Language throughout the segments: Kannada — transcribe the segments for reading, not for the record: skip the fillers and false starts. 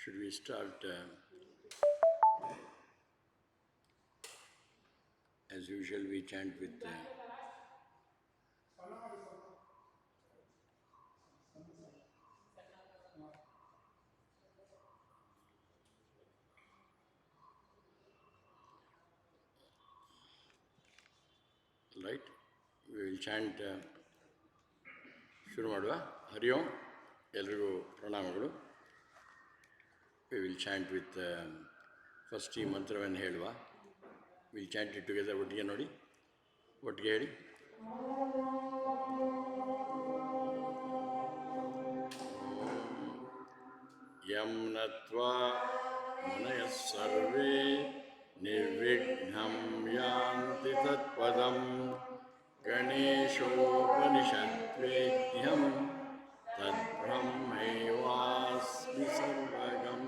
Should we start as usual? We chant with right. We will chant ಶುರು ಮಾಡುವ. ಹರಿ ಓಂ. ಎಲ್ರಿಗೂ ಪ್ರಣಾಮಗಳು. We will chant with first ಈ ಮಂತ್ರವನ್ನು ಹೇಳುವ. Will chant it together. ಒಟ್ಟಿಗೆ ನೋಡಿ, ಒಟ್ಟಿಗೆ ಹೇಳಿ. ಯಂ ನತ್ವಾ ಮುನಯಃ ಸರ್ವೇ ನಿರ್ವಿಘ್ನಂ ಯಾಂತಿ ತತ್ಪದಂ ಗಣೇಶೋಪನಿಷದ್ವೇದ್ಯಂ ತದ್ಬ್ರಹ್ಮೈವಾಸ್ಮಿ ಸರ್ವಗಂ.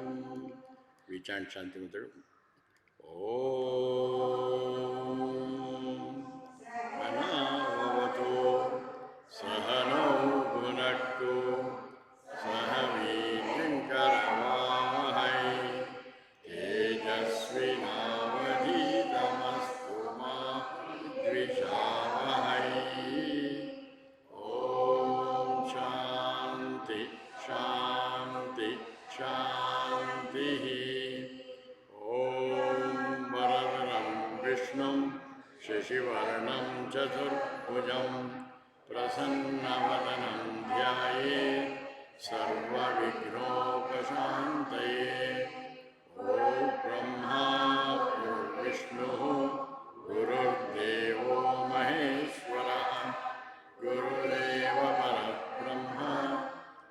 ವಿ ಚಾಂಟ್ ಶಾಂತಿ ಮಂತ್ರಗಳು. ಓಂ ಅನಾವತು ಸಹನೋ ಭುನಕ್ತು ಸಹ ವೀರ್ಯಂಕರವಾವಹೈ ತೇಜಸ್ವಿನಾವಧೀತಮಸ್ತು ಮಾ ವಿದ್ವಿಷಾವಹೈ. ಓಂ ಶಾಂತಿ ಶಾಂತಿ ಶಾಂತಿ. ಓಂ ವರದರಂ ವಿಷ್ಣುಂ ಶಶಿವರ್ಣಂ ಚತುರ್ಭುಜಂ ಪ್ರಸನ್ನವದನಂ ಧ್ಯಾಯೇತ್ ಸರ್ವವಿಘ್ನೋಪಶಾಂತಯೇ. ಓಂ ಬ್ರಹ್ಮಾ ಗುರುರ್ವಿಷ್ಣುಃ ಗುರುರ್ದೇವೋ ಮಹೇಶ್ವರಃ ಗುರುರೇವ ಪರಬ್ರಹ್ಮ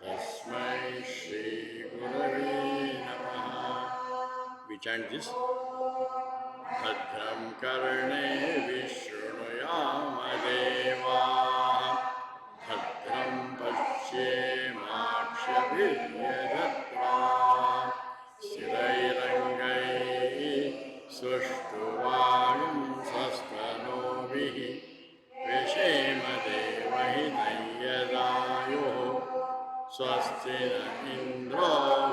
ತಸ್ಮೈ ಶ್ರೀ ಗುರವೇ ನಮಃ. We chant this. ಭದ್ರಂ ಕರ್ಣೇಭಿಃ ಶೃಣುಯಾಮ ದೇವಾಃ ಭದ್ರಂ ಪಶ್ಯೇಮಾಕ್ಷಭಿರ್ಯಜತ್ರಾಃ ಸ್ಥಿರೈರಂಗೈಃ ಸುಷ್ಠುವಾಗುಂಸಸ್ತನೂಭಿಃ ವ್ಯಶೇಮ ದೇವಹಿತಂ ಯದಾಯುಃ. ಸ್ವಸ್ತಿ ನ ಇಂದ್ರೋ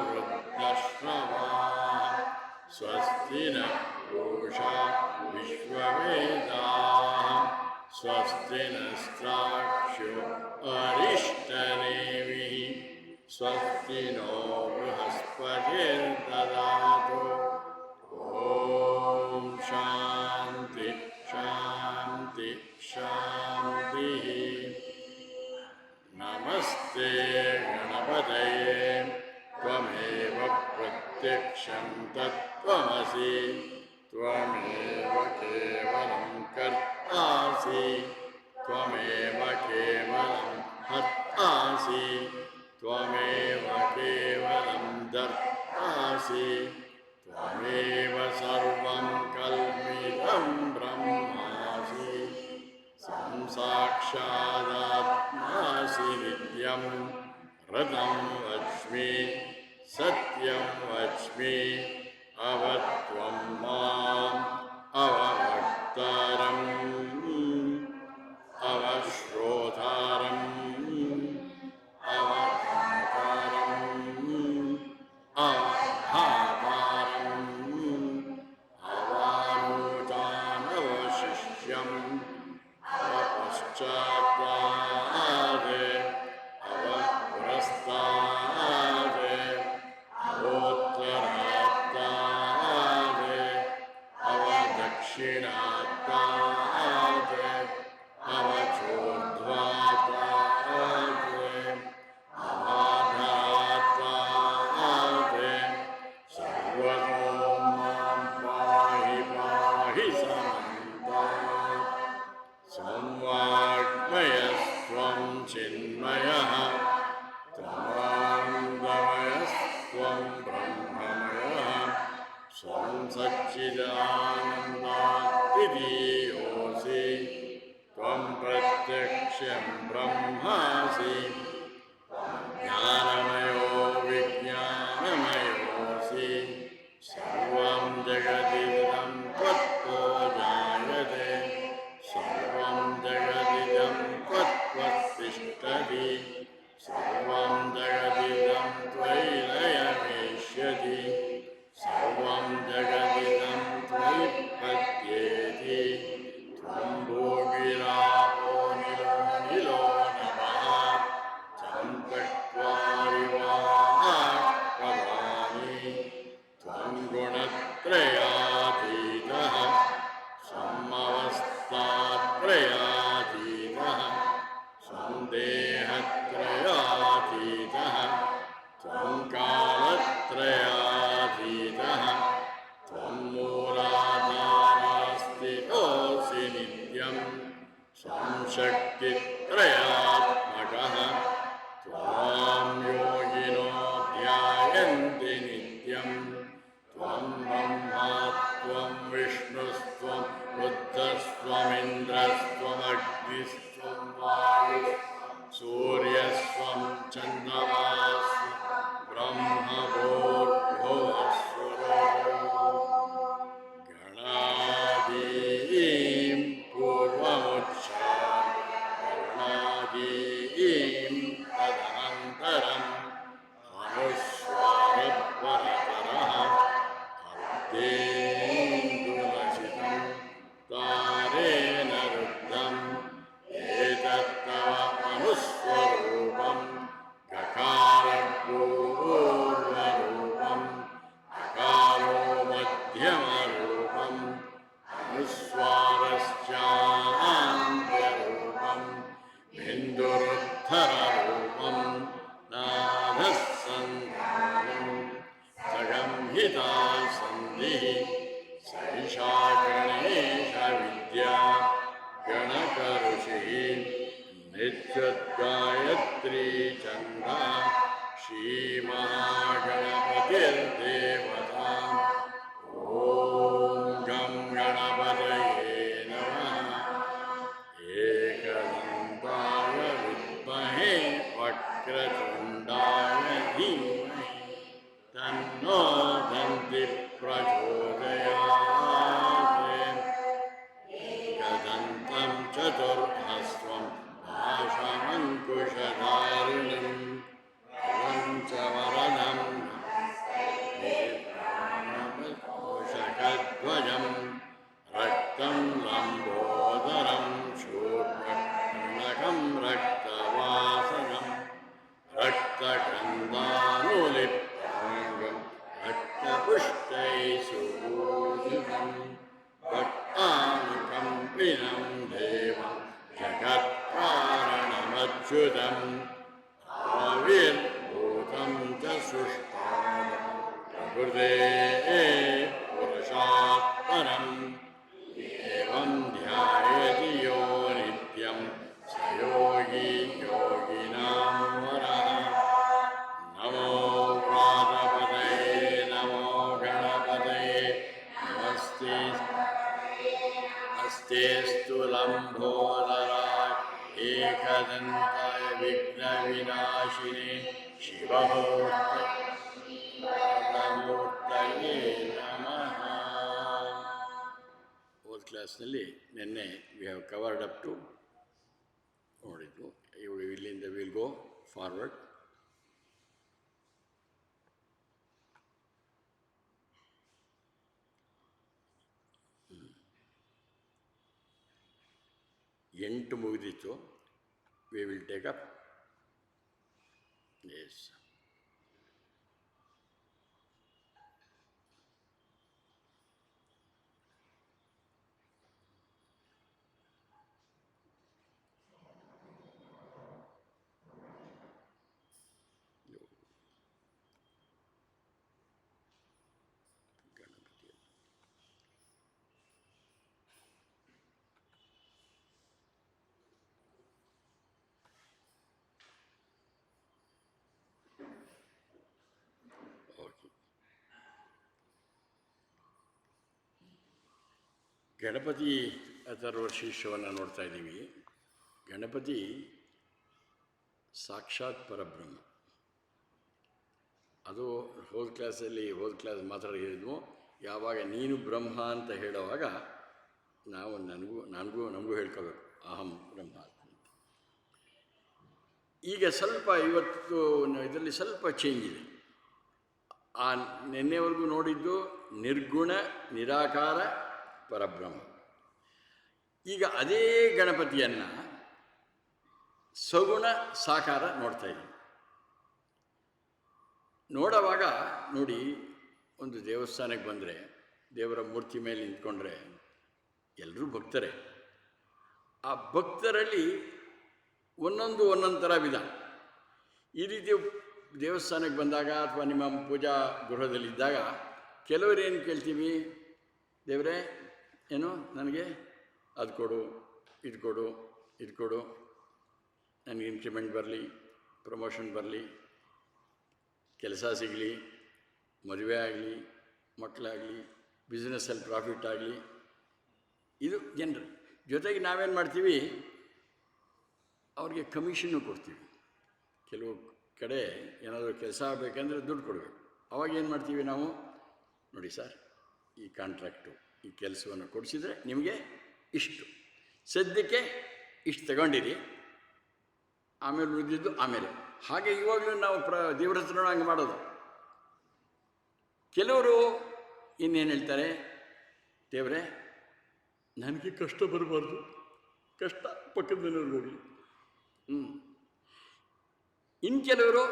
ವೃद्धಶ್ರವಾಃ ಸ್ವಸ್ತಿ ನ ಪೂಷಾ ವಿಶ್ವವೇದಾಃ ಸ್ವಸ್ತಿ ನಸ್ತಾಕ್ಷೋ ಅರಿಷ್ಟನೇಮಿಃ ಸ್ವಸ್ತಿ ನೋ ಬೃಹಸ್ಪತಿರ್ದದಾತು. ಓಂ ಶಾಂತಿ ಶಾಂತಿ ಶಾಂತಿ. ನಮಸ್ತೆ ಗಣಪತಯೇ ತ್ವಮೇವ ಪ್ರತ್ಯಕ್ಷಂ ತತ್ತ್ವಮಸಿ ತ್ವಮೇವ ಕೇವಲಂ ಕರ್ತಾಸಿ ತ್ವಮೇವ ಕೇವಲಂ ಹರ್ತಾಸಿ ತ್ವಮೇವ ಕೇವಲಂ ದರ್ತಾಸಿ ತ್ವಮೇವ ಸರ್ವಂ ಕಲ್ಪಿತಂ ಬ್ರಹ್ಮಾಸಿ ಸಂಸಾಕ್ಷಾದಾತ್ಮಾಸಿ ನಿತ್ಯಂ ಋತಂ ವಚ್ಮಿ ಸತ್ಯಂ ವಚ್ಮಿ ಅವತ್ವಂ ಮಾಂ ಅವಭಕ್ತಾರಂ ಅವಶ್ರೋತಾರಂ ಅವಧಾತಾರಂ ಅವಧಾತಾರಂ ಅವಾನೂತಾನವಶಿಷ್ಯಂ ಅವಪಶ್ಚಾತ್ತಾದೆ ಅವಪುರಸ್ತಾದೆ ಅವೋತ್ತರಾತ್ತಾದೆ ಅವದಕ್ಷಿಣಾತ್ತಾದೆ ಅವಚೋರ್ಧ್ವಾತ್ತಾದೆ ಅವಾಧಾತ್ತಾದೆ ಸರ್ವತೋ ಮಾಂ ಪಾಹಿ ಪಾಹಿ ಸಮಂತಾತ್. ಸಂವಾಗ್ಮಯಸ್ತ್ವಂ ಚಿನ್ಮಯಃ ತ್ವಮಾನಂದಮಯಸ್ತ್ವಂ ಬ್ರಹ್ಮಮಯಃ ಸ್ವಂ ಸಚ್ಚಿದಾನಂದಾತ್ರಿದೀಯೋಸಿ ತ್ವಂ ಪ್ರತ್ಯಕ್ಷಂ ಬ್ರಹ್ಮಾಸಿ ಜ್ಞಾನಮಯೋ ವಿಜ್ಞಾನಮಯೋಸಿ ಸರ್ವಂ ಜಗದಿದಂ ತ್ವತ್ತೋ ಜಾಯತೆ ಸರ್ವಂ ಜಗದಿದಂ ತ್ವತ್ವತ್ತಿಷ್ಠತಿ ಸರ್ವಂ ಜಗದಿದಂ ತ್ವಯಿ ಲಯಮೇಷ್ಯತಿ. श्रीमहागणपतिर्देवता ॐ गं गणपतये नमः एकदन्ताय विद्महे वक्रतुण्डाय धीमहि तन्नो दन्ति प्रचोदयात् एकदन्तं चतुर्हस्वं भाषमङ्कुशधारिणं वरं मूषकध्वजं रक्तं लम्बोदरं शूर्पकर्णकं रक्तवासनं रक्तगन्धानुलिप्ताङ्गं रक्तपुष्टैः सुपूजितं भक्तानुकम्पिनं देवं जगत्कारणमच्युतं आविर्भूतं च सुष्ठादं प्रकृते पुरुषात् परम् एवं ध्यायति यो नित्यं स योगी योगिनां वरः नमो व्रातपतये नमो गणपतये नमस्ते अस्तेस्तु लम्बोदराय एकदन्ताय विघ्नविनाशिने शिवमूर्तये नमः. ಓದ್ ಕ್ಲಾಸ್ನಲ್ಲಿ ನಿನ್ನೆ we have covered up to ನೋಡಿದ್ದು. ಇವಾಗ ಇಲ್ಲಿಂದ ವಿಲ್ ಗೋ ಫಾರ್ವರ್ಡ್. ಎಂಟು ಮುಗಿದಿತ್ತು. We will take up. Yes, Ganapati ಅಥರ್ವ ಶೀರ್ಷವನ್ನು ನೋಡ್ತಾ ಇದ್ದೀವಿ. ಗಣಪತಿ ಸಾಕ್ಷಾತ್ ಪರಬ್ರಹ್ಮ. ಅದು ಹೋದ ಕ್ಲಾಸ್ ಮಾತಾಡಿದ್ವು. ಯಾವಾಗ ನೀನು ಬ್ರಹ್ಮ ಅಂತ ಹೇಳುವಾಗ ನಾವು ನಮಗೂ ಹೇಳ್ಕೋಬೇಕು ಅಹಂ ಬ್ರಹ್ಮ. ಈಗ ಸ್ವಲ್ಪ ಇವತ್ತು ಇದರಲ್ಲಿ ಸ್ವಲ್ಪ ಚೇಂಜ್ ಇದೆ. ಆ ನಿನ್ನೆವರೆಗೂ ನೋಡಿದ್ದು ನಿರ್ಗುಣ ನಿರಾಕಾರ ಪರಬ್ರಹ್ಮ. ಈಗ ಅದೇ ಗಣಪತಿಯನ್ನು ಸಗುಣ ಸಾಕಾರ ನೋಡ್ತಾ ಇದ್ದೀವಿ. ನೋಡುವಾಗ ನೋಡಿ, ಒಂದು ದೇವಸ್ಥಾನಕ್ಕೆ ಬಂದರೆ ದೇವರ ಮೂರ್ತಿ ಮೇಲೆ ನಿಂತ್ಕೊಂಡ್ರೆ ಎಲ್ಲರೂ ಭಕ್ತರೇ. ಆ ಭಕ್ತರಲ್ಲಿ ಒಂದೊಂದು ಥರ ವಿಧ. ಈ ರೀತಿ ದೇವಸ್ಥಾನಕ್ಕೆ ಬಂದಾಗ ಅಥವಾ ನಿಮ್ಮ ಪೂಜಾ ಗೃಹದಲ್ಲಿದ್ದಾಗ ಕೆಲವರು ಏನು ಕೇಳ್ತೀವಿ, ದೇವರೇ ಏನು ನನಗೆ ಅದು ಕೊಡು, ಇದು ಕೊಡು, ಇದು ಕೊಡು, ನನಗೆ ಇನ್ಕ್ರಿಮೆಂಟ್ ಬರಲಿ, ಪ್ರಮೋಷನ್ ಬರಲಿ, ಕೆಲಸ ಸಿಗಲಿ, ಮದುವೆ ಆಗಲಿ, ಮಕ್ಕಳಾಗಲಿ, ಬಿಸ್ನೆಸ್ಸಲ್ಲಿ ಪ್ರಾಫಿಟ್ ಆಗಲಿ. ಇದು ಜನರು. ಜೊತೆಗೆ ನಾವೇನು ಮಾಡ್ತೀವಿ, ಅವ್ರಿಗೆ ಕಮಿಷನ್ನು ಕೊಡ್ತೀವಿ. ಕೆಲವು ಕಡೆ ಏನಾದರೂ ಕೆಲಸ ಆಗಬೇಕಂದ್ರೆ ದುಡ್ಡು ಕೊಡಬೇಕು. ಅವಾಗೇನು ಮಾಡ್ತೀವಿ ನಾವು, ನೋಡಿ ಸರ್ ಈ ಕಾಂಟ್ರಾಕ್ಟು, ಈ ಕೆಲಸವನ್ನು ಕೊಡಿಸಿದರೆ ನಿಮಗೆ ಇಷ್ಟು, ಸದ್ಯಕ್ಕೆ ಇಷ್ಟು ತಗೊಂಡಿರಿ, ಆಮೇಲೆ ಉಳಿದಿದ್ದು ಆಮೇಲೆ. ಹಾಗೆ ಇವಾಗಲೂ ನಾವು ದೇವ್ರ ಹತ್ರ ಹಂಗೆ ಮಾಡೋದು. ಕೆಲವರು ಇನ್ನೇನು ಹೇಳ್ತಾರೆ, ದೇವರೇ ನನಗೆ ಕಷ್ಟ ಬರಬಾರ್ದು, ಕಷ್ಟ ಪಕ್ಕದಲ್ಲಿರೋರ್ಗೆ ಹೋಗಲಿ. ಇನ್ನು ಕೆಲವರು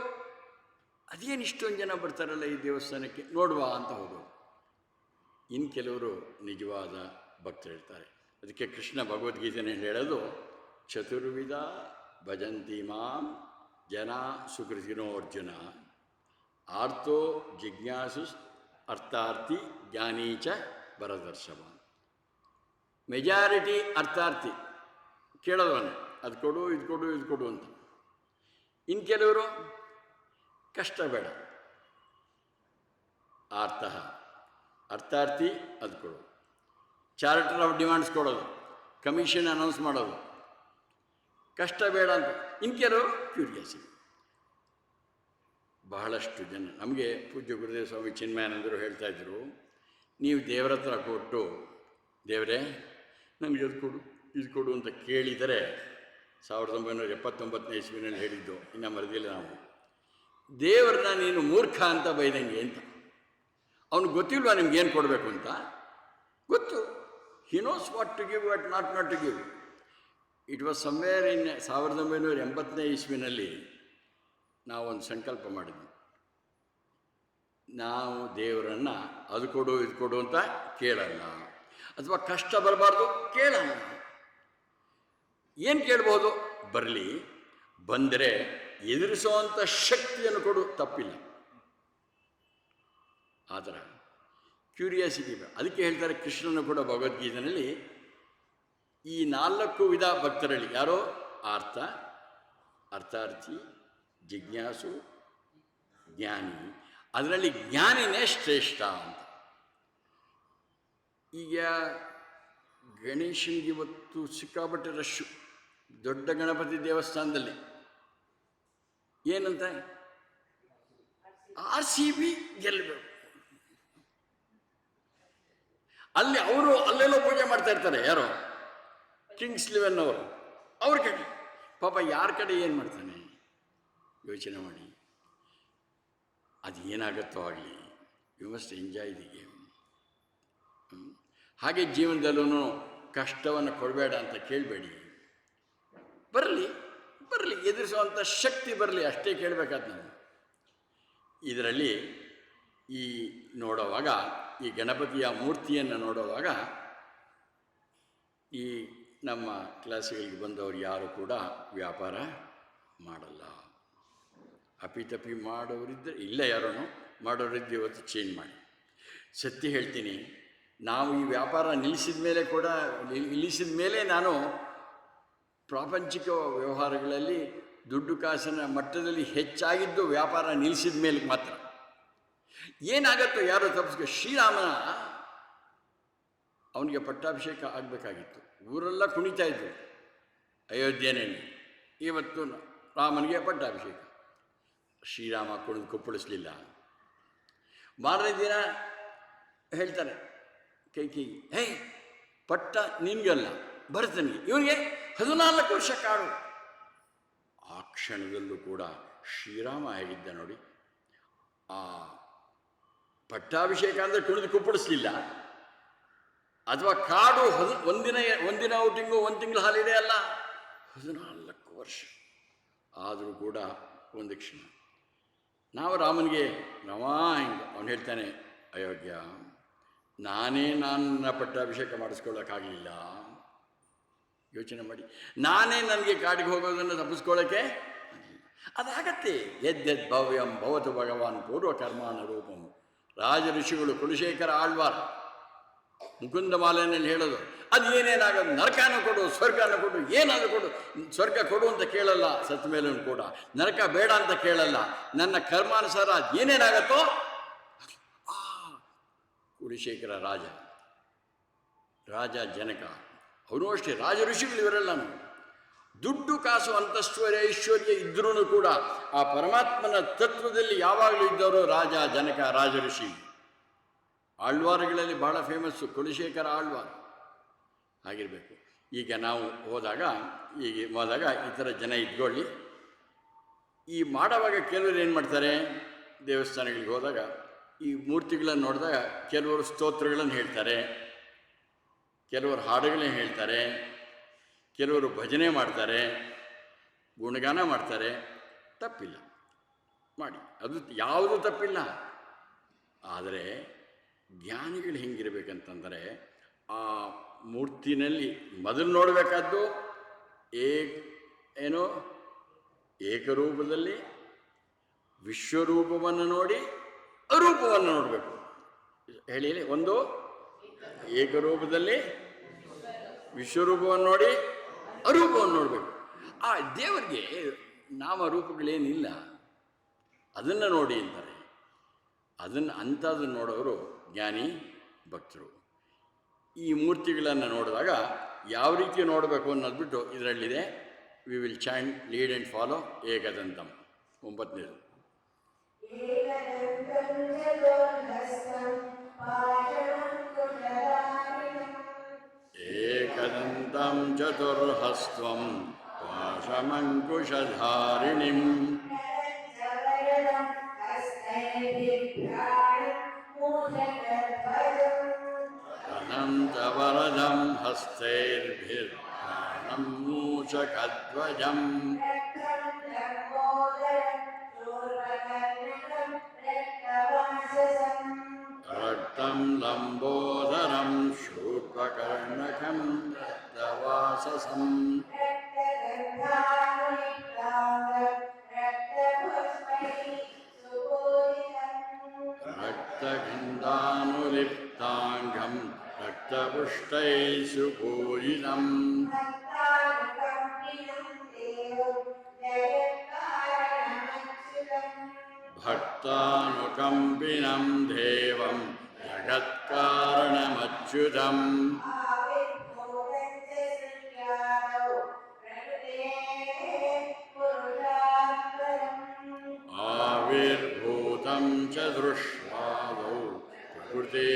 ಅದೇನು ಇಷ್ಟೊಂದು ಜನ ಬರ್ತಾರಲ್ಲ ಈ ದೇವಸ್ಥಾನಕ್ಕೆ ನೋಡುವ ಅಂತ ಹೋಗೋದು. ಇನ್ನು ಕೆಲವರು ನಿಜವಾದ ಭಕ್ತರು ಇರ್ತಾರೆ. ಅದಕ್ಕೆ ಕೃಷ್ಣ ಭಗವದ್ಗೀತೆಯಲ್ಲಿ ಹೇಳೋದು, ಚತುರ್ವಿಧ ಭಜಂತಿ ಮಾಂ ಜನ ಸುಕೃತಿನೋ ಅರ್ಜುನ, ಆರ್ತೋ ಜಿಜ್ಞಾಸು ಅರ್ಥಾರ್ಥಿ ಜ್ಞಾನೀಚ ಭರದರ್ಶವ. ಮೆಜಾರಿಟಿ ಅರ್ಥಾರ್ಥಿ, ಕೇಳೋದವನ್ನೇ ಅದು ಕೊಡು, ಇದು ಕೊಡು, ಇದು ಕೊಡು ಅಂತ. ಇನ್ನು ಕೆಲವರು ಕಷ್ಟ ಬೇಡ. ಆರ್ತಃ ಅರ್ಥಾರ್ಥಿ ಅದು ಕೊಡೋದು, ಚಾರ್ಟರ್ ಆಫ್ ಡಿಮಾಂಡ್ಸ್ ಕೊಡೋದು, ಕಮಿಷನ್ ಅನೌನ್ಸ್ ಮಾಡೋದು, ಕಷ್ಟ ಬೇಡ ಅಂತ. ಇನ್ಕೇರು ಕ್ಯೂರಿಯಾಸಿಟಿ. ಬಹಳಷ್ಟು ಜನ ನಮಗೆ ಪೂಜ್ಯ ಗುರುದೇವ ಸ್ವಾಮಿ ಚಿನ್ಮಯಾನಂದರು ಹೇಳ್ತಾಯಿದ್ರು, ನೀವು ದೇವರ ಹತ್ರ ಕೊಟ್ಟು ದೇವರೇ ನನಗೆ ಅದು ಕೊಡು ಇದು ಕೊಡು ಅಂತ ಕೇಳಿದರೆ 1979ನೇ ಇಸ್ವಿನಲ್ಲಿ ಹೇಳಿದ್ದು, ಇನ್ನು ಮರದಿಲ್ಲ ನಾವು, ದೇವರನ್ನ ನೀನು ಮೂರ್ಖ ಅಂತ ಬೈದಂಗೆ ಅಂತ. ಅವ್ನಿಗೆ ಗೊತ್ತಿಲ್ವಾ ನಿಮ್ಗೇನು ಕೊಡಬೇಕು ಅಂತ? ಗೊತ್ತು. He knows what to give what not to give. It was somewhere in 1980ನೇ ಇಸ್ವಿನಲ್ಲಿ ನಾವೊಂದು ಸಂಕಲ್ಪ ಮಾಡಿದ್ವಿ. ನಾವು ದೇವರನ್ನು ಅದು ಕೊಡು ಇದು ಕೊಡು ಅಂತ ಕೇಳಲ್ಲ, ಅಥವಾ ಕಷ್ಟ ಬರಬಾರ್ದು ಕೇಳಲ್ಲ. ಏನು ಕೇಳ್ಬೋದು? ಬರಲಿ, ಬಂದರೆ ಎದುರಿಸುವಂಥ ಶಕ್ತಿಯನ್ನು ಕೊಡು, ತಪ್ಪಿಲ್ಲ. ಆ ಥರ ಕ್ಯೂರಿಯಾಸಿಟಿ. ಅದಕ್ಕೆ ಹೇಳ್ತಾರೆ ಕೃಷ್ಣನು ಕೂಡ ಭಗವದ್ಗೀತೆಯಲ್ಲಿ ಈ 4 ವಿಧ ಭಕ್ತರಲ್ಲಿ ಯಾರೋ ಆರ್ತ, ಅರ್ಥಾರ್ಥಿ, ಜಿಜ್ಞಾಸು, ಜ್ಞಾನಿ. ಅದರಲ್ಲಿ ಜ್ಞಾನಿನೇ ಶ್ರೇಷ್ಠ ಅಂತ. ಈಗ ಗಣೇಶನಿಗೆ ಇವತ್ತು ಸಿಕ್ಕಾಪಟ್ಟೆ ರಶ್ಶು ದೊಡ್ಡ ಗಣಪತಿ ದೇವಸ್ಥಾನದಲ್ಲಿ. ಏನಂತ RCB ಗೆಲ್ಲಬೇಕು. ಅಲ್ಲಿ ಅವರು ಅಲ್ಲೆಲ್ಲೋ ಪೂಜೆ ಮಾಡ್ತಾ ಇರ್ತಾರೆ, ಯಾರೋ ಕಿಂಗ್ಸ್ 11 ಅವರು. ಅವ್ರ ಕಡೆ ಪಾಪ ಯಾರ ಕಡೆ ಏನು ಮಾಡ್ತಾನೆ ಯೋಚನೆ ಮಾಡಿ. ಅದು ಏನಾಗುತ್ತೋ ಆಗಲಿ, you must enjoy the game. ಹಾಗೆ ಜೀವನದಲ್ಲೂ ಕಷ್ಟವನ್ನು ಕೊಡಬೇಡ ಅಂತ ಕೇಳಬೇಡಿ. ಬರಲಿ ಬರಲಿ, ಎದುರಿಸುವಂಥ ಶಕ್ತಿ ಬರಲಿ, ಅಷ್ಟೇ ಕೇಳಬೇಕಾದ ನಾವು. ಇದರಲ್ಲಿ ಈ ನೋಡುವಾಗ, ಈ ಗಣಪತಿಯ ಮೂರ್ತಿಯನ್ನು ನೋಡುವಾಗ, ಈ ನಮ್ಮ ಕ್ಲಾಸ್ಗಳಿಗೆ ಬಂದವರು ಯಾರು ಕೂಡ ವ್ಯಾಪಾರ ಮಾಡಲ್ಲ. ಅಪಿತಪಿ ಮಾಡೋರಿದ್ದರೆ ಇಲ್ಲ, ಯಾರೂ ಮಾಡೋರಿದ್ದು ಇವತ್ತು ಚೇಂಜ್ ಮಾಡಿ. ಸತ್ಯ ಹೇಳ್ತೀನಿ, ನಾವು ಈ ವ್ಯಾಪಾರ ನಿಲ್ಲಿಸಿದ ಮೇಲೆ ನಾನು ಪ್ರಾಪಂಚಿಕ ವ್ಯವಹಾರಗಳಲ್ಲಿ ದುಡ್ಡು ಕಾಸಿನ ಮಟ್ಟದಲ್ಲಿ ಹೆಚ್ಚಾಗಿದ್ದು ವ್ಯಾಪಾರ ನಿಲ್ಲಿಸಿದ ಮೇಲೆ ಮಾತ್ರ. ಏನಾಗತ್ತೋ ಯಾರೋ ಶ್ರೀರಾಮನ ಅವನಿಗೆ ಪಟ್ಟಾಭಿಷೇಕ ಆಗಬೇಕಾಗಿತ್ತು. ಊರೆಲ್ಲ ಕುಣಿತಾ ಇದ್ರು ಅಯೋಧ್ಯೆಯಲ್ಲಿ. ಇವತ್ತು ರಾಮನಿಗೆ ಪಟ್ಟಾಭಿಷೇಕ. ಶ್ರೀರಾಮ ಕುಣಿದು ಕುಪ್ಪಳಿಸಲಿಲ್ಲ. ಮಾರನೇ ದಿನ ಹೇಳ್ತಾರೆ ಕೈಕೇಯಿ, ಹೇ ಪಟ್ಟ ನಿನಗಲ್ಲ ಭರತನಿಗೆ, ಇವನಿಗೆ 14 ವರ್ಷ ಕಾಡು. ಆ ಕ್ಷಣದಲ್ಲೂ ಕೂಡ ಶ್ರೀರಾಮ ಹೇಗಿದ್ದ ನೋಡಿ. ಆ ಪಟ್ಟಾಭಿಷೇಕ ಅಂದರೆ ಕುಣಿದು ಕುಪ್ಪಳಿಸಲಿಲ್ಲ, ಅಥವಾ ಕಾಡು ಒಂದಿನ ಔಟಿಂಗು 1 ತಿಂಗಳು ಹಾಲಿಡೇ ಅಲ್ಲ, 14 ವರ್ಷ. ಆದರೂ ಕೂಡ ಒಂದು ಕ್ಷಣ ನಾವು ರಾಮನಿಗೆ ಹಿಂಗೆ ಅವನು ಹೇಳ್ತಾನೆ, ಅಯೋಗ್ಯ, ನನ್ನ ಪಟ್ಟಾಭಿಷೇಕ ಮಾಡಿಸ್ಕೊಳ್ಳೋಕ್ಕಾಗಲಿಲ್ಲ. ಯೋಚನೆ ಮಾಡಿ, ನನಗೆ ಕಾಡಿಗೆ ಹೋಗೋದನ್ನು ತಪ್ಪಿಸ್ಕೊಳ್ಳೋಕ್ಕೆ ಅದಾಗತ್ತೆ. ಯದ್ಯದ್ ಭವ್ಯಂ ಭವತು ಭಗವಾನ್ ಪೂರ್ವ ಕರ್ಮಾನ ರೂಪಂ. ರಾಜ ಋಷಿಗಳು ಕುಲಶೇಖರ ಆಳ್ವಾರ್ ಮುಕುಂದ ಮಾಲೆಯಲ್ಲಿ ಹೇಳೋದು, ಅದು ಏನೇನಾಗೋದು, ನರಕನ ಕೊಡು, ಸ್ವರ್ಗನ ಕೊಡು, ಏನಾದರೂ ಕೊಡು. ಸ್ವರ್ಗ ಕೊಡು ಅಂತ ಕೇಳಲ್ಲ, ಸತ್ತ ಮೇಲೂ ಕೂಡ ನರಕ ಬೇಡ ಅಂತ ಕೇಳಲ್ಲ. ನನ್ನ ಕರ್ಮಾನುಸಾರ ಅದು ಏನೇನಾಗತ್ತೋ. ಕುಲಶೇಖರ ರಾಜ ಜನಕ, ಅವನು ಅಷ್ಟೇ, ರಾಜ ಋಷಿಗಳು ಇವರೆಲ್ಲ ದುಡ್ಡು ಕಾಸು ಅಂತಸ್ತ್ವರ್ಯ ಐಶ್ವರ್ಯ ಇದ್ರೂ ಕೂಡ ಆ ಪರಮಾತ್ಮನ ತತ್ವದಲ್ಲಿ ಯಾವಾಗಲೂ ಇದ್ದವರು ರಾಜ ಜನಕ ರಾಜ ಋಷಿ. ಆಳ್ವಾರಗಳಲ್ಲಿ ಬಹಳ ಫೇಮಸ್ಸು ಕುಲಶೇಖರ ಆಳ್ವಾರ್ ಆಗಿರಬೇಕು. ಈಗ ನಾವು ಹೋದಾಗ ಈ ಥರ ಜನ ಇದ್ಕೊಳ್ಳಿ. ಈ ಮಾಡುವಾಗ ಕೆಲವರು ಏನು ಮಾಡ್ತಾರೆ, ದೇವಸ್ಥಾನಗಳಿಗೆ ಹೋದಾಗ ಈ ಮೂರ್ತಿಗಳನ್ನು ನೋಡಿದಾಗ ಕೆಲವರು ಸ್ತೋತ್ರಗಳನ್ನು ಹೇಳ್ತಾರೆ, ಕೆಲವರು ಹಾಡುಗಳನ್ನ ಹೇಳ್ತಾರೆ, ಕೆಲವರು ಭಜನೆ ಮಾಡ್ತಾರೆ, ಗುಣಗಾನ ಮಾಡ್ತಾರೆ. ತಪ್ಪಿಲ್ಲ, ಮಾಡಿ, ಅದು ಯಾವುದೂ ತಪ್ಪಿಲ್ಲ. ಆದರೆ ಜ್ಞಾನಿಗಳು ಹೆಂಗಿರಬೇಕಂತಂದರೆ, ಆ ಮೂರ್ತಿನಲ್ಲಿ ಮೊದಲು ನೋಡಬೇಕಾದ್ದು ಏಕರೂಪದಲ್ಲಿ ವಿಶ್ವರೂಪವನ್ನು ನೋಡಿ ಅರೂಪವನ್ನು ನೋಡಬೇಕು. ಹೇಳಿ, ಒಂದು ಏಕರೂಪದಲ್ಲಿ ವಿಶ್ವರೂಪವನ್ನು ನೋಡಿ ಅರೂಪವನ್ನು ನೋಡಬೇಕು. ಆ ದೇವರಿಗೆ ನಾಮರೂಪಗಳೇನಿಲ್ಲ, ಅದನ್ನು ನೋಡಿ ಅಂತಾರೆ. ಅಂಥದ್ದನ್ನು ನೋಡೋರು ಜ್ಞಾನಿ ಭಕ್ತರು. ಈ ಮೂರ್ತಿಗಳನ್ನು ನೋಡಿದಾಗ ಯಾವ ರೀತಿ ನೋಡಬೇಕು ಅನ್ನೋದು ಬಿಟ್ಟು ಇದರಲ್ಲಿದೆ. We will chant lead and follow ಏಕದಂತಂ. 9ನೇದು ಏಕದಂತಂ ಚತುರ್ಹಸ್ತ್ವಂ ಪಾಶಮಂಕುಶಧಾರಿಣಿಂ ಅನಂತವರದಂ ಹಸ್ತೈರ್ಭಿರ್ಭಾಣಂ ಮೂಷಕಧ್ವಜಂ ರಕ್ತಂ ಲಂಬೋದರಂ ಶೂರ್ಪಕರ್ಣಕಂ ರಕ್ತವಾಸಸಂ ರಕ್ತಗಂಧಾನುಲಿಪ್ತಾಂಗಂ ರಕ್ತಪುಷ್ಟೈ ಸುಪೂಜಿತಂ ಭಕ್ತಾನುಕಂಪಿನಂ ದೇವಂ ಜಗತ್ಕಾರಣಮಚ್ಯುತಂ ಆವಿರ್ಭೂತಂ ಚ ದೃಶ್ವಾದೌ ಪ್ರಕೃತೇ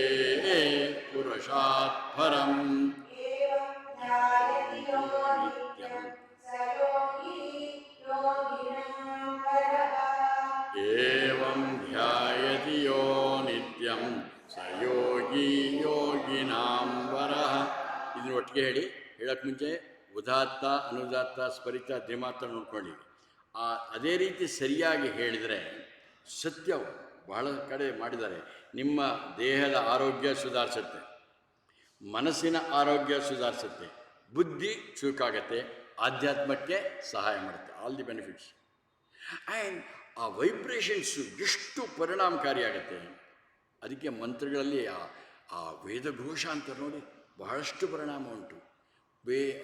ಪುರುಷಾತ್ ಪರಂ ಏವಂ ಧ್ಯಾಯತಿ ಯೋ ನಿತ್ಯಂ ಸ ಯೋಗಿ ಯೋಗಿನಾಂ ವರಃ. ಇದನ್ನು ಒಟ್ಟಿಗೆ ಹೇಳಕ್ಕೆ ಮುಂಚೆ ಉದಾತ್ತ ಅನುದಾತ್ತ ಸ್ಮರಿತ ದ್ವಿಮಾತ್ರ ನೋಡ್ಕೊಳ್ಳಿ. ಅದೇ ರೀತಿ ಸರಿಯಾಗಿ ಹೇಳಿದರೆ ಸತ್ಯವು ಬಹಳ ಕಡೆ ಮಾಡಿದ್ದಾರೆ. ನಿಮ್ಮ ದೇಹದ ಆರೋಗ್ಯ ಸುಧಾರಿಸುತ್ತೆ, ಮನಸ್ಸಿನ ಆರೋಗ್ಯ ಸುಧಾರಿಸುತ್ತೆ, ಬುದ್ಧಿ ಚುರುಕಾಗತ್ತೆ, ಆಧ್ಯಾತ್ಮಕ್ಕೆ ಸಹಾಯ ಮಾಡುತ್ತೆ. All the benefits. ಆ್ಯಂಡ್ ಆ ವೈಬ್ರೇಷನ್ಸು ಎಷ್ಟು ಪರಿಣಾಮಕಾರಿಯಾಗತ್ತೆ. ಅದಕ್ಕೆ ಮಂತ್ರಗಳಲ್ಲಿ ಆ ವೇದಘೋಷ ಅಂತ ನೋಡಿ ಬಹಳಷ್ಟು ಪರಿಣಾಮ ಉಂಟು.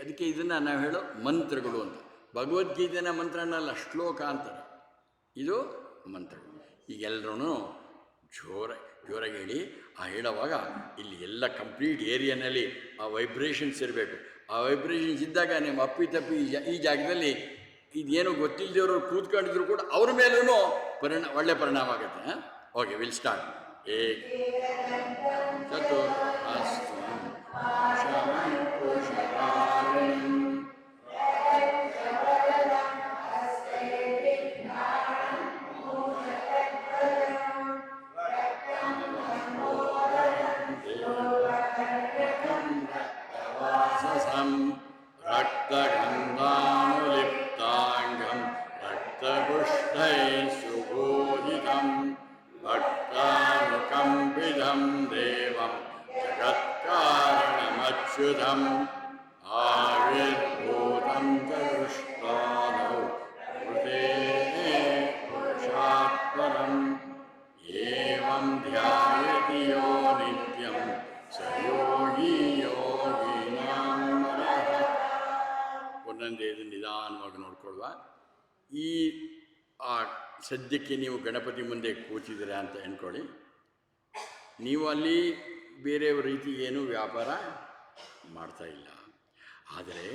ಅದಕ್ಕೆ ಇದನ್ನು ನಾವು ಹೇಳೋ ಮಂತ್ರಗಳು ಅಂತ. ಭಗವದ್ಗೀತೆನ ಮಂತ್ರನಲ್ಲ, ಶ್ಲೋಕ ಅಂತಾರೆ. ಇದು ಮಂತ್ರಗಳು. ಈಗೆಲ್ಲರೂ ಜೋರಾಗಿ ಹೇಳಿ ಹೇಳುವಾಗ ಇಲ್ಲಿ ಎಲ್ಲ ಕಂಪ್ಲೀಟ್ ಏರಿಯಾನಲ್ಲಿ ಆ ವೈಬ್ರೇಷನ್ಸ್ ಇರಬೇಕು. ಆ ವೈಬ್ರೇಷನ್ಸ್ ಇದ್ದಾಗ ನಿಮ್ಮ ಅಪ್ಪಿತಪ್ಪಿ ಈ ಜಾಗದಲ್ಲಿ ಇದೇನು ಗೊತ್ತಿಲ್ಲದವರು ಕೂತ್ಕೊಂಡಿದ್ರು ಕೂಡ ಅವ್ರ ಮೇಲೂ ಒಳ್ಳೆ ಪರಿಣಾಮ ಆಗುತ್ತೆ. Okay, will start. ರಕ್ತಗಂಧಾನುಲಿಪ್ತಾಂಗಂ ರಕ್ತಪುಷ್ಟೈ ಸುಬೋಧಿತಂ ಭಕ್ತಾನುಕಂಪಿತಂ ದೇವಂ ಜಗತ್ಕಾರಣಮಚ್ಯುತಂ ಆವಿರ್ಭೂತಂ ಚ ದೃಷ್ಟಾದೌ ಪ್ರಕೃತೇ ಪುರುಷಾತ್ ಪರಂ ಏವಂ ಧ್ಯಾಯತಿ ಯೋ ನಿತ್ಯಂ ಸ ಯೋಗಿ ಯೋಗಿನಾಂ ವರಃ. ಒಂದೊಂದೇ ಇದು ನಿಧಾನವಾಗಿ ನೋಡ್ಕೊಳ್ಳುವ. ಸದ್ಯಕ್ಕೆ ನೀವು ಗಣಪತಿ ಮುಂದೆ ಕೂತಿದ್ದೀರಾ ಅಂತ ಅಂದ್ಕೊಳ್ಳಿ. ನೀವು ಅಲ್ಲಿ ಬೇರೆ ರೀತಿ ಏನೂ ವ್ಯಾಪಾರ ಮಾಡ್ತಾ ಇಲ್ಲ. ಆದರೆ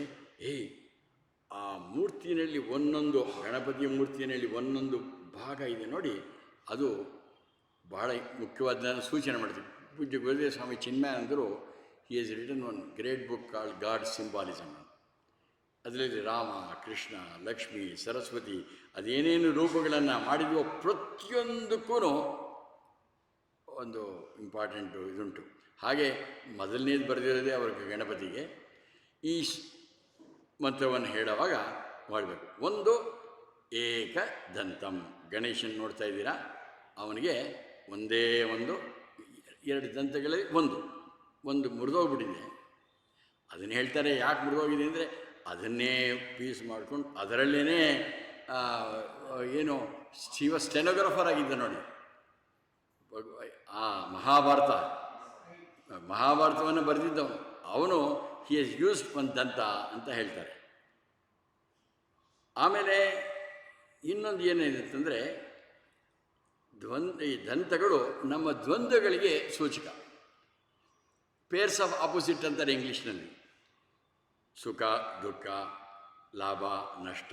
ಆ ಮೂರ್ತಿಯಲ್ಲಿ ಒಂದೊಂದು ಗಣಪತಿ ಮೂರ್ತಿಯಲ್ಲಿ ಒಂದೊಂದು ಭಾಗ ಇದೆ ನೋಡಿ, ಅದು ಬಹಳ ಮುಖ್ಯವಾದ ಸೂಚನೆ ಮಾಡ್ತೀವಿ. ಪೂಜ್ಯ ಗುರುದೇವ ಸ್ವಾಮಿ ಚಿನ್ಮಯಾನಂದರು he is written one great book called God symbolism. ಅದರಲ್ಲಿ ರಾಮ, ಕೃಷ್ಣ, ಲಕ್ಷ್ಮಿ, ಸರಸ್ವತಿ ಅದೇನೇನು ರೂಪಗಳನ್ನು ಮಾಡಿದ್ವೋ ಪ್ರತಿಯೊಂದಕ್ಕೂ ಒಂದು ಇಂಪಾರ್ಟೆಂಟು ಇದುಂಟು. ಹಾಗೆ ಮೊದಲನೇದು ಬರೆದಿರೋದೇ ಅವ್ರಿಗೆ ಗಣಪತಿಗೆ. ಈ ಮಂತ್ರವನ್ನು ಹೇಳುವಾಗ ಮಾಡಬೇಕು. ಒಂದು ಏಕದಂತಂ, ಗಣೇಶನ್ ನೋಡ್ತಾ ಇದ್ದೀರಾ, ಅವನಿಗೆ ಒಂದೇ ಎರಡು ದಂತಗಳಲ್ಲಿ ಒಂದು ಮುರಿದೋಗ್ಬಿಟ್ಟಿದೆ. ಅದನ್ನು ಹೇಳ್ತಾರೆ. ಯಾಕೆ ಮುರಿದೋಗಿದೆ ಅಂದರೆ ಅದನ್ನೇ ಪೀಸ್ ಮಾಡ್ಕೊಂಡು ಅದರಲ್ಲೇ ಏನು ಶಿವ ಸ್ಟೆನೋಗ್ರಾಫರ್ ಆಗಿದ್ದ ನೋಡಿ. ಮಹಾಭಾರತವನ್ನು ಬರೆದಿದ್ದವನು ಅವನು ಹಿ ಹ್ಯಾಸ್ ಯೂಸ್ಡ್ ಒಂದು ದಂತ ಅಂತ ಹೇಳ್ತಾರೆ. ಆಮೇಲೆ ಇನ್ನೊಂದು ಏನಿದೆ ಅಂತಂದರೆ ಈ ದಂತಗಳು ನಮ್ಮ ದ್ವಂದ್ವಗಳಿಗೆ ಸೂಚಕ. ಪೇರ್ಸ್ ಆಫ್ ಆಪೋಸಿಟ್ ಅಂತಾರೆ ಇಂಗ್ಲೀಷ್ನಲ್ಲಿ. ಸುಖ ದುಃಖ, ಲಾಭ ನಷ್ಟ,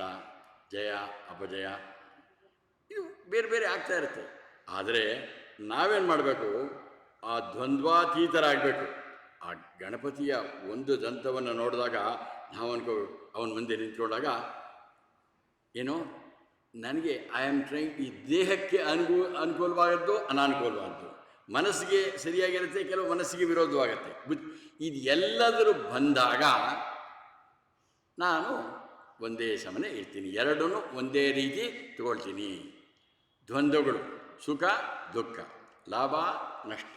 ಜಯ ಅಪಜಯ, ಇದು ಬೇರೆ ಬೇರೆ ಆಗ್ತಾ ಇರುತ್ತೆ. ಆದರೆ ನಾವೇನು ಮಾಡಬೇಕು, ಆ ದ್ವಂದ್ವಾತೀತರಾಗಬೇಕು. ಆ ಗಣಪತಿಯ ಒಂದು ದಂತವನ್ನು ನೋಡಿದಾಗ ನಾವು ಅವನ ಮುಂದೆ ನಿಂತ್ಕೊಂಡಾಗ ಏನೋ ನನಗೆ ಐ ಆಮ್ ಟ್ರೈಂಗ್, ಈ ದೇಹಕ್ಕೆ ಅನುಕೂಲವಾಗದ್ದು ಅನಾನುಕೂಲವಾದ್ದು, ಮನಸ್ಸಿಗೆ ಸರಿಯಾಗಿರುತ್ತೆ, ಕೆಲವು ಮನಸ್ಸಿಗೆ ವಿರೋಧವಾಗುತ್ತೆ. ಇದು ಎಲ್ಲದರೂ ಬಂದಾಗ ನಾನು ಒಂದೇ ಸಮನೆ ಇರ್ತೀನಿ, ಎರಡನ್ನೂ ಒಂದೇ ರೀತಿ ತಗೊಳ್ತೀನಿ. ದ್ವಂದ್ವಗಳು ಸುಖ ದುಃಖ, ಲಾಭ ನಷ್ಟ.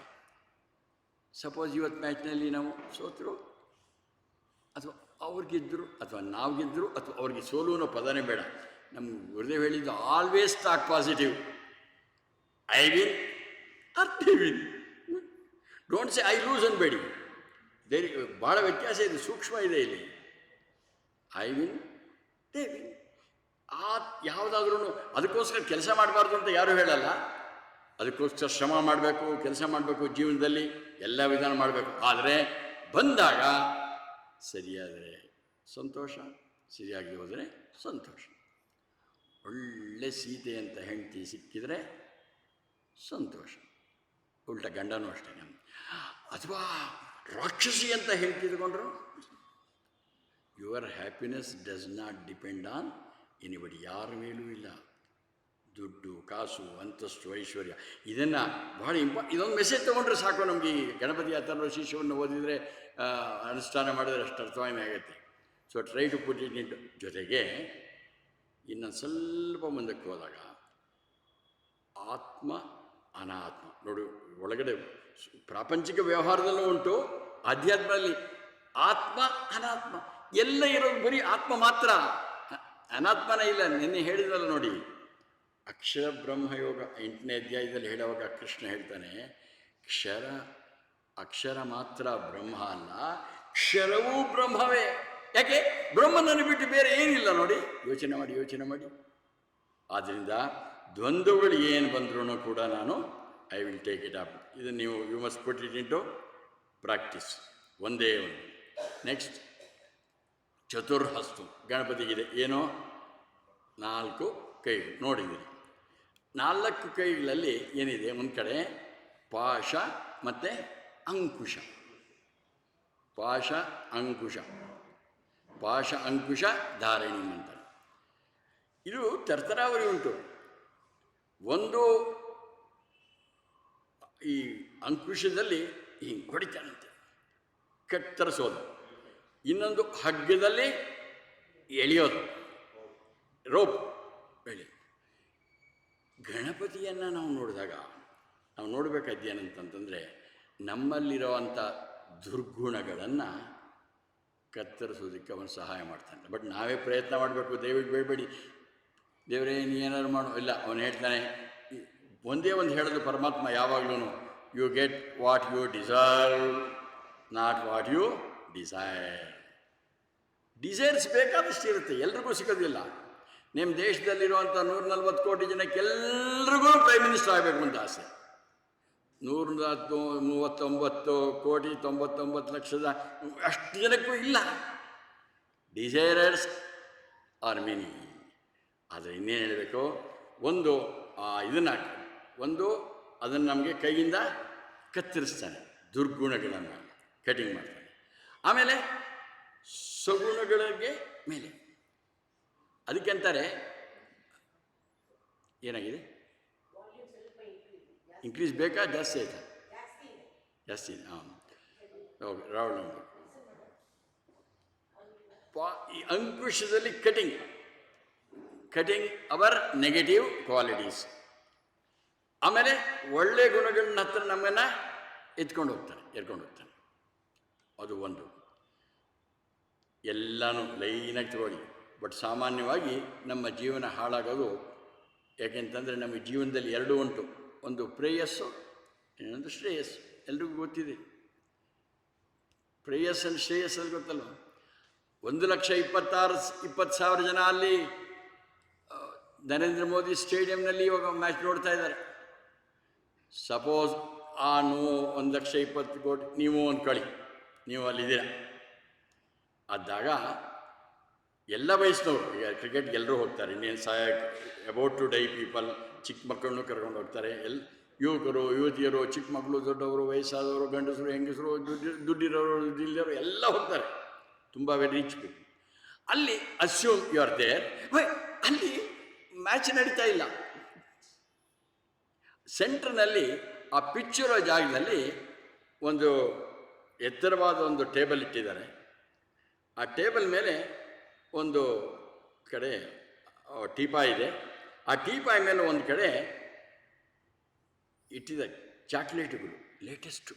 ಸಪೋಸ್ ಇವತ್ತು ಮ್ಯಾಚ್ನಲ್ಲಿ ನಾವು ಸೋತರು, ಅಥವಾ ಅವ್ರು ಗೆದ್ದರು, ಅಥವಾ ನಾವು ಗೆದ್ದರು, ಅಥವಾ ಅವ್ರಿಗೆ ಸೋಲು ಅನ್ನೋ ಪದನೇ ಬೇಡ. ನಮ್ಮ ಗುರುದೇವ್ ಹೇಳಿದ್ದು always talk positive. I win or they win. Don't say I lose ಅನ್ಬೇಡಿ. ಭಾಳ ವ್ಯತ್ಯಾಸ ಇದೆ, ಸೂಕ್ಷ್ಮ ಇದೆ ಇಲ್ಲಿ. I win they win. ಯಾವುದಾದ್ರೂ ಅದಕ್ಕೋಸ್ಕರ ಕೆಲಸ ಮಾಡಬಾರ್ದು ಅಂತ ಯಾರೂ ಹೇಳಲ್ಲ. ಅದಕ್ಕೋಸ್ಕರ ಶ್ರಮ ಮಾಡಬೇಕು, ಕೆಲಸ ಮಾಡಬೇಕು, ಜೀವನದಲ್ಲಿ ಎಲ್ಲ ವಿಧಾನ ಮಾಡಬೇಕು. ಆದರೆ ಬಂದಾಗ ಸರಿಯಾದರೆ ಸಂತೋಷ, ಸರಿಯಾಗಿ ಹೋದರೆ ಸಂತೋಷ. ಒಳ್ಳೆ ಸೀತೆ ಅಂತ ಹೆಂಡತಿ ಸಿಕ್ಕಿದರೆ ಸಂತೋಷ, ಉಲ್ಟ ಗಂಡನೂ ಅಷ್ಟೇ. ಅಥವಾ ರಾಕ್ಷಸಿ ಅಂತ ಹೇಳ್ತಿದ್ಕೊಂಡ್ರು, your happiness does not depend on anybody. ಯಾರ ಮೇಲೂ ಇಲ್ಲ. ದುಡ್ಡು ಕಾಸು ಅಂತಸ್ತು ಐಶ್ವರ್ಯ, ಇದನ್ನು ಭಾಳ ಇದೊಂದು ಮೆಸೇಜ್ ತೊಗೊಂಡ್ರೆ ಸಾಕು ನಮಗೆ. ಈ ಗಣಪತಿ ಅಥರ್ವ ಶೀರ್ಷವನ್ನು ಓದಿದರೆ, ಅನುಷ್ಠಾನ ಮಾಡಿದರೆ ಅಷ್ಟು ಅರ್ಥವಾಮೆ ಆಗುತ್ತೆ. So try to put it in. ಜೊತೆಗೆ ಇನ್ನೊಂದು ಸ್ವಲ್ಪ ಮುಂದಕ್ಕೆ ಹೋದಾಗ ಆತ್ಮ ಅನಾತ್ಮ ನೋಡು. ಒಳಗಡೆ ಪ್ರಾಪಂಚಿಕ ವ್ಯವಹಾರದಲ್ಲೂ ಉಂಟು, ಅಧ್ಯಾತ್ಮದಲ್ಲಿ ಆತ್ಮ ಅನಾತ್ಮ ಎಲ್ಲ ಇರೋದು ಬರೀ ಆತ್ಮ ಮಾತ್ರ, ಅನಾತ್ಮನೇ ಇಲ್ಲ. ನಿನ್ನೆ ಹೇಳಿದ್ರಲ್ಲ ನೋಡಿ, ಅಕ್ಷರ ಬ್ರಹ್ಮಯೋಗ 8ನೇ ಅಧ್ಯಾಯದಲ್ಲಿ ಹೇಳುವಾಗ ಕೃಷ್ಣ ಹೇಳ್ತಾನೆ, ಅಕ್ಷರ ಮಾತ್ರ ಬ್ರಹ್ಮ ಅಲ್ಲ, ಕ್ಷರವೂ ಬ್ರಹ್ಮವೇ. ಯಾಕೆ? ಬ್ರಹ್ಮನನ್ನು ಬಿಟ್ಟು ಬೇರೆ ಏನಿಲ್ಲ ನೋಡಿ. ಯೋಚನೆ ಮಾಡಿ. ಆದ್ದರಿಂದ ದ್ವಂದ್ವಗಳು ಏನು ಬಂದ್ರೂ ಕೂಡ ನಾನು I will take it up. ಇದು ನೀವು you must put it into practice. ಒಂದೇ ಒಂದು. ನೆಕ್ಸ್ಟ್ ಚತುರ್ಹಸ್ತು ಗಣಪತಿಗಿದೆ. ಏನೋ 4 ಕೈಗಳು ನೋಡಿದ್ದೀರಿ. 4 ಕೈಗಳಲ್ಲಿ ಏನಿದೆ? ಒಂದು ಕಡೆ ಪಾಶ ಮತ್ತು ಅಂಕುಶ. ಪಾಶ ಅಂಕುಶ ಧಾರಣಿ ಅಂತಾರೆ. ಇದು ತರ್ತರಾವರಿ ಉಂಟು. ಒಂದು ಈ ಅಂಕುಶದಲ್ಲಿ ಹಿಂಗೆ ಹೊಡಿತಾನಂತೆ, ಕತ್ತರಿಸೋದು. ಇನ್ನೊಂದು ಹಗ್ಗದಲ್ಲಿ ಎಳೆಯೋದು, ರೋಪ್ ಎಳಿ. ಗಣಪತಿಯನ್ನು ನಾವು ನೋಡಿದಾಗ ನಾವು ನೋಡಬೇಕಾದ್ದೇನಂತಂತಂದರೆ, ನಮ್ಮಲ್ಲಿರೋವಂಥ ದುರ್ಗುಣಗಳನ್ನು ಕತ್ತರಿಸೋದಕ್ಕೆ ಅವನು ಸಹಾಯ ಮಾಡ್ತಾನೆ. ಬಟ್ ನಾವೇ ಪ್ರಯತ್ನ ಮಾಡಬೇಕು. ದಯವಿಟ್ಟು ಬೇಡಬೇಡಿ, ದೇವರೇ ನೀ ಏನಾದ್ರು ಮಾಡು. ಇಲ್ಲ, ಅವನು ಹೇಳ್ತಾನೆ, ಒಂದೇ ಒಂದು ಹೇಳೋದು ಪರಮಾತ್ಮ ಯಾವಾಗಲೂ, you get what you deserve, not what you desire. Desires ಬೇಕಾದಷ್ಟು ಇರುತ್ತೆ, ಎಲ್ರಿಗೂ ಸಿಗೋದಿಲ್ಲ. ನಿಮ್ಮ ದೇಶದಲ್ಲಿರುವಂಥ 140 ಕೋಟಿ ಜನಕ್ಕೆಲ್ರಿಗೂ ಪ್ರೈಮ್ ಮಿನಿಸ್ಟರ್ ಆಗಬೇಕು ಅಂತ ಆಸೆ. 139 ಕೋಟಿ 99 ಲಕ್ಷದ ಅಷ್ಟು ಜನಕ್ಕೂ ಇಲ್ಲ. ಡಿಸೈರರ್ಸ್ ಆರ್ ಮೆನಿ. ಆದರೆ ಇನ್ನೇನು ಹೇಳಬೇಕು? ಅದನ್ನು ನಮಗೆ ಕೈಯಿಂದ ಕತ್ತರಿಸ್ತಾನೆ, ದುರ್ಗುಣಗಳನ್ನು ಕಟಿಂಗ್ ಮಾಡ್ತಾನೆ. ಆಮೇಲೆ ಸಗುಣಗಳಿಗೆ ಮೇಲೆ, ಅದಕ್ಕಂತಾರೆ ಏನಾಗಿದೆ? ಇನ್ಕ್ರೀಸ್ ಬೇಕಾ ಜಾಸ್ತಿ ಆಯಿತಾ? ಜಾಸ್ತಿ ಇದೆ. ಹಾಂ, ಓಕೆ. ರಾಹುಲ್ ಈ ಅಂಕುಶದಲ್ಲಿ ಕಟಿಂಗ್ ಅವರ್ ನೆಗೆಟಿವ್ ಕ್ವಾಲಿಟೀಸ್. ಆಮೇಲೆ ಒಳ್ಳೆಯ ಗುಣಗಳನ್ನ ಹತ್ರ ನಮ್ಮನ್ನು ಎರ್ಕೊಂಡು ಹೋಗ್ತಾನೆ. ಅದು ಒಂದು. ಎಲ್ಲನೂ ಲೈನಾಗಿ ತಗೊಳ್ಳಿ. ಬಟ್ ಸಾಮಾನ್ಯವಾಗಿ ನಮ್ಮ ಜೀವನ ಹಾಳಾಗೋದು ಯಾಕೆಂತಂದರೆ, ನಮ್ಮ ಜೀವನದಲ್ಲಿ 2 ಉಂಟು. ಒಂದು ಪ್ರೇಯಸ್ಸು, ಇನ್ನೊಂದು ಶ್ರೇಯಸ್ಸು. ಎಲ್ರಿಗೂ ಗೊತ್ತಿದೆ. ಪ್ರೇಯಸ್ಸಲ್ಲಿ ಶ್ರೇಯಸ್ಸಲ್ಲಿ ಗೊತ್ತಲ್ವ? 1,20,000 ಜನ ಅಲ್ಲಿ ನರೇಂದ್ರ ಮೋದಿ ಸ್ಟೇಡಿಯಂನಲ್ಲಿ ಇವಾಗ ಮ್ಯಾಚ್ ನೋಡ್ತಾ ಇದ್ದಾರೆ. ಸಪೋಸ್ ಆ 1,20,000,000 ನೀವು ಅಂದ್ಕೊಳ್ಳಿ, ನೀವು ಅಲ್ಲಿದ್ದೀರ. ಆದಾಗ ಎಲ್ಲ ವಯಸ್ಸಿನವರು, ಈಗ ಕ್ರಿಕೆಟ್ಗೆ ಎಲ್ಲರೂ ಹೋಗ್ತಾರೆ, ಇನ್ನೇನು ಅಬೌಟ್ ಟು ಡೈ ಪೀಪಲ್, ಚಿಕ್ಕ ಮಕ್ಕಳನ್ನು ಕರ್ಕೊಂಡು ಹೋಗ್ತಾರೆ. ಯುವಕರು, ಯುವತಿಯರು, ಚಿಕ್ಕ ಮಕ್ಕಳು, ದೊಡ್ಡವರು, ವಯಸ್ಸಾದವರು, ಗಂಡಸರು, ಹೆಂಗಸರು, ದುಡ್ಡಿರೋರು, ದುಡ್ಡಿರೋರು ಎಲ್ಲ ಹೋಗ್ತಾರೆ. ತುಂಬ ವೆರಿ ರಿಚ್ ಪೀಪಲ್. ಅಲ್ಲಿ ಅಸ್ಯೂಮ್ ಯು ಆರ್ ದೇರ್. ಅಲ್ಲಿ ಮ್ಯಾಚ್ ನಡೀತಾ ಇಲ್ಲ. ಸೆಂಟ್ರ್ನಲ್ಲಿ ಆ ಪಿಚ್ಚಿರೋ ಜಾಗದಲ್ಲಿ ಒಂದು ಎತ್ತರವಾದ ಒಂದು ಟೇಬಲ್ ಇಟ್ಟಿದ್ದಾರೆ. ಆ ಟೇಬಲ್ ಮೇಲೆ ಒಂದು ಕಡೆ ಟೀಪಾಯ್ ಇದೆ. ಆ ಟೀಪಾಯ್ ಮೇಲೆ ಒಂದು ಕಡೆ ಇಟ್ಟಿದ್ದಾರೆ ಚಾಕ್ಲೇಟುಗಳು, ಲೇಟೆಸ್ಟು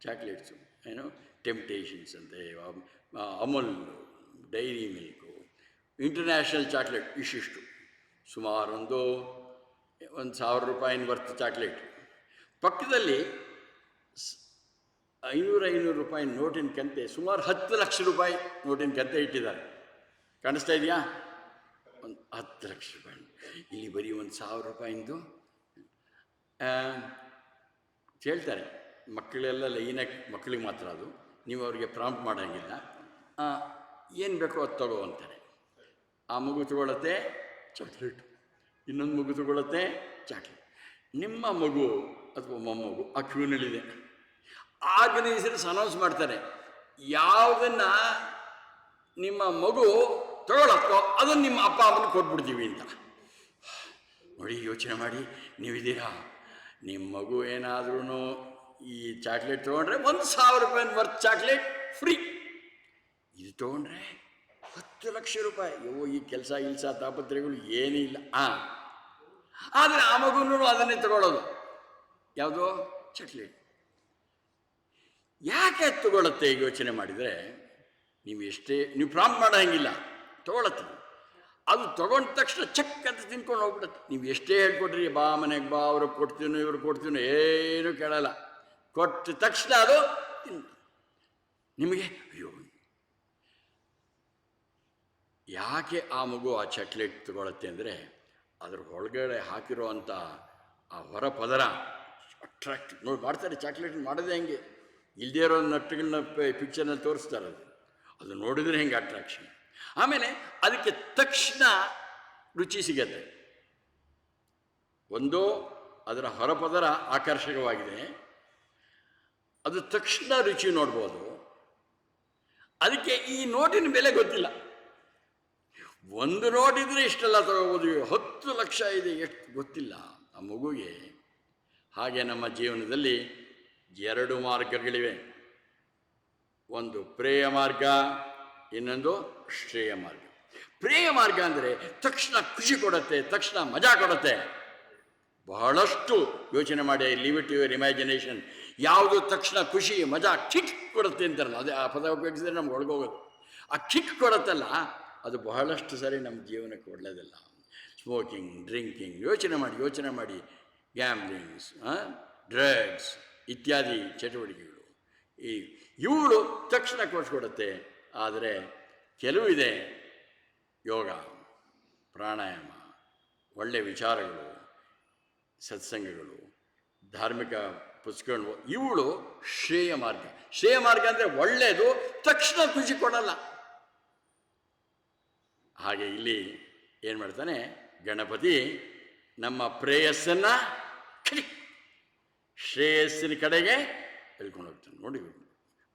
ಚಾಕ್ಲೇಟ್ಸು, ಏನು ಟೆಂಪ್ಟೇಷನ್ಸ್ ಅಂತೆ, Amul, dairy milk, international chocolate ಇಷ್ಟಿಷ್ಟು, ಸುಮಾರು ಒಂದು 1,000 ರೂಪಾಯಿನ ವರ್ತ್ ಚಾಕ್ಲೇಟ್. ಪಕ್ಕದಲ್ಲಿ 500 ರೂಪಾಯಿ ನೋಟಿನ ಕಂತೆ, ಸುಮಾರು 10 ಲಕ್ಷ ರೂಪಾಯಿ ನೋಟಿನ ಕಂತೆ ಇಟ್ಟಿದ್ದಾರೆ. ಕಾಣಿಸ್ತಾ ಇದೆಯಾ? ಒಂದು 10 ಲಕ್ಷ ರೂಪಾಯಿ. ಇಲ್ಲಿ ಬರೀ 1,000 ರೂಪಾಯಿಂದು ಹೇಳ್ತಾರೆ. ಮಕ್ಕಳೆಲ್ಲ ಲೈನಾಗಿ, ಮಕ್ಕಳಿಗೆ ಮಾತ್ರ ಅದು, ನೀವು ಅವರಿಗೆ ಪ್ರಾಂಪ್ಟ್ ಮಾಡೋಂಗಿಲ್ಲ. ಏನು ಬೇಕೋ ಅದು ತಗೋ ಅಂತಾರೆ. ಆ ಮಗು ತಗೊಳ್ಳತ್ತೆ ಚಾಕ್ಲೇಟು, ಇನ್ನೊಂದು ಮಗು ತಗೊಳ್ಳತ್ತೆ ಚಾಕ್ಲೇಟ್. ನಿಮ್ಮ ಮಗು ಅಥವಾ ಮೊಮ್ಮಗು ಆ ಕ್ಯೂನಲ್ಲಿದೆ. ಆರ್ಗನೈಸರ್ಸ್ ಅನೌನ್ಸ್ ಮಾಡ್ತಾರೆ, ಯಾವುದನ್ನು ನಿಮ್ಮ ಮಗು ತಗೊಳತ್ತೋ ಅದನ್ನು ನಿಮ್ಮ ಅಪ್ಪ ಅಮ್ಮನ ಕೊಟ್ಬಿಡ್ತೀವಿ ಅಂತ. ನೋಡಿ, ಯೋಚನೆ ಮಾಡಿ, ನೀವಿದ್ದೀರಾ, ನಿಮ್ಮ ಮಗು ಏನಾದ್ರೂ ಈ ಚಾಕ್ಲೇಟ್ ತೊಗೊಂಡ್ರೆ 1,000 ರೂಪಾಯಿನ ವರ್ತ್ ಚಾಕ್ಲೇಟ್ ಫ್ರೀ. ಇದು ತೊಗೊಂಡ್ರೆ 10 ಲಕ್ಷ ರೂಪಾಯಿ. ಈ ಕೆಲಸ ತಾಪತ್ರೆಗಳು ಏನೂ ಇಲ್ಲ. ಆದರೆ ಆ ಮಗುನೂ ಅದನ್ನೇ ತಗೊಳ್ಳೋದು, ಯಾವುದೋ ಚಾಕ್ಲೇಟ್. ಯಾಕೆ ತಗೊಳ್ಳತ್ತೆ? ಯೋಚನೆ ಮಾಡಿದರೆ, ನೀವು ಪ್ರಾಂಪ್ಟ್ ಮಾಡೋ ಹಂಗಿಲ್ಲ, ತೊಗೊಳತ್ತೆ. ಅದು ತೊಗೊಂಡ ತಕ್ಷಣ ಚೆಕ್ ಅಂತ ತಿನ್ಕೊಂಡು ಹೋಗ್ಬಿಡುತ್ತೆ. ನೀವು ಎಷ್ಟೇ ಹೇಳ್ಕೊಟ್ರಿ, ಬಾ ಮನೆಗೆ ಬಾ, ಅವ್ರಿಗೆ ಕೊಡ್ತೀನೋ ಇವ್ರು ಕೊಡ್ತೀನೋ, ಏನೂ ಕೇಳಲ್ಲ. ಕೊಟ್ಟ ತಕ್ಷಣ ಅದು ನಿಮಗೆ ಅಯ್ಯೋ. ಯಾಕೆ ಆ ಮಗು ಆ ಚಾಕ್ಲೇಟ್ ತಗೊಳತ್ತೆ ಅಂದರೆ, ಅದ್ರ ಒಳಗಡೆ ಹಾಕಿರೋ ಅಂಥ ಆ ಹೊರ ಪದರ ಅಟ್ರಾಕ್ಟಿವ್. ನೋಡಿ, ಮಾಡ್ತಾರೆ ಚಾಕ್ಲೇಟ್ ಮಾಡೋದೇ ಹಂಗೆ. ಇಲ್ಲದೇ ಇರೋ ನಟ್ಟುಗಳನ್ನ ಪಿಕ್ಚರ್ನಲ್ಲಿ ತೋರಿಸ್ತಾರೆ. ಅದು ನೋಡಿದರೆ ಹೆಂಗೆ ಅಟ್ರಾಕ್ಷನ್. ಆಮೇಲೆ ಅದಕ್ಕೆ ತಕ್ಷಣ ರುಚಿ ಸಿಗತ್ತೆ. ಒಂದು, ಅದರ ಹೊರಪದರ ಆಕರ್ಷಕವಾಗಿದೆ, ಅದು ತಕ್ಷಣ ರುಚಿ ನೋಡ್ಬೋದು. ಅದಕ್ಕೆ ಈ ನೋಟಿನ ಬೆಲೆ ಗೊತ್ತಿಲ್ಲ. ಒಂದು ನೋಟಿದ್ರೆ ಇಷ್ಟೆಲ್ಲ ತಗೋಬೋದು, 10 ಲಕ್ಷ ಇದೆ, ಎಷ್ಟು ಗೊತ್ತಿಲ್ಲ ಆ ಮಗುಗೆ. ಹಾಗೆ ನಮ್ಮ ಜೀವನದಲ್ಲಿ 2 ಮಾರ್ಗಗಳಿವೆ. ಒಂದು ಪ್ರೇಯ ಮಾರ್ಗ, ಇನ್ನೊಂದು ಶ್ರೇಯ ಮಾರ್ಗ. ಪ್ರೇಯ ಮಾರ್ಗ ಅಂದರೆ ತಕ್ಷಣ ಖುಷಿ ಕೊಡುತ್ತೆ, ತಕ್ಷಣ ಮಜಾ ಕೊಡುತ್ತೆ. ಬಹಳಷ್ಟು ಯೋಚನೆ ಮಾಡಿ, ಲೀವ್ ಇಟ್ ಯುವರ್ ಇಮ್ಯಾಜಿನೇಷನ್. ಯಾವುದು ತಕ್ಷಣ ಖುಷಿ, ಮಜಾ, ಕಿಕ್ ಕೊಡುತ್ತೆ ಅಂತಾರಲ್ಲ, ಅದೇ ಆ ಪದ ಉಪಯೋಗಿಸಿದ್ರೆ ನಮ್ಗೆ ಒಳಗೋಗೋದು. ಆ ಕಿಕ್ ಕೊಡುತ್ತಲ್ಲ, ಅದು ಬಹಳಷ್ಟು ಸರಿ ನಮ್ಮ ಜೀವನಕ್ಕೆ ಒಳ್ಳೆಯದಲ್ಲ. ಸ್ಮೋಕಿಂಗ್, ಡ್ರಿಂಕಿಂಗ್, ಯೋಚನೆ ಮಾಡಿ ಗ್ಯಾಮ್ಲಿಂಗ್ಸ್, ಡ್ರಗ್ಸ್ ಇತ್ಯಾದಿ ಚಟುವಟಿಕೆಗಳು, ಇವುಗಳು ತಕ್ಷಣ ಕೊಡಿಸ್ಕೊಡುತ್ತೆ. ಆದರೆ ಕೆಲವಿದೆ, ಯೋಗ, ಪ್ರಾಣಾಯಾಮ, ಒಳ್ಳೆಯ ವಿಚಾರಗಳು, ಸತ್ಸಂಗಗಳು, ಧಾರ್ಮಿಕ ಪುಸ್ತಕಗಳು, ಇವುಗಳು ಶ್ರೇಯ ಮಾರ್ಗ. ಶ್ರೇಯ ಮಾರ್ಗ ಅಂದರೆ ಒಳ್ಳೆಯದು, ತಕ್ಷಣ ಖುಷಿ ಕೊಡಲ್ಲ. ಹಾಗೆ ಇಲ್ಲಿ ಏನು ಮಾಡ್ತಾನೆ ಗಣಪತಿ, ನಮ್ಮ ಪ್ರೇಯಸ್ಸನ್ನು ಶ್ರೇಯಸ್ಸಿನ ಕಡೆಗೆ ಹೇಳ್ಕೊಂಡು ಹೋಗ್ತಾನೆ. ನೋಡಿ,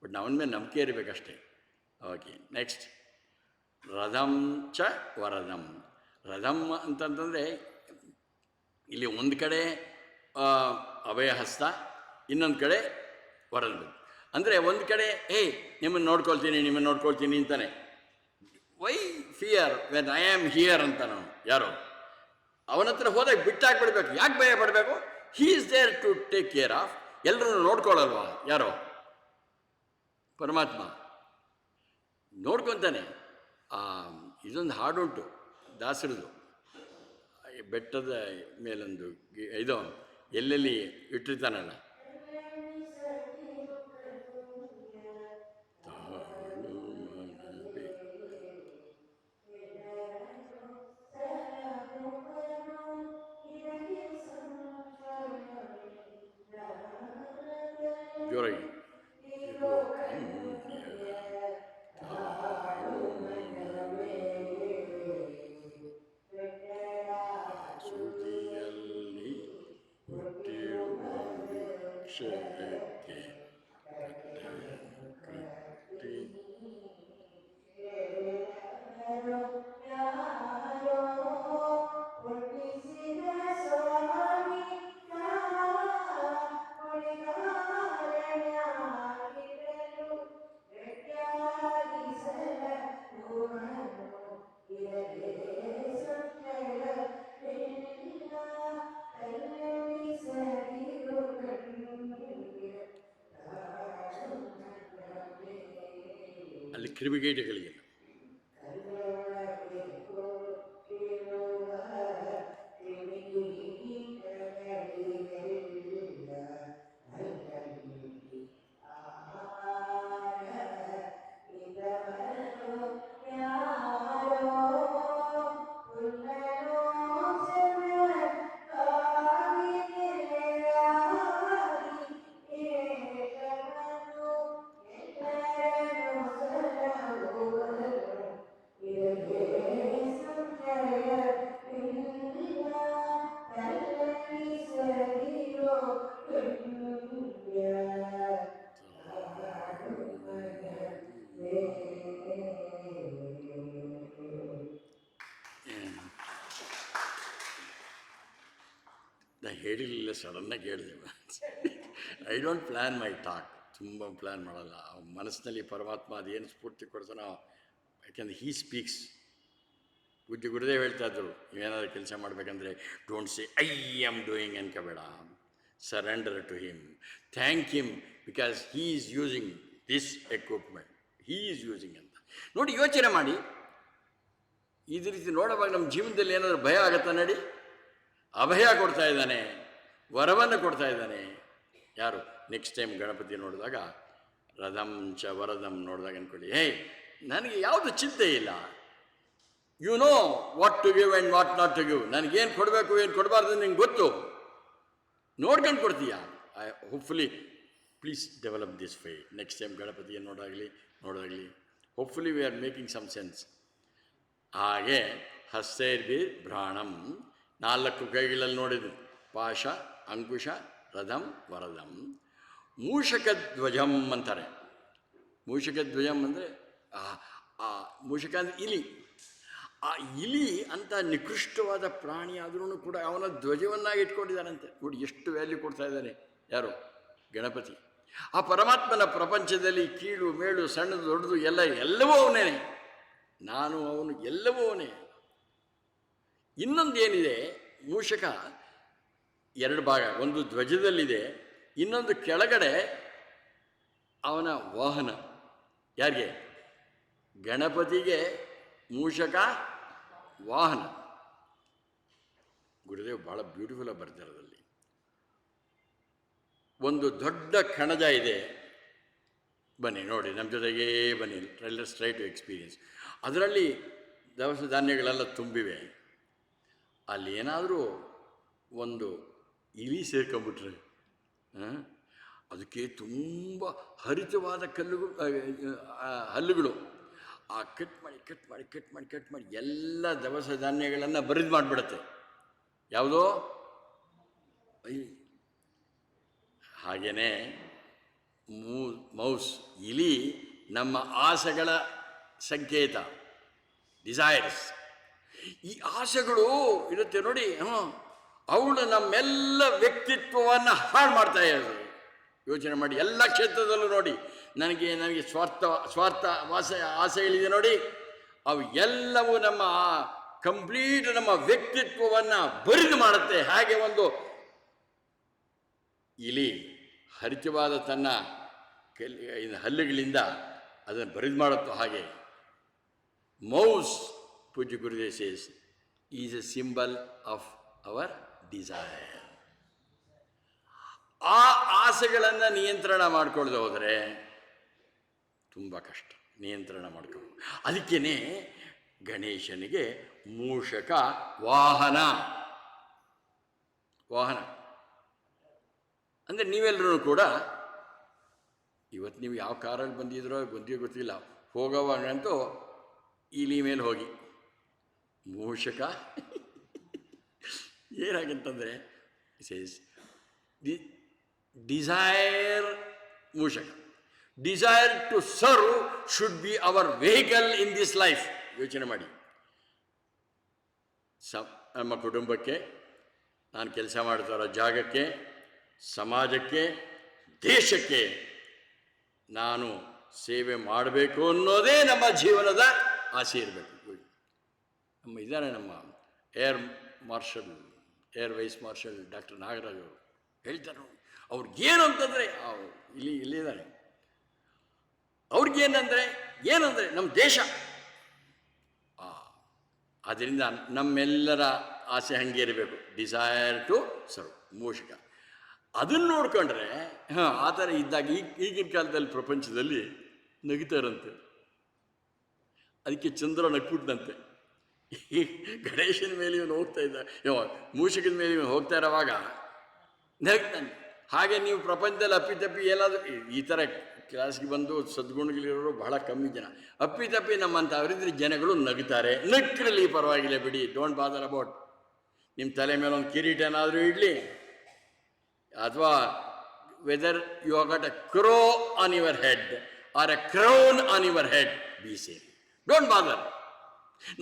ಬಟ್ ಅವನ ಮೇಲೆ ನಂಬಿಕೆ ಇರಬೇಕಷ್ಟೇ. ಓಕೆ, ನೆಕ್ಸ್ಟ್, ರಥಂ ಚ ವರದಂ. ರಥಂ ಅಂತಂತಂದರೆ ಇಲ್ಲಿ ಒಂದು ಕಡೆ ಅಭಯಹಸ್ತ, ಇನ್ನೊಂದು ಕಡೆ ವರದ. ಅಂದರೆ ಒಂದು ಕಡೆ ನಿಮ್ಮನ್ನು ನೋಡ್ಕೊಳ್ತೀನಿ ಅಂತಾನೆ. Why fear when I am here ಅಂತ ನಾವು ಯಾರೋ ಅವನ ಹತ್ರ ಹೋದಾಗ ಬಿಟ್ಟಾಕ್ಬಿಡ್ಬೇಕು. ಯಾಕೆ ಭಯ ಪಡಬೇಕು? He is there to take care of. ಎಲ್ಲರೂ ನೋಡ್ಕೊಳ್ಳಲ್ವಾ ಯಾರೋ? ಪರಮಾತ್ಮ ನೋಡ್ಕೊತಾನೆ. ಇದೊಂದು ಹಾಡುಂಟು ದಾಸರದು, ಬೆಟ್ಟದ ಮೇಲೊಂದು ಇದು ಎಲ್ಲೆಲ್ಲಿ ಇಟ್ಟಿರ್ತಾನಲ್ಲ, ಜೋರಾಗಿ ಸುತಿಯಲ್ಲಿ ಹುಟ್ಟಿರುವ ವೃಕ್ಷಕ್ಕೆ ಕಟ್ಟಿ ಅಲ್ಲಿ ಕ್ರಿಮಿಕೀಟಗಳಿಗೆ ಹೇಳಿರಲಿಲ್ಲ, ಸಡನ್ನಾಗಿ ಹೇಳಿದೆ. I don't plan my talk, ತುಂಬ ಪ್ಲ್ಯಾನ್ ಮಾಡಲ್ಲ. ಮನಸ್ಸಿನಲ್ಲಿ ಪರಮಾತ್ಮ ಅದೇನು ಸ್ಫೂರ್ತಿ ಕೊಡ್ತಾನೋ, ಯಾಕೆಂದರೆ ಹೀ ಸ್ಪೀಕ್ಸ್. ಪೂಜ್ಯ ಗುರುದೇವ್ ಹೇಳ್ತಾ ಇದ್ರು, ನೀವೇನಾದರೂ ಕೆಲಸ ಮಾಡಬೇಕಂದ್ರೆ don't say I am doing ಅನ್ಕೋಬೇಡ, surrender to him, thank him because he is using this equipment, he is using ಅಂತ. ನೋಡಿ, ಯೋಚನೆ ಮಾಡಿ, ಇದೇ ರೀತಿ ನೋಡುವಾಗ ನಮ್ಮ ಜೀವನದಲ್ಲಿ ಏನಾದರೂ ಭಯ ಆಗುತ್ತಾ? ನಡಿ, ಅಭಯ ಕೊಡ್ತಾ ಇದ್ದಾನೆ, ವರವನ್ನು ಕೊಡ್ತಾ ಇದ್ದಾನೆ. ಯಾರು? ನೆಕ್ಸ್ಟ್ ಟೈಮ್ ಗಣಪತಿ ನೋಡಿದಾಗ ರಥಂ ಚ ವರದಂ ನೋಡಿದಾಗ ಅಂದ್ಕೊಳ್ಳಿ, ಹೇ, ನನಗೆ ಯಾವುದು ಚಿಂತೆ ಇಲ್ಲ, you know what to give and what not to give. ನನಗೇನು ಕೊಡಬೇಕು, ಏನು ಕೊಡಬಾರ್ದು ನಿಂಗೆ ಗೊತ್ತು, ನೋಡ್ಕೊಂಡು ಕೊಡ್ತೀಯ. ಹೋಪ್ಫುಲಿ ಪ್ಲೀಸ್ ಡೆವಲಪ್ ದಿಸ್ ಫೇ. ನೆಕ್ಸ್ಟ್ ಟೈಮ್ ಗಣಪತಿಯನ್ನು ನೋಡೋದಾಗಲಿ hopefully we are making some sense. ಹಾಗೆ ಹಸ್ತೈರ್ಭಿ ಭ್ರಾಣಂ, 4 ಕೈಗಳಲ್ಲಿ ನೋಡಿದ್ದು, ಪಾಶ, ಅಂಕುಶ, ರಥಂ, ವರದಂ. ಮೂಷಕಧ್ವಜಂ ಅಂತಾರೆ. ಮೂಷಕಧ್ವಜಂ ಅಂದರೆ ಮೂಷಕ ಅಂದರೆ ಇಲಿ. ಆ ಇಲಿ ಅಂತ ನಿಕೃಷ್ಟವಾದ ಪ್ರಾಣಿ ಆದ್ರೂ ಕೂಡ ಅವನ ಧ್ವಜವನ್ನಾಗಿ ಇಟ್ಕೊಂಡಿದ್ದಾನಂತೆ. ನೋಡಿ ಎಷ್ಟು ವ್ಯಾಲ್ಯೂ ಕೊಡ್ತಾ ಇದ್ದಾನೆ. ಯಾರು? ಗಣಪತಿ. ಆ ಪರಮಾತ್ಮನ ಪ್ರಪಂಚದಲ್ಲಿ ಕೀಳು ಮೇಳು ಸಣ್ಣದು ದೊಡ್ಡದು ಎಲ್ಲವೂ ಅವನೇ, ನಾನು ಅವನು ಎಲ್ಲವೂ ಅವನೇ. ಇನ್ನೊಂದು ಏನಿದೆ, ಮೂಷಕ 2 ಭಾಗ, ಒಂದು ಧ್ವಜದಲ್ಲಿದೆ, ಇನ್ನೊಂದು ಕೆಳಗಡೆ ಅವನ ವಾಹನ. ಯಾರಿಗೆ? ಗಣಪತಿಗೆ ಮೂಷಕ ವಾಹನ. ಗುರುದೇವ್ ಭಾಳ ಬ್ಯೂಟಿಫುಲ್ಲಾಗಿ ಬರ್ತಾರೆ. ಅದರಲ್ಲಿ ಒಂದು ದೊಡ್ಡ ಕಣಜ ಇದೆ, ಬನ್ನಿ ನೋಡಿ ನಮ್ಮ ಜೊತೆಗೇ ಬನ್ನಿ, ಲೆಟ್ಸ್ ಟ್ರೈ ಟು ಎಕ್ಸ್ಪೀರಿಯನ್ಸ್. ಅದರಲ್ಲಿ ದವಸ ಧಾನ್ಯಗಳೆಲ್ಲ ತುಂಬಿವೆ. ಅಲ್ಲಿ ಏನಾದರೂ ಒಂದು ಇಲಿ ಸೇರ್ಕೊಂಬಿಟ್ರೆ ಅದಕ್ಕೆ ತುಂಬ ಹರಿತವಾದ ಹಲ್ಲುಗಳು. ಆ ಕಟ್ ಮಾಡಿ ಎಲ್ಲ ದವಸ ಧಾನ್ಯಗಳನ್ನು ಬರಿದು ಮಾಡಿಬಿಡುತ್ತೆ. ಯಾವುದೋ ಹಾಗೇ ಮೌಸ್, ಇಲಿ ನಮ್ಮ ಆಸೆಗಳ ಸಂಕೇತ, ಡಿಸೈರ್ಸ್. ಈ ಆಸೆಗಳು ಇರುತ್ತೆ ನೋಡಿ, ಅವಳು ನಮ್ಮೆಲ್ಲ ವ್ಯಕ್ತಿತ್ವವನ್ನು ಹಾಳು ಮಾಡ್ತಾ ಇರೋದು. ಯೋಚನೆ ಮಾಡಿ, ಎಲ್ಲ ಕ್ಷೇತ್ರದಲ್ಲೂ ನೋಡಿ, ನನಗೆ ಸ್ವಾರ್ಥ ಆಸೆಗಳಿದೆ ನೋಡಿ, ಅವು ಎಲ್ಲವೂ ನಮ್ಮ ಕಂಪ್ಲೀಟ್ ನಮ್ಮ ವ್ಯಕ್ತಿತ್ವವನ್ನು ಬರಿದು ಮಾಡುತ್ತೆ. ಹಾಗೆ ಒಂದು ಇಲಿ ಹರಿತವಾದ ತನ್ನ ಹಲ್ಲುಗಳಿಂದ ಅದನ್ನು ಬರಿದು ಮಾಡುತ್ತೋ ಹಾಗೆ ಮೌಸ್, ಪೂಜ್ಯ Gurudev says, is a symbol of our desire. ಆ ಆಸೆಗಳನ್ನು ನಿಯಂತ್ರಣ ಮಾಡಿಕೊಳ್ಳದೆ ಹೋದರೆ ತುಂಬ ಕಷ್ಟ. ನಿಯಂತ್ರಣ ಮಾಡ್ಕೊಂಡು, ಅದಕ್ಕೇ ಗಣೇಶನಿಗೆ ಮೂಷಕ ವಾಹನ ಅಂದರೆ ನೀವೆಲ್ಲರೂ ಕೂಡ ಇವತ್ತು ನೀವು ಯಾವ ಕಾರಲ್ಲಿ ಬಂದಿದ್ರೋ ಗೊತ್ತಿಲ್ಲ, ಹೋಗೋವಾಗಂತೂ ಇಲಿ ಮೇಲೆ ಹೋಗಿ ಮೂಷಕ ಏನಾಗಂತಂದರೆ ಸೇಸ್ ಡಿಸೈರ್ ಮೂಷಕ desire to serve should be our vehicle in this life. ಯೋಚನೆ ಮಾಡಿ, ನಮ್ಮ ಕುಟುಂಬಕ್ಕೆ, ನಾನು ಕೆಲಸ ಮಾಡ್ತಾರೋ ಜಾಗಕ್ಕೆ, ಸಮಾಜಕ್ಕೆ, ದೇಶಕ್ಕೆ ನಾನು ಸೇವೆ ಮಾಡಬೇಕು ಅನ್ನೋದೇ ನಮ್ಮ ಜೀವನದ ಆಸೆ ಇರಬೇಕು. ನಮ್ಮ ಇದ್ದಾರೆ, ನಮ್ಮ air vice marshal doctor Nagaraj ಅವರು ಹೇಳ್ತಾರೆ ನೋಡಿ, ಅವ್ರಿಗೇನು ಅಂತಂದರೆ ಇಲ್ಲಿದ್ದಾರೆ, ಅವ್ರಿಗೇನಂದರೆ ನಮ್ಮ ದೇಶ. ಆದ್ದರಿಂದ ನಮ್ಮೆಲ್ಲರ ಆಸೆ ಹಾಗೆ ಇರಬೇಕು, ಡಿಸೈರ್ ಟು ಸರ್ವ್ ಮೂಷಕ. ಅದನ್ನು ನೋಡ್ಕೊಂಡ್ರೆ ಆ ಥರ ಇದ್ದಾಗ ಈಗಿನ ಕಾಲದಲ್ಲಿ ಪ್ರಪಂಚದಲ್ಲಿ ನಗಿತಾರಂತೆ. ಅದಕ್ಕೆ ಚಂದ್ರ ನಗ್ಬಿಟ್ನಂತೆ. ಈ ಗಣೇಶನ ಮೇಲೆ ಇವನು ಹೋಗ್ತಾ ಇದ್ದ, ಮೂಷಕದ ಮೇಲೆ ಇವನು ಹೋಗ್ತಾ ಇರೋವಾಗ ನಗ್ತಾನೆ. ಹಾಗೆ ನೀವು ಪ್ರಪಂಚದಲ್ಲಿ ಅಪ್ಪಿತಪ್ಪಿ ಎಲ್ಲಾದರೂ ಈ ಥರ ಕ್ಲಾಸ್ಗೆ ಬಂದು ಸದ್ಗುಣಗಳಿರೋರು ಬಹಳ ಕಮ್ಮಿ ಜನ. ಅಪ್ಪಿತಪ್ಪಿ ನಮ್ಮಂಥವರಿದ್ರೆ ಜನಗಳು ನಗ್ತಾರೆ. ನಕ್ಕರಲ್ಲಿ ಪರವಾಗಿಲ್ಲ ಬಿಡಿ, ಡೋಂಟ್ ಬಾದರ್ ಅಬೌಟ್. ನಿಮ್ಮ ತಲೆ ಮೇಲೆ ಒಂದು ಕಿರೀಟ ಏನಾದರೂ ಇಡಲಿ, ಅಥವಾ whether you are got a crow on your head or a crown on your head, be safe, don't bother.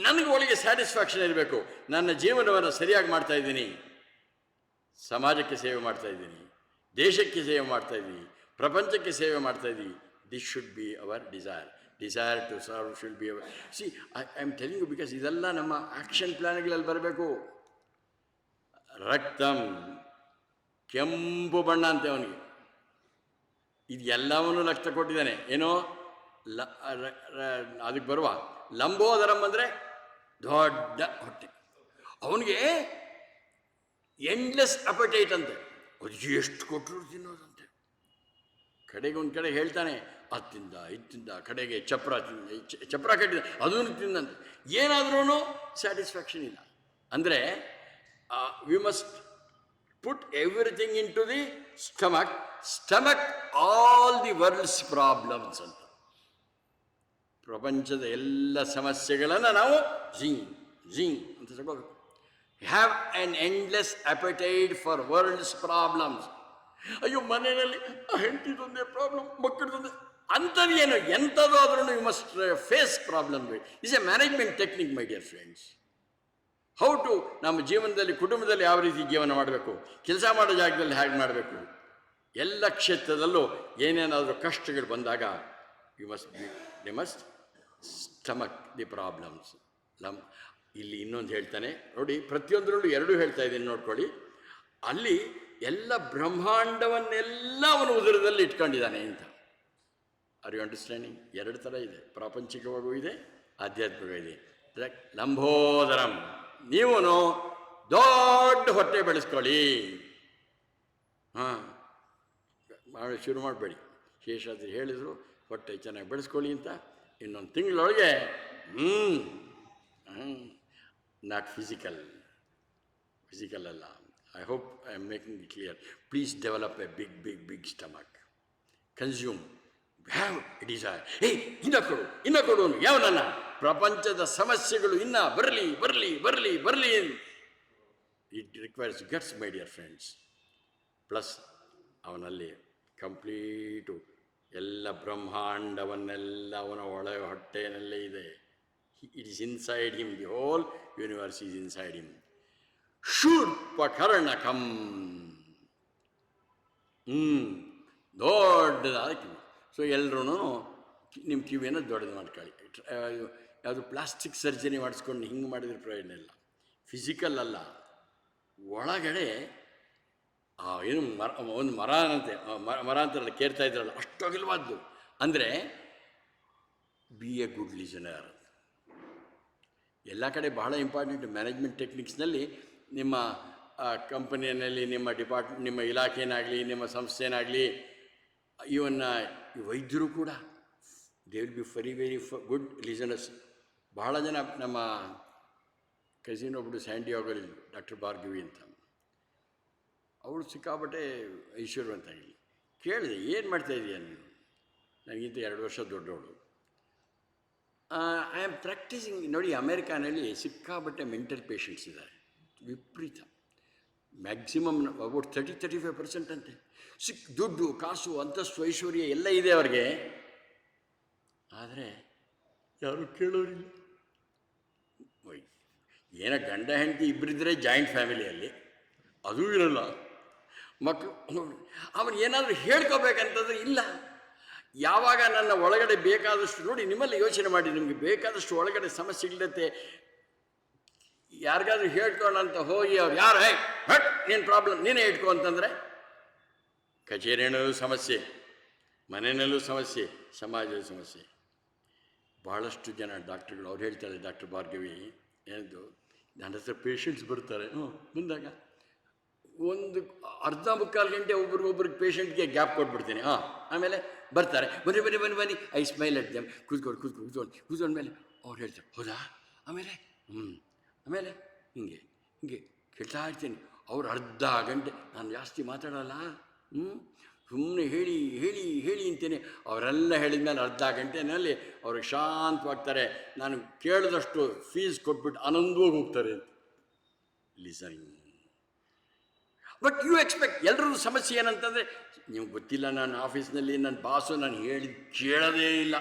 ನನಗೆ ಒಳಗೆ ಸ್ಯಾಟಿಸ್ಫ್ಯಾಕ್ಷನ್ ಇರಬೇಕು, ನನ್ನ ಜೀವನವನ್ನು ಸರಿಯಾಗಿ ಮಾಡ್ತಾ ಇದ್ದೀನಿ, ಸಮಾಜಕ್ಕೆ ಸೇವೆ ಮಾಡ್ತಾ ಇದ್ದೀನಿ, ದೇಶಕ್ಕೆ ಸೇವೆ ಮಾಡ್ತಾ ಇದ್ದೀನಿ, ಪ್ರಪಂಚಕ್ಕೆ ಸೇವೆ ಮಾಡ್ತಾ ಇದ್ದೀವಿ. This should be our desire to serve should be our. I am telling you because ಇದೆಲ್ಲ ನಮ್ಮ ಆ್ಯಕ್ಷನ್ ಪ್ಲ್ಯಾನ್ಗಳಲ್ಲಿ ಬರಬೇಕು. ರಕ್ತಂ, ಕೆಂಪು ಬಣ್ಣ ಅಂತೆ ಅವನಿಗೆ, ಇದೆಲ್ಲವನ್ನೂ ರಕ್ತ ಕೊಟ್ಟಿದ್ದಾನೆ. ಏನೋ ಅದಕ್ಕೆ ಬರುವ ಲಂಬೋದರಂ ಅಂದರೆ ದೊಡ್ಡ ಹೊಟ್ಟೆ. ಅವನಿಗೆ ಎಂಡ್ಲೆಸ್ ಅಪಟೈಟ್ ಅಂತೆ, ಅದು ಎಷ್ಟು ಕೊಟ್ಟರು ತಿನ್ನೋದಂತೆ. ಕಡೆಗೆ ಒಂದು ಕಡೆ ಹೇಳ್ತಾನೆ, ಅದು ತಿಂದ ಇದು ತಿಂದ, ಕಡೆಗೆ ಚಪ್ರ ಕಟ್ಟಿದ ಅದನ್ನು ತಿಂದಂತೆ. ಏನಾದ್ರೂ ಸ್ಯಾಟಿಸ್ಫ್ಯಾಕ್ಷನ್ ಇಲ್ಲ. ಅಂದರೆ we must put everything into the stomach all the world's problems ಅಂತ. ಪ್ರಪಂಚದ ಎಲ್ಲ ಸಮಸ್ಯೆಗಳನ್ನು ನಾವು ಜಿಂಗ್ ಅಂತ ತಗೋಬೇಕು. Have an endless appetite for world's problems. ಅಯ್ಯೋ, ಮನೆಯಲ್ಲಿ ಹೆಂಡತಿದೊಂದೇ ಪ್ರಾಬ್ಲಮ್, ಮಕ್ಕಳದೊಂದೇ, ಅಂಥದ್ದು ಏನು ಎಂಥದ್ದು ಆದ್ರೂ you must face problem. Is a management technique my dear friends. How to ನಮ್ಮ ಜೀವನದಲ್ಲಿ, ಕುಟುಂಬದಲ್ಲಿ ಯಾವ ರೀತಿ ಜೀವನ ಮಾಡಬೇಕು, ಕೆಲಸ ಮಾಡೋ ಜಾಗದಲ್ಲಿ ಹೇಗೆ ಮಾಡಬೇಕು, ಎಲ್ಲ ಕ್ಷೇತ್ರದಲ್ಲೂ ಏನೇನಾದರೂ ಕಷ್ಟಗಳು ಬಂದಾಗ they must stomach the problems. ಇಲ್ಲಿ ಇನ್ನೊಂದು ಹೇಳ್ತಾನೆ ನೋಡಿ, ಪ್ರತಿಯೊಂದರಲ್ಲೂ ಎರಡೂ ಹೇಳ್ತಾ ಇದ್ದೀನಿ ನೋಡ್ಕೊಳ್ಳಿ. ಅಲ್ಲಿ ಎಲ್ಲ ಬ್ರಹ್ಮಾಂಡವನ್ನೆಲ್ಲ ಅವನು ಉದರದಲ್ಲಿ ಇಟ್ಕೊಂಡಿದ್ದಾನೆ ಅಂತ. Are you understanding? ಎರಡು ಥರ ಇದೆ, ಪ್ರಾಪಂಚಿಕವಾಗೂ ಇದೆ, ಆಧ್ಯಾತ್ಮಿಕ ಇದೆ. ಲಂಬೋದರಂ, ನೀವು ದೊಡ್ಡ ಹೊಟ್ಟೆ ಬೆಳೆಸ್ಕೊಳ್ಳಿ. ಶುರು ಮಾಡಬೇಡಿ. ಶೇಷಾದ್ರಿ ಹೇಳಿದರು ಹೊಟ್ಟೆ ಚೆನ್ನಾಗಿ ಬೆಳೆಸ್ಕೊಳ್ಳಿ ಅಂತ. ಇನ್ನೊಂದು ತಿಂಗಳೊಳಗೆ ನಾಟ್ ಫಿಸಿಕಲ್ ಅಲ್ಲ. I hope I am making it clear. Please develop a big stomach. Consume, have it is ಇನ್ನ ಕೊಡು ಯಾವನನ್ನ. ಪ್ರಪಂಚದ ಸಮಸ್ಯೆಗಳು ಇನ್ನ ಬರಲಿ. It requires guts my dear friends. Plus ಅವನಲ್ಲಿ ಕಂಪ್ಲೀಟು ಎಲ್ಲ ಬ್ರಹ್ಮಾಂಡವನ್ನೆಲ್ಲ ಅವನ ಹೊಟ್ಟೆಯಲ್ಲೇ ಇದೆ. It is inside him. The whole universe is inside him. ಶೂರ್ಪಕರ್ಣಕಂ, ದೊಡ್ಡದಾದ ಕಿವಿ. ಸೊ ಎಲ್ಲರೂ ನಿಮ್ಮ ಕಿವಿಯನ್ನು ದೊಡ್ಡದು ಮಾಡ್ಕೊಳ್ಳಿ. ಯಾವುದು ಪ್ಲಾಸ್ಟಿಕ್ ಸರ್ಜರಿ ಮಾಡಿಸ್ಕೊಂಡು ಹಿಂಗೆ ಮಾಡಿದ್ರೆ ಪ್ರಯೋಜನ ಇಲ್ಲ. ಫಿಸಿಕಲ್ ಅಲ್ಲ, ಒಳಗಡೆ ಏನು ಒಂದು ಮರ ಅಂತಾರಲ್ಲ, ಕೇರ್ತಾ ಇದ್ರಲ್ಲ, ಅಷ್ಟು ಅಗಲವಾದ್ದು. ಅಂದರೆ ಬಿ ಎ ಗುಡ್ ಲಿಸನರ್. ಎಲ್ಲ ಕಡೆ ಬಹಳ ಇಂಪಾರ್ಟೆಂಟ್. ಮ್ಯಾನೇಜ್ಮೆಂಟ್ ಟೆಕ್ನಿಕ್ಸ್ನಲ್ಲಿ ನಿಮ್ಮ ಕಂಪನಿಯಲ್ಲಿ, ನಿಮ್ಮ ಇಲಾಖೆನಾಗಲಿ, ನಿಮ್ಮ ಸಂಸ್ಥೆನಾಗಲಿ, ಇವನ್ನ ವೈದ್ಯರು ಕೂಡ they will be very good listeners. ಬಹಳ ಜನ, ನಮ್ಮ ಕಸಿನ್ ಒಬ್ಬರು ಸ್ಯಾಂಡಿಯಾಗೋಲಿ ಡಾಕ್ಟರ್ ಭಾರ್ಗವಿ ಅಂತ, ಅವಳು ಸಿಕ್ಕಾಪಟ್ಟೆ ಐಶ್ವರ್ಯವಂತಾಗಲಿ. ಕೇಳಿದೆ, ಏನು ಮಾಡ್ತಾಯಿದ್ದೀಯ ನೀನು? ನನಗಿಂತ 2 ವರ್ಷ ದೊಡ್ಡವಳು. I am practising. ನೋಡಿ, ಅಮೇರಿಕಾನಲ್ಲಿ ಸಿಕ್ಕಾಬಟ್ಟೆ ಮೆಂಟಲ್ ಪೇಷಂಟ್ಸ್ ಇದ್ದಾರೆ, ವಿಪರೀತ. ಮ್ಯಾಕ್ಸಿಮಮ್ ಅಬೌಟ್ 30-35% ಅಂತೆ. ದುಡ್ಡು, ಕಾಸು, ಅಂತಸ್ತು, ಐಶ್ವರ್ಯ ಎಲ್ಲ ಇದೆ ಅವ್ರಿಗೆ, ಆದರೆ ಯಾರು ಕೇಳೋರಿಲ್ಲ. ಏನೋ ಗಂಡ ಹೆಂಡತಿ ಇಬ್ಬರಿದ್ದರೆ ಜಾಯಿಂಟ್ ಫ್ಯಾಮಿಲಿಯಲ್ಲಿ ಅದೂ ಇರಲ್ಲ. ಮಕ್ಕಳು ಅವನು ಏನಾದರೂ ಹೇಳ್ಕೋಬೇಕಂತಂದ್ರೆ ಇಲ್ಲ. ಯಾವಾಗ ನನ್ನ ಒಳಗಡೆ ಬೇಕಾದಷ್ಟು, ನೋಡಿ ನಿಮ್ಮಲ್ಲಿ ಯೋಚನೆ ಮಾಡಿ, ನಿಮಗೆ ಬೇಕಾದಷ್ಟು ಒಳಗಡೆ ಸಮಸ್ಯೆಗಳಿರುತ್ತೆ, ಯಾರಿಗಾದ್ರೂ ಹೇಳ್ಕೊಳ್ಳೋಂತ ಹೋಗಿ ಅವ್ರು ಯಾರು ಹಟ್ ನೀನು ಪ್ರಾಬ್ಲಮ್ ನೀನೇ ಇಟ್ಕೊ ಅಂತಂದರೆ ಕಚೇರಿಯಲ್ಲೂ ಸಮಸ್ಯೆ, ಮನೆಯಲ್ಲೂ ಸಮಸ್ಯೆ, ಸಮಾಜದ ಸಮಸ್ಯೆ. ಭಾಳಷ್ಟು ಜನ ಡಾಕ್ಟ್ರುಗಳು ಅವ್ರು ಹೇಳ್ತಾರೆ, ಡಾಕ್ಟರ್ ಭಾರ್ಗವಿ ಏನದು, ನನ್ನ ಹತ್ರ ಪೇಷಂಟ್ಸ್ ಬರ್ತಾರೆ, ಬಂದಾಗ ಒಂದು ಅರ್ಧ ಮುಕ್ಕಾಲು ಗಂಟೆ ಒಬ್ರಿಗೊಬ್ರಿಗೆ ಪೇಷಂಟ್ಗೆ ಗ್ಯಾಪ್ ಕೊಟ್ಬಿಡ್ತೀನಿ. ಆಮೇಲೆ ಬರ್ತಾರೆ, ಬನ್ನಿ ಬನ್ನಿ ಬನ್ನಿ ಬನ್ನಿ, ಐ ಸ್ಮೈಲ್ ಅಟ್ ದೆಮ್, ಕೂತ್ಕೊಂಡ್ಮೇಲೆ ಅವ್ರು ಹೇಳ್ತಾರೆ ಹೌದಾ, ಆಮೇಲೆ ಆಮೇಲೆ ಹಿಂಗೆ ಹಿಂಗೆ ಕೇಳ್ತಾ ಇರ್ತೀನಿ. ಅವ್ರು ಅರ್ಧ ಗಂಟೆ, ನಾನು ಜಾಸ್ತಿ ಮಾತಾಡೋಲ್ಲ, ಸುಮ್ಮನೆ ಹೇಳಿ ಹೇಳಿ ಹೇಳಿ ಅಂತೇನೆ. ಅವರೆಲ್ಲ ಹೇಳಿದ ಮೇಲೆ ಅರ್ಧ ಗಂಟೆನಲ್ಲಿ ಅವ್ರಿಗೆ ಶಾಂತವಾಗ್ತಾರೆ. ನಾನು ಕೇಳಿದಷ್ಟು ಫೀಸ್ ಕೊಟ್ಬಿಟ್ಟು ಆನಂದವಾಗಿ ಹೋಗ್ತಾರೆ ಅಂತ. ಲಿಸನಿಂಗ್. ಬಟ್ ಯು ಎಕ್ಸ್ಪೆಕ್ಟ್ ಎಲ್ಲರದ್ದು ಸಮಸ್ಯೆ ಏನಂತಂದರೆ, ನಿಮ್ಗೆ ಗೊತ್ತಿಲ್ಲ, ನಾನು ಆಫೀಸ್ನಲ್ಲಿ ನನ್ನ ಬಾಸು ನಾನು ಹೇಳಿದ ಕೇಳೋದೇ ಇಲ್ಲ.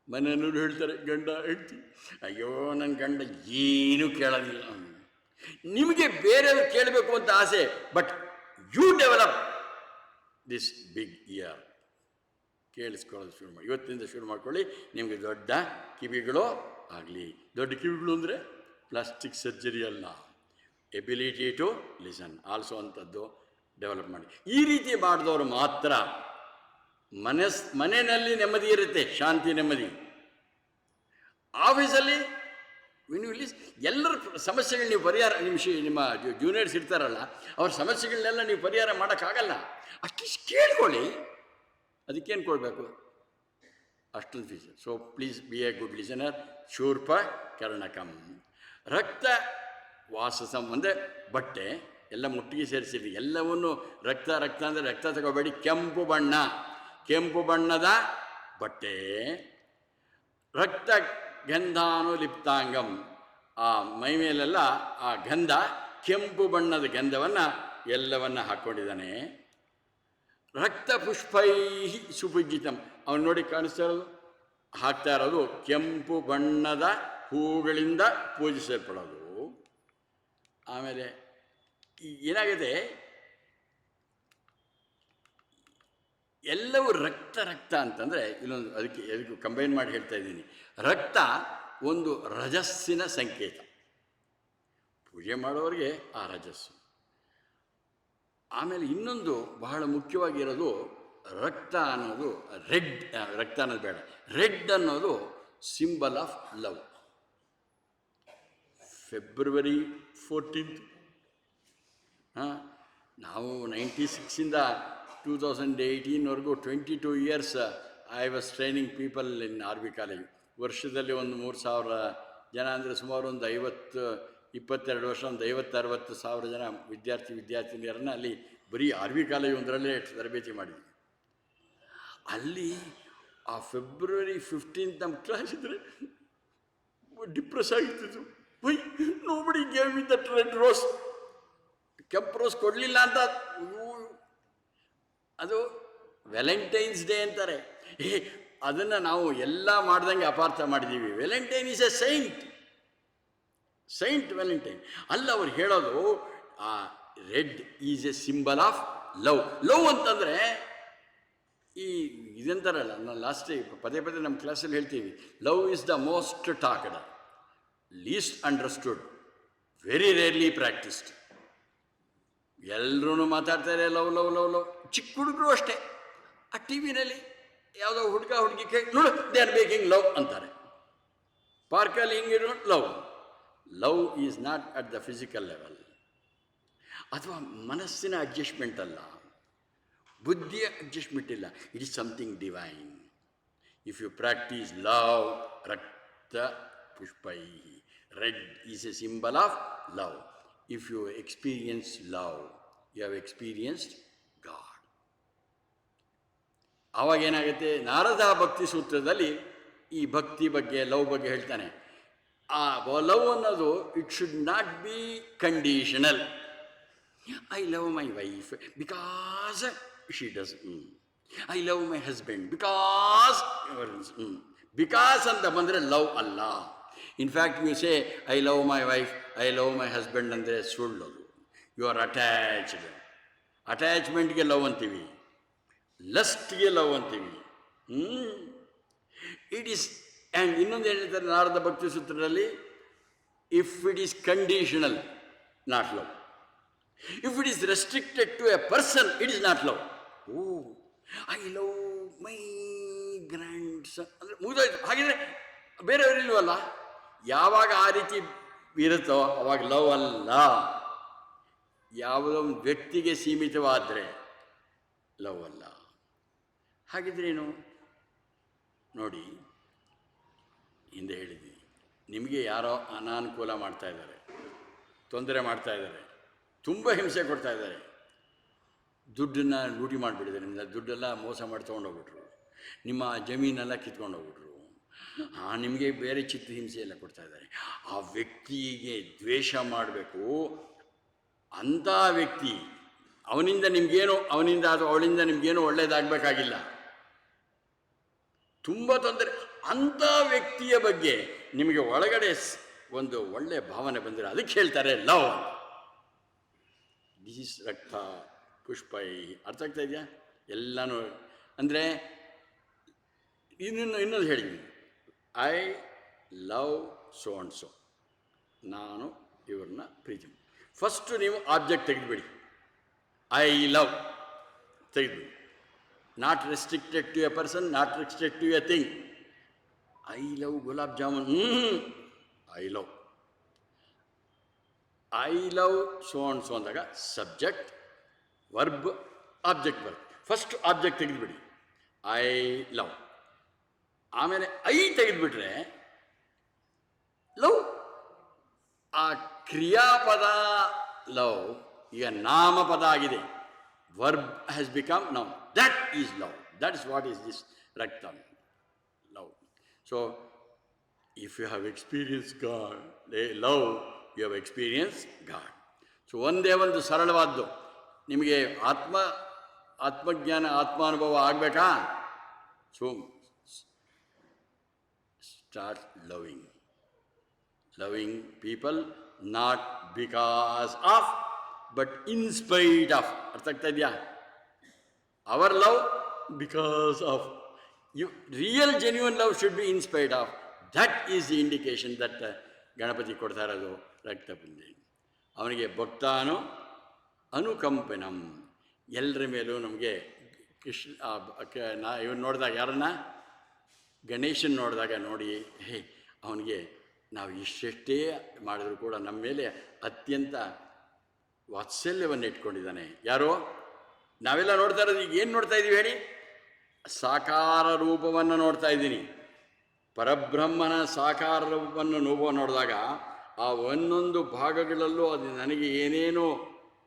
ಮನೆಯಲ್ಲೂ ಹೇಳ್ತಾರೆ, ಗಂಡ ಹೇಳ್ತಿ, ಅಯ್ಯೋ ನನ್ನ ಗಂಡ ಏನೂ ಕೇಳೋದಿಲ್ಲ. ನಿಮಗೆ ಬೇರೆಯವ್ರು ಕೇಳಬೇಕು ಅಂತ ಆಸೆ, but you develop this big ear. ಕೇಳಿಸ್ಕೊಳ್ಳೋದು ಶುರು ಮಾಡಿ, ಇವತ್ತಿನಿಂದ ಶುರು ಮಾಡ್ಕೊಳ್ಳಿ. ನಿಮಗೆ ದೊಡ್ಡ ಕಿವಿಗಳು ಆಗಲಿ. ದೊಡ್ಡ ಕಿವಿಗಳು ಅಂದರೆ ಪ್ಲಾಸ್ಟಿಕ್ ಸರ್ಜರಿ ಅಲ್ಲ, ಎಬಿಲಿಟಿ ಟು ಲಿಸನ್ ಆಲ್ಸೋ ಅಂಥದ್ದು ಡೆವಲಪ್ ಮಾಡಿ. ಈ ರೀತಿ ಮಾಡಿದವರು ಮಾತ್ರ ಮನೆಯಲ್ಲಿ ನೆಮ್ಮದಿ ಇರುತ್ತೆ, ಶಾಂತಿ ನೆಮ್ಮದಿ. ಆಫೀಸಲ್ಲಿ ಎಲ್ಲರ ಸಮಸ್ಯೆಗಳು ನೀವು ಪರಿಹಾರ, ನಿಮ್ಮ ಜೂನಿಯರ್ಸ್ ಇರ್ತಾರಲ್ಲ, ಅವ್ರ ಸಮಸ್ಯೆಗಳನ್ನೆಲ್ಲ ನೀವು ಪರಿಹಾರ ಮಾಡೋಕ್ಕಾಗಲ್ಲ. ಅಟ್ಲೀಸ್ಟ್ ಕೇಳ್ಕೊಳ್ಳಿ. ಅದಕ್ಕೇನು ಕೊಡಬೇಕು, ಅಷ್ಟೊಂದು fees. So please be a good listener. ಶೂರ್ಪ ಕರ್ಣಕಂ. ರಕ್ತ ವಾಸಸಂ ಅಂದರೆ ಬಟ್ಟೆ ಎಲ್ಲ ಮುಟ್ಟಿಗೆ ಸೇರಿಸಿರಿ. ಎಲ್ಲವನ್ನು ರಕ್ತ ರಕ್ತ ಅಂದರೆ ರಕ್ತ ತಗೋಬೇಡಿ. ಕೆಂಪು ಬಣ್ಣ, ಕೆಂಪು ಬಣ್ಣದ ಬಟ್ಟೆ. ರಕ್ತ ಗಂಧಾನುಲಿಪ್ತಾಂಗಂ, ಆ ಮೈ ಮೇಲೆಲ್ಲ ಆ ಗಂಧ, ಕೆಂಪು ಬಣ್ಣದ ಗಂಧವನ್ನು ಎಲ್ಲವನ್ನು ಹಾಕ್ಕೊಂಡಿದ್ದಾನೆ. ರಕ್ತ ಪುಷ್ಪೈ ಸುಪೂಜಿತಂ, ಅವನು ನೋಡಿ ಕಾಣಿಸ್ತಾ ಇರೋದು, ಹಾಕ್ತಾ ಇರೋದು ಕೆಂಪು ಬಣ್ಣದ ಹೂಗಳಿಂದ ಪೂಜಿಸಲ್ಪಡೋದು. ಆಮೇಲೆ ಏನಾಗಿದೆ, ಎಲ್ಲವೂ ರಕ್ತ ರಕ್ತ ಅಂತಂದರೆ ಇಲ್ಲೊಂದು ಅದಕ್ಕೆ ಕಂಬೈನ್ ಮಾಡಿ ಹೇಳ್ತಾ ಇದ್ದೀನಿ. ರಕ್ತ ಒಂದು ರಜಸ್ಸಿನ ಸಂಕೇತ, ಪೂಜೆ ಮಾಡೋರಿಗೆ ಆ ರಜಸ್ಸು. ಆಮೇಲೆ ಇನ್ನೊಂದು ಬಹಳ ಮುಖ್ಯವಾಗಿರೋದು, ರಕ್ತ ಅನ್ನೋದು ರೆಡ್, ರಕ್ತ ಅನ್ನೋದು ಬೇಡ, ರೆಡ್ ಅನ್ನೋದು symbol of love. February 14th ನಾವು 96ಇಂದ 2018ವರೆಗೂ 22 years I was training people in R V college. ವರ್ಷದಲ್ಲಿ ಒಂದು 3,000 ಜನ ಅಂದರೆ ಸುಮಾರು ಒಂದು 22 ವರ್ಷ ಒಂದು 50-60 ಸಾವಿರ ಜನ ವಿದ್ಯಾರ್ಥಿನಿಯರನ್ನು ಅಲ್ಲಿ ಬರೀ ಆರ್ ವಿ ಕಾಲೇಜ್ ಒಂದರಲ್ಲೇ ತರಬೇತಿ ಮಾಡಿದ್ವಿ. ಅಲ್ಲಿ ಆ ಫೆಬ್ರವರಿ 15 ನಮ್ಮ ಕ್ಲಾಸ್ ಇದ್ದರೆ ಡಿಪ್ರೆಸ್ ಆಗಿರ್ತಿದ್ರು. Why nobody gave me that red rose, ಕೆಂಪು ರೋಸ್ ಕೊಡಲಿಲ್ಲ ಅಂತ. ಅದು ವ್ಯಾಲೆಂಟೈನ್ಸ್ ಡೇ ಅಂತಾರೆ. ಅದನ್ನು ನಾವು ಎಲ್ಲ ಮಾಡ್ದಂಗೆ ಅಪಾರ್ಥ ಮಾಡಿದ್ದೀವಿ. Valentine is a saint, saint Valentine ಅಲ್ಲ. ಅವ್ರು ಹೇಳೋದು ಆ red is a symbol of love. Love ಅಂತಂದರೆ ಇದಂತಾರಲ್ಲ, ನಾನು ಲಾಸ್ಟ್ ಪದೇ ಪದೇ ನಮ್ಮ ಕ್ಲಾಸಲ್ಲಿ ಹೇಳ್ತೀವಿ, love is the most talked, least understood, very rarely practised. ಎಲ್ಲರೂ ಮಾತಾಡ್ತಾರೆ ಲವ್ ಲವ್ ಲವ್ ಲವ್. ಚಿಕ್ಕ ಹುಡುಗರು ಅಷ್ಟೇ, ಆ ಟಿ ವಿನಲ್ಲಿ ಯಾವುದೋ ಹುಡುಗಿ ನೋಡು ದೇ ಆರ್ ಮೇಕಿಂಗ್ ಲವ್ ಅಂತಾರೆ. ಪಾರ್ಕಲ್ಲಿ ಹಿಂಗಿರೋ love. Love is not at the physical level, ಅಥವಾ ಮನಸ್ಸಿನ ಅಡ್ಜಸ್ಟ್ಮೆಂಟ್ ಅಲ್ಲ, ಬುದ್ಧಿಯ ಅಡ್ಜಸ್ಟ್ಮೆಂಟ್ ಇಲ್ಲ. It is something divine. If you practise love, ರಕ್ತ ಪುಷ್ಪೈ, red is a symbol of love. If you experience love, you have experienced God. ಆವಾಗೇನಾಗುತ್ತೆ, ನಾರದ ಭಕ್ತಿ ಸೂತ್ರದಲ್ಲಿ ಈ ಭಕ್ತಿ ಬಗ್ಗೆ ಲವ್ ಬಗ್ಗೆ ಹೇಳ್ತಾನೆ. ಆ ಲವ್ ಅನ್ನೋದು it should not be conditional. I love my wife because she does, I love my husband because because ಅಂತ ಬಂದರೆ ಲವ್ ಅಲ್ಲ. In fact you say I love my wife, I love my husband ಅಂದರೆ ಸುಳ್ಳು. You are attached. ಅಟ್ಯಾಚ್ಮೆಂಟ್ಗೆ ಲವ್ ಅಂತೀವಿ, ಲಸ್ಟ್ಗೆ ಲವ್ ಅಂತೀವಿ. It is. ಆ್ಯಂಡ್ ಇನ್ನೊಂದು ಹೇಳ್ತಾರೆ ನಾರದ ಭಕ್ತಿ ಸೂತ್ರದಲ್ಲಿ, if it is conditional, not love. If it is restricted to a person, it is not love. Oh, I love my grandson ಅಂದರೆ ಮುಗಿದೋಯ್ತು. ಹಾಗಿದ್ರೆ ಬೇರೆಯವರಿಲ್ವಲ್ಲ. ಯಾವಾಗ ಆ ರೀತಿ ಇರುತ್ತೋ ಅವಾಗ ಲವ್ ಅಲ್ಲ. ಯಾವುದೋ ಒಂದು ವ್ಯಕ್ತಿಗೆ ಸೀಮಿತವಾದರೆ ಲವ್ ಅಲ್ಲ. ಹಾಗಿದ್ರೇನು ನೋಡಿ, ಹಿಂದೆ ಹೇಳಿದ್ದೀನಿ, ನಿಮಗೆ ಯಾರೋ ಅನಾನುಕೂಲ ಮಾಡ್ತಾಯಿದ್ದಾರೆ, ತೊಂದರೆ ಮಾಡ್ತಾಯಿದ್ದಾರೆ, ತುಂಬ ಹಿಂಸೆ ಕೊಡ್ತಾಯಿದ್ದಾರೆ, ದುಡ್ಡನ್ನು ಲೂಟಿ ಮಾಡಿಬಿಟ್ಟಿದ್ದಾರೆ, ನಿಮ್ಮನ್ನ ದುಡ್ಡೆಲ್ಲ ಮೋಸ ಮಾಡಿ ತೊಗೊಂಡೋಗ್ಬಿಟ್ರು, ನಿಮ್ಮ ಜಮೀನೆಲ್ಲ ಕಿತ್ಕೊಂಡೋಗ್ಬಿಟ್ರು, ನಿಮಗೆ ಬೇರೆ ಚಿತ್ತ ಹಿಂಸೆ ಎಲ್ಲ ಕೊಡ್ತಾಯಿದ್ದಾರೆ. ಆ ವ್ಯಕ್ತಿಗೆ ದ್ವೇಷ ಮಾಡಬೇಕು. ಅಂಥ ವ್ಯಕ್ತಿ ಅವನಿಂದ ನಿಮಗೇನು, ಅವನಿಂದ ಅಥವಾ ಅವಳಿಂದ ನಿಮಗೇನು ಒಳ್ಳೆಯದಾಗಬೇಕಾಗಿಲ್ಲ, ತುಂಬ ತೊಂದರೆ. ಅಂಥ ವ್ಯಕ್ತಿಯ ಬಗ್ಗೆ ನಿಮಗೆ ಒಳಗಡೆ ಒಂದು ಒಳ್ಳೆಯ ಭಾವನೆ ಬಂದರೆ ಅದಕ್ಕೆ ಹೇಳ್ತಾರೆ ಲವ್. ದಿಸ್ ಇಸ್ ರಕ್ತ ಪುಷ್ಪೈ. ಅರ್ಥ ಆಗ್ತಾ ಇದೆಯಾ ಎಲ್ಲನೂ? ಅಂದರೆ ಇನ್ನೊಂದು ಹೇಳಿದ್ದೀನಿ, I love so and so, ನಾನು ಇವ್ರನ್ನ ಪ್ರೀತಿ. ಫಸ್ಟು ನೀವು ಆಬ್ಜೆಕ್ಟ್ ತೆಗೆದುಬಿಡಿ, ಐ ಲವ್ ತೆಗೆದುಬಿಡಿ. Not restricted to a person, not restricted to a thing. I love gulab jamun, I love. I love so and so ಅಂದಾಗ subject, verb, object verb. First object ತೆಗೆದುಬಿಡಿ, ಐ ಲವ್. ಆಮೇಲೆ ಐ ತೆಗೆದುಬಿಟ್ರೆ ಲವ್. ಆ ಕ್ರಿಯಾಪದ ಲವ್ ಈಗ ನಾಮಪದ ಆಗಿದೆ. Verb has become noun. That is love. That is what is this ರಕ್ತಂ, love. So if you have experience God, love, you have experience God. So ಒಂದೇ ಒಂದು ಸರಳವಾದ್ದು, ನಿಮಗೆ ಆತ್ಮಜ್ಞಾನ, ಆತ್ಮಾನುಭವ ಆಗಬೇಕಾ? So start loving. Loving people not because of but in spite of. ಅರ್ಥ ಆಗ್ತಾ ಇದೆಯಾ? Our love because of you. Real genuine love should be in spite of. That is the indication that Ganapati ಕೊಡ್ತಾ ಇರೋದು ರಕ್ತಪುಂಜಿ. ಅವನಿಗೆ ಭಕ್ತಾನು ಅನುಕಂಪನಂ. ಎಲ್ಲರ ಮೇಲೂ ನಮಗೆ ಇವನು ನೋಡಿದಾಗ, ಯಾರನ್ನ? ಗಣೇಶನ್ ನೋಡಿದಾಗ ನೋಡಿ, ಹೇ ಅವನಿಗೆ ನಾವು ಇಷ್ಟೆಷ್ಟೇ ಮಾಡಿದ್ರು ಕೂಡ ನಮ್ಮ ಮೇಲೆ ಅತ್ಯಂತ ವಾತ್ಸಲ್ಯವನ್ನು ಇಟ್ಕೊಂಡಿದ್ದಾನೆ. ಯಾರೋ ನಾವೆಲ್ಲ ನೋಡ್ತಾ ಇರೋದು ಈಗ ಏನು ನೋಡ್ತಾ ಇದ್ದೀವಿ ಹೇಳಿ? ಸಾಕಾರ ರೂಪವನ್ನು ನೋಡ್ತಾ ಇದ್ದೀನಿ. ಪರಬ್ರಹ್ಮನ ಸಾಕಾರ ರೂಪವನ್ನು ನೋಡಿದಾಗ ಆ ಒಂದೊಂದು ಭಾಗಗಳಲ್ಲೂ ಅದು ನನಗೆ ಏನೇನೋ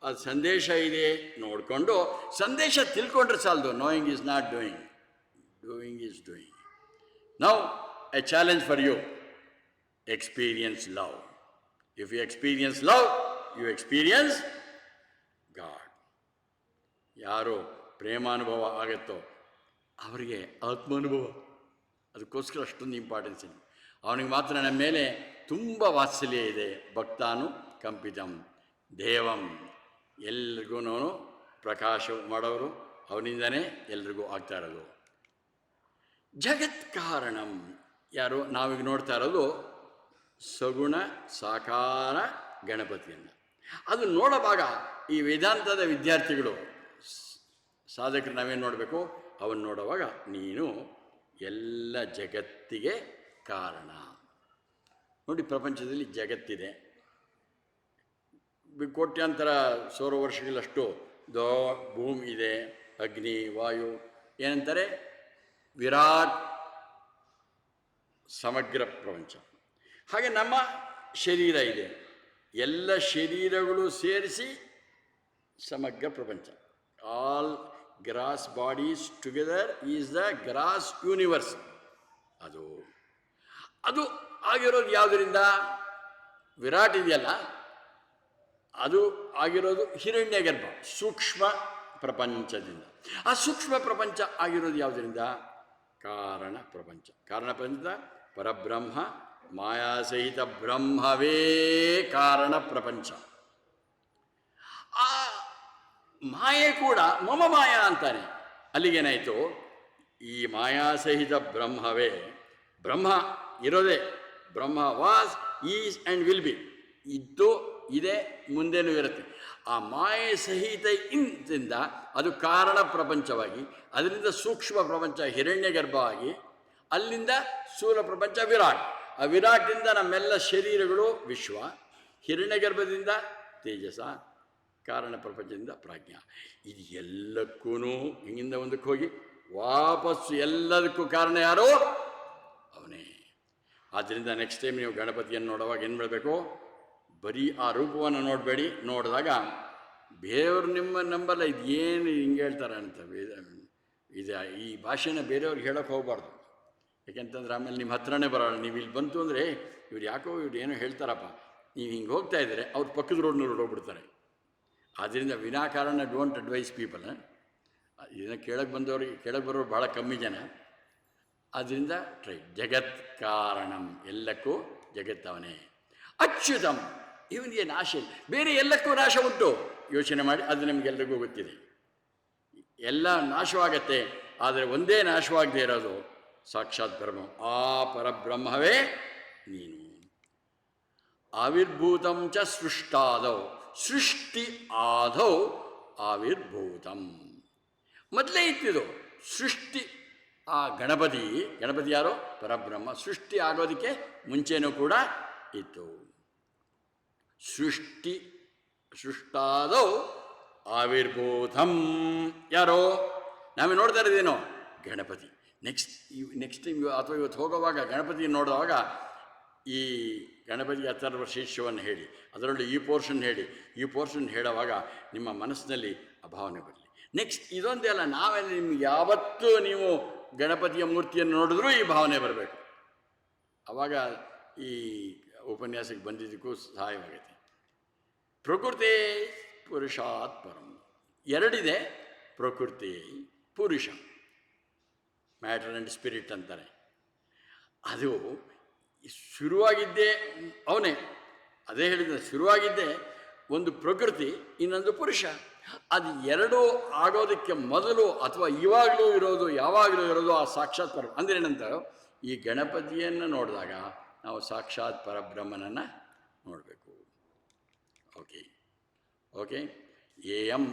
ಅದು ಸಂದೇಶ ಇದೆ ನೋಡಿಕೊಂಡು, ಸಂದೇಶ ತಿಳ್ಕೊಂಡ್ರೆ ಸಾಲದು. Knowing is not doing, doing is doing. Now a challenge for you. Experience love. If you experience love, you experience God. ಯಾರು ಪ್ರೇಮಾನುಭವ ಆಗುತ್ತೋ ಅವರಿಗೆ ಆತ್ಮಾನುಭವ. ಅದಕ್ಕೋಸ್ಕರ ಅಷ್ಟೊಂದು ಇಂಪಾರ್ಟೆನ್ಸ್ ಇದೆ. ಅವನಿಗೆ ಮಾತ್ರ ನಮ್ಮ ಮೇಲೆ ತುಂಬ ವಾತ್ಸಲ್ಯ ಇದೆ. ಭಕ್ತಾನು ಕಂಪಿತಂ ದೇವಂ. ಎಲ್ರಿಗೂ ಪ್ರಕಾಶ ಮಾಡೋರು ಅವನಿಂದನೇ ಎಲ್ರಿಗೂ ಆಗ್ತಾ ಇರೋದು. ಜಗತ್ ಕಾರಣಂ. ಯಾರು? ನಾವೀಗ ನೋಡ್ತಾ ಇರೋದು ಸಗುಣ ಸಾಕಾರ ಗಣಪತಿಯನ್ನು. ಅದು ನೋಡುವಾಗ ಈ ವೇದಾಂತದ ವಿದ್ಯಾರ್ಥಿಗಳು, ಸಾಧಕರು ನಾವೇನು ನೋಡಬೇಕು? ಅವನು ನೋಡುವಾಗ ನೀನು ಎಲ್ಲ ಜಗತ್ತಿಗೆ ಕಾರಣ. ನೋಡಿ, ಪ್ರಪಂಚದಲ್ಲಿ ಜಗತ್ತಿದೆ, ಕೋಟ್ಯಾಂತರ ಸೌರ ವರ್ಷಗಳಷ್ಟು ಭೂಮಿ ಇದೆ, ಅಗ್ನಿ, ವಾಯು, ಏನಂತಾರೆ ವಿರಾಟ್ ಸಮಗ್ರ ಪ್ರಪಂಚ. ಹಾಗೆ ನಮ್ಮ ಶರೀರ ಇದೆ, ಎಲ್ಲ ಶರೀರಗಳು ಸೇರಿಸಿ ಸಮಗ್ರ ಪ್ರಪಂಚ. All gross bodies together is the gross universe. ಅದು ಅದು ಆಗಿರೋದು ಯಾವುದರಿಂದ? ವಿರಾಟ್ ಇದೆಯಲ್ಲ, ಅದು ಆಗಿರೋದು ಹಿರಣ್ಯಗರ್ಭ, ಸೂಕ್ಷ್ಮ ಪ್ರಪಂಚದಿಂದ. ಆ ಸೂಕ್ಷ್ಮ ಪ್ರಪಂಚ ಆಗಿರೋದು ಯಾವುದರಿಂದ? ಕಾರಣ ಪ್ರಪಂಚ. ಕಾರಣ ಪ್ರಪಂಚ ಪರಬ್ರಹ್ಮ, ಮಾಯಾಸಹಿತ ಬ್ರಹ್ಮವೇ ಕಾರಣ ಪ್ರಪಂಚ. ಆ ಮಾಯೆ ಕೂಡ ಮಮ ಮಾಯಾ ಅಂತಾನೆ. ಅಲ್ಲಿಗೇನಾಯಿತು? ಈ ಮಾಯಾಸಹಿತ ಬ್ರಹ್ಮವೇ, ಬ್ರಹ್ಮ ಇರೋದೇ, ಬ್ರಹ್ಮ was, is and will be, ಇದ್ದು ಇದೆ, ಮುಂದೆನೂ ಇರುತ್ತೆ. ಆ ಮಾಯೆ ಸಹಿತ ಇಂದಿಂದ ಅದು ಕಾರಣ ಪ್ರಪಂಚವಾಗಿ, ಅದರಿಂದ ಸೂಕ್ಷ್ಮ ಪ್ರಪಂಚ ಹಿರಣ್ಯಗರ್ಭ ಆಗಿ, ಅಲ್ಲಿಂದ ಸ್ಥೂಲ ಪ್ರಪಂಚ ವಿರಾಟ್. ಆ ವಿರಾಟಿಂದ ನಮ್ಮೆಲ್ಲ ಶರೀರಗಳು ವಿಶ್ವ, ಹಿರಣ್ಯಗರ್ಭದಿಂದ ತೇಜಸ, ಕಾರಣ ಪ್ರಪಂಚದಿಂದ ಪ್ರಾಜ್ಞ. ಇದು ಎಲ್ಲಕ್ಕೂ ಹಿಂಗಿಂದ ಒಂದಕ್ಕೆ ಹೋಗಿ ವಾಪಸ್ಸು ಎಲ್ಲದಕ್ಕೂ ಕಾರಣ ಯಾರೋ? ಅವನೇ. ಆದ್ದರಿಂದ ನೆಕ್ಸ್ಟ್ ಟೈಮ್ ನೀವು ಗಣಪತಿಯನ್ನು ನೋಡುವಾಗ ಏನು ಮಾಡಬೇಕು? ಬರೀ ಆ ರೂಪವನ್ನು ನೋಡಬೇಡಿ. ನೋಡಿದಾಗ ಬೇರೆಯವ್ರು ನಿಮ್ಮ ನಂಬಲ್ಲ, ಇದು ಏನು ಹಿಂಗೆ ಹೇಳ್ತಾರೆ ಅಂತ. ಇದು ಈ ಭಾಷೆನ ಬೇರೆಯವ್ರಿಗೆ ಹೇಳೋಕ್ಕೆ ಹೋಗಬಾರ್ದು. ಯಾಕೆಂತಂದ್ರೆ ಆಮೇಲೆ ನಿಮ್ಮ ಹತ್ರನೇ ಬರೋಲ್ಲ. ನೀವು ಇಲ್ಲಿ ಬಂತು ಅಂದರೆ ಇವ್ರು ಯಾಕೋ ಇವ್ರು ಏನೋ ಹೇಳ್ತಾರಪ್ಪ, ನೀವು ಹಿಂಗೆ ಹೋಗ್ತಾ ಇದ್ದರೆ ಅವ್ರು ಪಕ್ಕದ ರೋಡ್ನ ಹೋಗ್ಬಿಡ್ತಾರೆ. ಆದ್ದರಿಂದ ವಿನಾಕಾರಣ ಡೋಂಟ್ ಅಡ್ವೈಸ್ ಪೀಪಲ್. ಇದನ್ನು ಕೇಳಕ್ಕೆ ಬರೋರು ಭಾಳ ಕಮ್ಮಿ ಜನ. ಆದ್ದರಿಂದ ಜಗತ್ ಕಾರಣಂ, ಎಲ್ಲಕ್ಕೂ ಜಗತ್ತವನೇ. ಅಚ್ಯುತಂ, ಇವನಿಗೆ ನಾಶ ಇಲ್ಲ. ಬೇರೆ ಎಲ್ಲಕ್ಕೂ ನಾಶ ಉಂಟು, ಯೋಚನೆ ಮಾಡಿ. ಅದು ನಮಗೆಲ್ಲರಿಗೂ ಗೊತ್ತಿದೆ. ಎಲ್ಲ ನಾಶವಾಗತ್ತೆ, ಆದರೆ ಒಂದೇ ನಾಶವಾಗದೇ ಇರೋದು ಸಾಕ್ಷಾತ್ ಬ್ರಹ್ಮ. ಆ ಪರಬ್ರಹ್ಮವೇ ನೀನು. ಆವಿರ್ಭೂತಂ ಚ ಸೃಷ್ಟಾದೌ, ಸೃಷ್ಟಿ ಆದೌ ಆವಿರ್ಭೂತಂ. ಮೊದಲೇ ಇತ್ತಿದು ಸೃಷ್ಟಿ. ಆ ಗಣಪತಿ ಯಾರೋ? ಪರಬ್ರಹ್ಮ. ಸೃಷ್ಟಿ ಆಗೋದಕ್ಕೆ ಮುಂಚೆನೂ ಕೂಡ ಇತ್ತು. ಸೃಷ್ಟಾದೌ ಆವಿರ್ಭೂತಂ. ಯಾರೋ? ನಾವೇ ನೋಡ್ತಾ ಇರೋದೇನೋ ಗಣಪತಿ. ನೆಕ್ಸ್ಟ್ ಟೈಮ್ ಅಥವಾ ಇವತ್ತು ಹೋಗೋವಾಗ ಗಣಪತಿ ನೋಡುವಾಗ ಈ ಗಣಪತಿ ಅಥರ್ವ ಶೀರ್ಷವನ್ನು ಹೇಳಿ, ಅದರಲ್ಲಿ ಈ ಪೋರ್ಷನ್ ಹೇಳಿ, ಈ ಪೋರ್ಷನ್ ಹೇಳುವಾಗ ನಿಮ್ಮ ಮನಸ್ಸಿನಲ್ಲಿ ಆ ಭಾವನೆ ಬರಲಿ. ನೆಕ್ಸ್ಟ್ ಇದೊಂದೇ ಅಲ್ಲ, ನಾವೆಲ್ಲ ನಿಮ್ಗೆ ಯಾವತ್ತೂ ನೀವು ಗಣಪತಿಯ ಮೂರ್ತಿಯನ್ನು ನೋಡಿದ್ರೂ ಈ ಭಾವನೆ ಬರಬೇಕು. ಆವಾಗ ಈ ಉಪನ್ಯಾಸಕ್ಕೆ ಬಂದಿದ್ದಕ್ಕೂ ಸಹಾಯವಾಗುತ್ತೆ. ಪ್ರಕೃತಿ ಪುರುಷಾತ್ ಪರಂ. ಎರಡಿದೆ, ಪ್ರಕೃತಿ ಪುರುಷ, ಮ್ಯಾಟರ್ ಆ್ಯಂಡ್ ಸ್ಪಿರಿಟ್ ಅಂತಾರೆ. ಅದು ಶುರುವಾಗಿದ್ದೇ ಅವನೇ. ಅದೇ ಹೇಳಿದ, ಶುರುವಾಗಿದ್ದೇ ಒಂದು ಪ್ರಕೃತಿ, ಇನ್ನೊಂದು ಪುರುಷ. ಅದು ಎರಡೂ ಆಗೋದಕ್ಕೆ ಮೊದಲು ಅಥವಾ ಇವಾಗಲೂ ಇರೋದು, ಯಾವಾಗಲೂ ಇರೋದು ಆ ಸಾಕ್ಷಾತ್ ಪರ. ಅಂದರೆ ಏನಂತ, ಈ ಗಣಪತಿಯನ್ನು ನೋಡಿದಾಗ ನಾವು ಸಾಕ್ಷಾತ್ ಪರಬ್ರಹ್ಮನನ್ನು ನೋಡಬೇಕು. ಓಕೆ. ಏಯಂ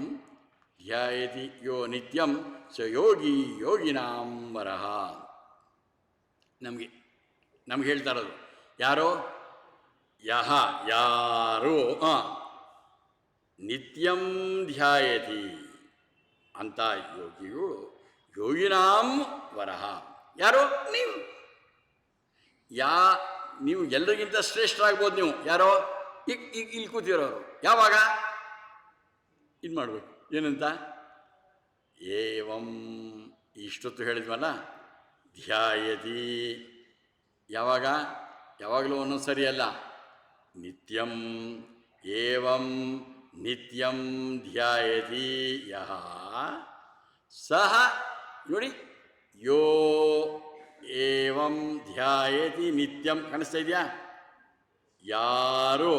ಧ್ಯಾಯತಿ ಯೋ ನಿತ್ಯಂ ಸ ಯೋಗಿ ಯೋಗಿನಾಂ ವರಃ. ನಮ್ಗೆ ಹೇಳ್ತಾ ಇರೋದು ಯಾರೋ? ಯಾರು ನಿತ್ಯಂ ಧ್ಯಾಯತಿ ಅಂತ ಯೋಗಿಗಳು, ಯೋಗಿನಾಂ ವರಃ. ಯಾರು? ನೀವು ಎಲ್ಲರಿಗಿಂತ ಶ್ರೇಷ್ಠರಾಗ್ಬೋದು. ನೀವು ಯಾರೋ? ಈಗ ಇಲ್ಲಿ ಕೂತಿರೋರು. ಯಾವಾಗ ಇದು ಮಾಡಬೇಕು? ಏನಂತ? ಏವಂ, ಇಷ್ಟೊತ್ತು ಹೇಳಿದ್ವಲ್ಲ, ಧ್ಯಾಯತಿ. ಯಾವಾಗಲೂ ಒಂದೊಂದು ಸರಿ ಅಲ್ಲ, ನಿತ್ಯಂ. ಏವಂ ನಿತ್ಯಂ ಧ್ಯಾಯತಿ ಯಹ ಸಹ. ನೋಡಿ, ಯೋ ಏವಂ ಧ್ಯಾಯತಿ ನಿತ್ಯಂ. ಕಾಣಿಸ್ತಾ ಇದೆಯಾ? ಯಾರು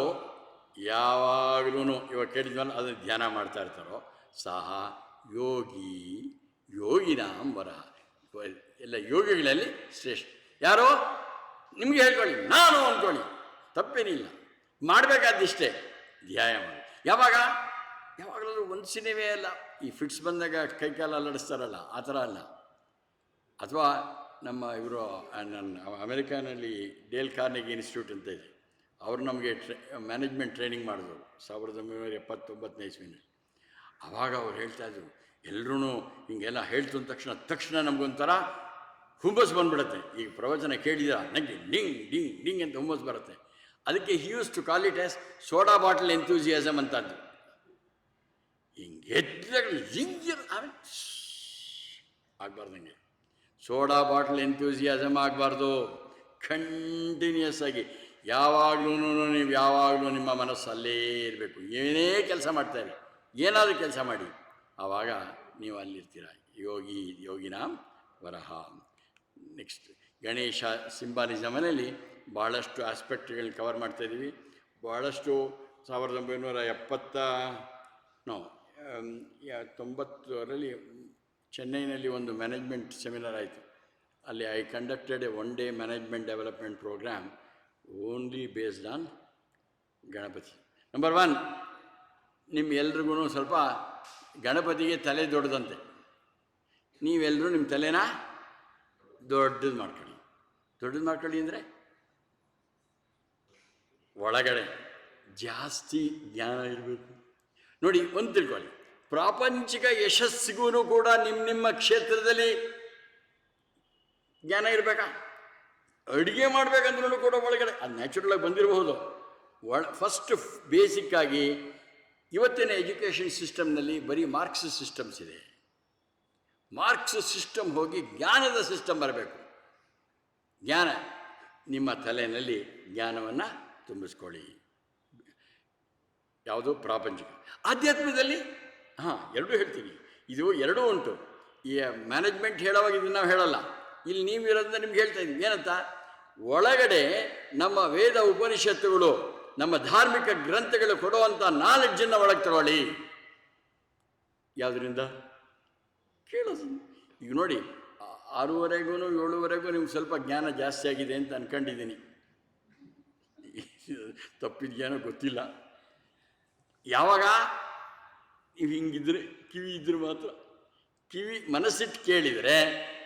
ಯಾವಾಗಲೂ ಇವಾಗ ಕೇಳಿದ್ವಲ್ಲ ಅದನ್ನು ಧ್ಯಾನ ಮಾಡ್ತಾ ಇರ್ತಾರೋ, ಸಹ ಯೋಗಿನಾಂ ವರಃ. ಎಲ್ಲ ಯೋಗಿಗಳಲ್ಲಿ ಶ್ರೇಷ್ಠ. ಯಾರೋ? ನಿಮಗೆ ಹೇಳ್ಕೊಳ್ಳಿ, ನಾನು ಅಂದ್ಕೊಳ್ಳಿ, ತಪ್ಪೇನಿಲ್ಲ. ಮಾಡಬೇಕಾದಿಷ್ಟೇ, ಧ್ಯಾಯ ಮಾಡಿ. ಯಾವಾಗಲೂ ಒಂದು ಸಿನಿಮೆ ಅಲ್ಲ. ಈ ಫಿಟ್ಸ್ ಬಂದಾಗ ಕೈಕಾಲ ಅಲ್ಲಾಡಿಸ್ತಾರಲ್ಲ, ಆ ಥರ ಅಲ್ಲ. ಅಥವಾ ನಮ್ಮ ಇವರು ಅಮೆರಿಕಾನಲ್ಲಿ ಡೇಲ್ ಕಾರ್ನೆಗಿ ಇನ್ಸ್ಟಿಟ್ಯೂಟ್ ಅಂತ ಇದೆ, ಅವರು ನಮಗೆ ಮ್ಯಾನೇಜ್ಮೆಂಟ್ ಟ್ರೈನಿಂಗ್ ಮಾಡಿದ್ರು 1979ನೇ ಇಸ್ವಿನಲ್ಲಿ. ಆವಾಗ ಅವ್ರು ಹೇಳ್ತಾಯಿದ್ರು, ಎಲ್ಲರೂ ಹಿಂಗೆಲ್ಲ ಹೇಳ್ತು ತಕ್ಷಣ ನಮಗೊಂಥರ ಹುಮ್ಮಸ್ ಬಂದುಬಿಡುತ್ತೆ. ಈಗ ಪ್ರವಚನ ಕೇಳಿದ್ರೆ ನನಗೆ ಡಿಂಗ್ ಡಿಂಗ್ ಡಿಂಗ್ ಅಂತ ಹುಮ್ಮಸ್ ಬರುತ್ತೆ. ಅದಕ್ಕೆ he used to call it as soda bottle enthusiasm ಅಂತದ್ದು. ಹಿಂಗೆ ಎದ್ದಾಗ ಜಿಂಜರ್ ಆಮೇಲೆ ಆಗಬಾರ್ದಂಗೆ. ಸೋಡಾ ಬಾಟ್ಲ್ ಎಂಥೂಸಿಯಾಸಮ್ ಆಗಬಾರ್ದು. ಕಂಟಿನ್ಯೂಸ್ ಆಗಿ ಯಾವಾಗಲೂ ನೀವು ಯಾವಾಗಲೂ ನಿಮ್ಮ ಮನಸ್ಸು ಅಲ್ಲೇ ಇರಬೇಕು. ಏನೇ ಕೆಲಸ ಮಾಡ್ತಾರೆ, ಏನಾದರೂ ಕೆಲಸ ಮಾಡಿ, ಆವಾಗ ನೀವು ಅಲ್ಲಿರ್ತೀರ. ಯೋಗಿನಾಂ ವರಹ. ನೆಕ್ಸ್ಟ್ ಗಣೇಶ ಸಿಂಬಾಲಿಸಮಲ್ಲಿ ಭಾಳಷ್ಟು ಆಸ್ಪೆಕ್ಟ್ಗಳನ್ನ ಕವರ್ ಮಾಡ್ತಾಯಿದ್ದೀವಿ. ಭಾಳಷ್ಟು 1990ರಲ್ಲಿ ಚೆನ್ನೈನಲ್ಲಿ ಒಂದು ಮ್ಯಾನೇಜ್ಮೆಂಟ್ ಸೆಮಿನಾರ್ ಆಯಿತು. ಅಲ್ಲಿ I conducted a 1 day management development program only based on Ganapati. Number 1, ನಿಮ್ಮೆಲ್ರಿಗೂ ಸ್ವಲ್ಪ ಗಣಪತಿಗೆ ತಲೆ ದೊಡ್ಡದಂತೆ. ನೀವೆಲ್ಲರೂ ನಿಮ್ಮ ತಲೆನ ದೊಡ್ಡದು ಮಾಡ್ಕೊಳ್ಳಿ ಅಂದರೆ ಒಳಗಡೆ ಜಾಸ್ತಿ ಜ್ಞಾನ ಇರಬೇಕು. ನೋಡಿ, ಒಂದು ತಿಳ್ಕೊಳ್ಳಿ, ಪ್ರಾಪಂಚಿಕ ಯಶಸ್ಸಿಗೂ ಕೂಡ ನಿಮ್ಮ ಕ್ಷೇತ್ರದಲ್ಲಿ ಜ್ಞಾನ ಇರಬೇಕಾ? ಅಡುಗೆ ಮಾಡಬೇಕಂದ್ರೂ ಕೂಡ ಒಳಗಡೆ ಅದು ನ್ಯಾಚುರಲಾಗಿ ಬಂದಿರಬಹುದು. ಫಸ್ಟ್ ಬೇಸಿಕ್ಕಾಗಿ ಇವತ್ತಿನ ಎಜುಕೇಷನ್ ಸಿಸ್ಟಮ್ನಲ್ಲಿ ಬರೀ ಮಾರ್ಕ್ಸ್ ಸಿಸ್ಟಮ್ಸ್ ಇದೆ. ಮಾರ್ಕ್ಸ್ ಸಿಸ್ಟಮ್ ಹೋಗಿ ಜ್ಞಾನದ ಸಿಸ್ಟಮ್ ಬರಬೇಕು. ಜ್ಞಾನ ನಿಮ್ಮ ತಲೆಯಲ್ಲಿ ಜ್ಞಾನವನ್ನು ತುಂಬಿಸ್ಕೊಳ್ಳಿ. ಯಾವುದು ಪ್ರಾಪಂಚಿಕ. ಆಧ್ಯಾತ್ಮದಲ್ಲಿ ಎರಡೂ ಹೇಳ್ತೀವಿ. ಇದು ಎರಡೂ ಉಂಟು. ಈ ಮ್ಯಾನೇಜ್ಮೆಂಟ್ ಹೇಳೋವಾಗ ಇದನ್ನು ನಾವು ಹೇಳಲ್ಲ. ಇಲ್ಲಿ ನೀವು ಇರೋದನ್ನ ನಿಮ್ಗೆ ಹೇಳ್ತಾ ಇದ್ದೀವಿ. ಏನಂತ? ಒಳಗಡೆ ನಮ್ಮ ವೇದ ಉಪನಿಷತ್ತುಗಳು, ನಮ್ಮ ಧಾರ್ಮಿಕ ಗ್ರಂಥಗಳು ಕೊಡುವಂಥ ನಾಲೆಡ್ಜನ್ನು ಒಳಗೆ ತಗೊಳ್ಳಿ. ಯಾವುದರಿಂದ? ಕೇಳೋದು. ಈಗ ನೋಡಿ, 6:30 7:00 ನಿಮ್ಗೆ ಸ್ವಲ್ಪ ಜ್ಞಾನ ಜಾಸ್ತಿ ಆಗಿದೆ ಅಂತ ಅಂದ್ಕೊಂಡಿದ್ದೀನಿ. ತಪ್ಪಿದ್ಯಾನೋ ಗೊತ್ತಿಲ್ಲ. ಯಾವಾಗ ನೀವು ಹಿಂಗಿದ್ರೆ, ಕಿವಿ ಇದ್ರೆ ಮಾತ್ರ, ಮನಸ್ಸಿಟ್ಟು ಕೇಳಿದರೆ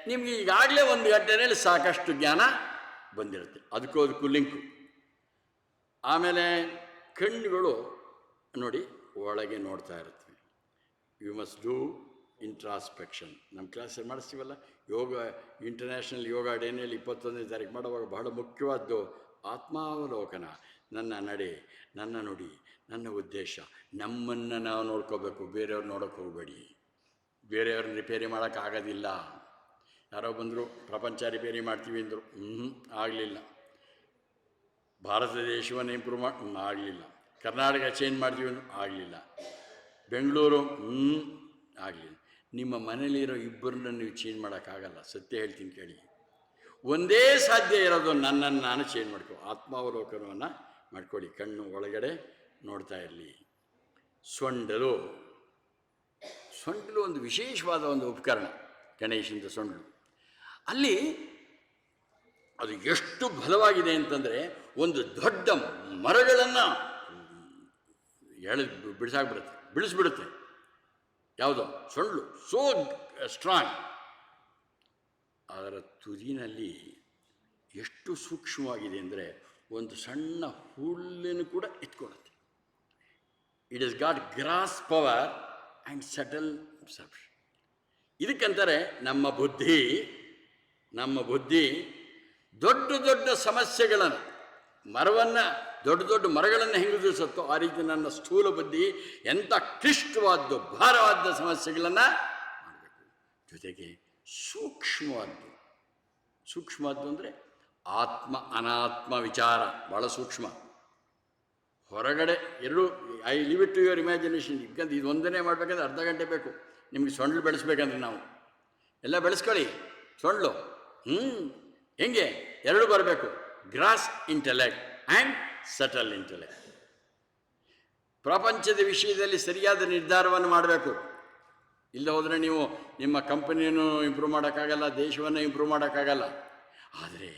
ನಿಮ್ಗೆ ಈಗಾಗಲೇ 1 ಗಂಟೆಯಲ್ಲಿ ಸಾಕಷ್ಟು ಜ್ಞಾನ ಬಂದಿರುತ್ತೆ. ಅದಕ್ಕೂ ಲಿಂಕು. ಆಮೇಲೆ ಕಣ್ಣುಗಳು ನೋಡಿ ಒಳಗೆ ನೋಡ್ತಾ ಇರ್ತವೆ. You must do introspection. ನಮ್ಮ ಕ್ಲಾಸಲ್ಲಿ ಮಾಡಿಸ್ತೀವಲ್ಲ, ಇಂಟರ್ನ್ಯಾಷನಲ್ ಯೋಗ ಡೇನಲ್ಲಿ 21ನೇ ತಾರೀಕು ಮಾಡುವಾಗ ಬಹಳ ಮುಖ್ಯವಾದ್ದು ಆತ್ಮಾವಲೋಕನ. ನನ್ನ ನಡೆ, ನನ್ನ ನುಡಿ, ನನ್ನ ಉದ್ದೇಶ, ನಮ್ಮನ್ನು ನಾವು ನೋಡ್ಕೋಬೇಕು. ಬೇರೆಯವ್ರು ನೋಡೋಕ್ಕೆ ಹೋಗಬೇಡಿ. ಬೇರೆಯವ್ರನ್ನ ರಿಪೇರಿ ಮಾಡೋಕ್ಕಾಗೋದಿಲ್ಲ. ಯಾರೋ ಬಂದರು, ಪ್ರಪಂಚ ರಿಪೇರಿ ಮಾಡ್ತೀವಿ ಅಂದರು, ಆಗಲಿಲ್ಲ. ಭಾರತ ದೇಶವನ್ನು ಇಂಪ್ರೂವ್ ಆಗಲಿಲ್ಲ. ಕರ್ನಾಟಕ ಚೇಂಜ್ ಮಾಡ್ತೀವಿ ಅಂದರು, ಆಗಲಿಲ್ಲ. ಬೆಂಗಳೂರು ಆಗಲಿಲ್ಲ. ನಿಮ್ಮ ಮನೇಲಿರೋ ಇಬ್ಬರನ್ನ ನೀವು ಚೇಂಜ್ ಮಾಡೋಕ್ಕಾಗಲ್ಲ. ಸತ್ಯ ಹೇಳ್ತೀನಿ ಕೇಳಿ. ಒಂದೇ ಸಾಧ್ಯ ಇರೋದು, ನನ್ನನ್ನು ನಾನು ಚೇಂಜ್ ಮಾಡ್ಕೊ. ಆತ್ಮಾವಲೋಕನವನ್ನು ಮಾಡ್ಕೊಳ್ಳಿ. ಕಣ್ಣು ಒಳಗಡೆ ನೋಡ್ತಾ ಇರಲಿ. ಸೊಂಡಲು ಒಂದು ವಿಶೇಷವಾದ ಒಂದು ಉಪಕರಣ, ಗಣೇಶನ ಸೊಂಡಲು. ಅಲ್ಲಿ ಅದು ಎಷ್ಟು ಬಲವಾಗಿದೆ ಅಂತಂದರೆ, ಒಂದು ದೊಡ್ಡ ಮರಗಳನ್ನು ಬಿಡಿಸ್ಬಿಡುತ್ತೆ. ಯಾವುದೋ ಸೊಂಡಲು ಸೋ ಸ್ಟ್ರಾಂಗ್. ಅದರ ತುದಿನಲ್ಲಿ ಎಷ್ಟು ಸೂಕ್ಷ್ಮವಾಗಿದೆ ಅಂದರೆ, ಒಂದು ಸಣ್ಣ ಹುಲ್ಲನ್ನು ಕೂಡ ಎತ್ಕೊಳ್ಳುತ್ತೆ. It is got grass power and subtle absorption. ಇದಕ್ಕಂತಾರೆ ನಮ್ಮ ಬುದ್ಧಿ ದೊಡ್ಡ ದೊಡ್ಡ ಸಮಸ್ಯೆಗಳನ್ನು, ದೊಡ್ಡ ಮರಗಳನ್ನು ಹೆಂಗಿದಿಸುತ್ತೋ ಆ ರೀತಿ ನನ್ನ ಸ್ಥೂಲ ಬುದ್ಧಿ ಎಂಥ ಕ್ಲಿಷ್ಟವಾದ್ದು, ಭಾರವಾದ ಸಮಸ್ಯೆಗಳನ್ನು ಮಾಡಬೇಕು. ಜೊತೆಗೆ ಸೂಕ್ಷ್ಮವಾದ್ದು ಅಂದರೆ ಆತ್ಮ ಅನಾತ್ಮ ವಿಚಾರ ಭಾಳ ಸೂಕ್ಷ್ಮ. ಹೊರಗಡೆ ಎರಡು I leave it to your imagination. ಯಾಕಂದ್ರೆ ಇದು ಒಂದನೇ ಮಾಡಬೇಕಂದ್ರೆ ಅರ್ಧ ಗಂಟೆ ಬೇಕು. ನಿಮಗೆ ಸೊಂಡ್ಲು ಬೆಳೆಸ್ಬೇಕಂದ್ರೆ ನಾವು ಎಲ್ಲ ಬೆಳೆಸ್ಕೊಳ್ಳಿ. ಸೊಂಡ್ಲು ಹೆಂಗೆ? ಎರಡು ಬರಬೇಕು, gross intellect and subtle intellect. ಪ್ರಪಂಚದ ವಿಷಯದಲ್ಲಿ ಸರಿಯಾದ ನಿರ್ಧಾರವನ್ನು ಮಾಡಬೇಕು. ಇಲ್ಲ ಹೋದರೆ ನೀವು ನಿಮ್ಮ ಕಂಪನಿಯನ್ನು ಇಂಪ್ರೂವ್ ಮಾಡೋಕ್ಕಾಗಲ್ಲ, ದೇಶವನ್ನು ಇಂಪ್ರೂವ್ ಮಾಡೋಕ್ಕಾಗಲ್ಲ. ಆದರೆ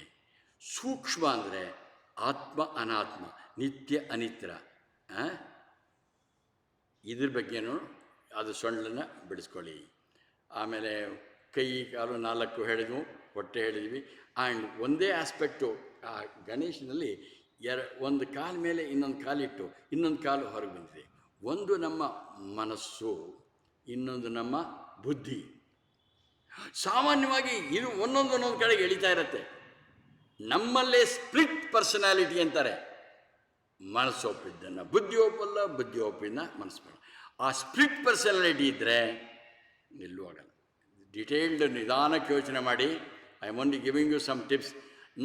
ಸೂಕ್ಷ್ಮ ಅಂದರೆ ಆತ್ಮ ಅನಾತ್ಮ, ನಿತ್ಯ ಅನಿತ್ಯ, ಇದ್ರ ಬಗ್ಗೆನೂ ಅದು ಸೊಂಡಲನ್ನು ಬಿಡಿಸ್ಕೊಳ್ಳಿ. ಆಮೇಲೆ ಕೈ ಕಾಲು 4 ಹೇಳಿದ್ವು, ಹೊಟ್ಟೆ ಹೇಳಿದ್ವಿ. ಆ್ಯಂಡ್ ಒಂದೇ ಆಸ್ಪೆಕ್ಟು ಆ ಗಣೇಶನಲ್ಲಿ ಒಂದು ಕಾಲ ಮೇಲೆ ಇನ್ನೊಂದು ಕಾಲಿಟ್ಟು ಇನ್ನೊಂದು ಕಾಲು ಹೊರಗೆ ಬಂದಿದೆ. ಒಂದು ನಮ್ಮ ಮನಸ್ಸು, ಇನ್ನೊಂದು ನಮ್ಮ ಬುದ್ಧಿ. ಸಾಮಾನ್ಯವಾಗಿ ಇದು ಒಂದೊಂದು ಕಡೆಗೆ ಎಳಿತಾ ಇರುತ್ತೆ. ನಮ್ಮಲ್ಲೇ ಸ್ಪ್ಲಿಟ್ ಪರ್ಸನಾಲಿಟಿ ಅಂತಾರೆ. ಮನಸ್ಸು ಒಪ್ಪಿದ್ದನ್ನು ಬುದ್ಧಿ ಒಪ್ಪಲ್ಲ, ಬುದ್ಧಿ ಒಪ್ಪಿದ್ದನ್ನ ಮನಸ್ಸು. ಆ ಸ್ಪ್ಲಿಟ್ ಪರ್ಸನಾಲಿಟಿ ಇದ್ದರೆ ಎಲ್ಲೂ ಆಗಲ್ಲ. ಡಿಟೇಲ್ಡ್ ನಿಧಾನಕ್ಕೆ ಯೋಚನೆ ಮಾಡಿ. I am only giving you some tips.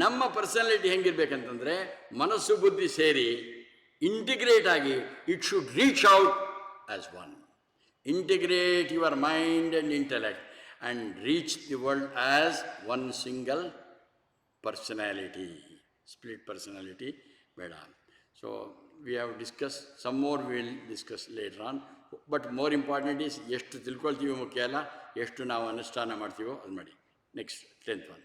ನಮ್ಮ ಪರ್ಸನಾಲಿಟಿ ಹೆಂಗಿರ್ಬೇಕಂತಂದರೆ ಮನಸ್ಸು ಬುದ್ಧಿ ಸೇರಿ ಇಂಟಿಗ್ರೇಟ್ ಆಗಿ it should reach out as one. Integrate your mind and intellect and reach the world as one single personality. Split personality ಬೇಡ. So we have discuss some more, will discuss later on. But more important is ಎಷ್ಟು ತಿಳ್ಕೊಳ್ತೀವಿ ಮುಖ್ಯ ಅಲ್ಲ, ಎಷ್ಟು ನಾವು ಅನುಷ್ಠಾನ ಮಾಡ್ತೀವೋ ಅದು ಮಾಡಿ. Next 10th one.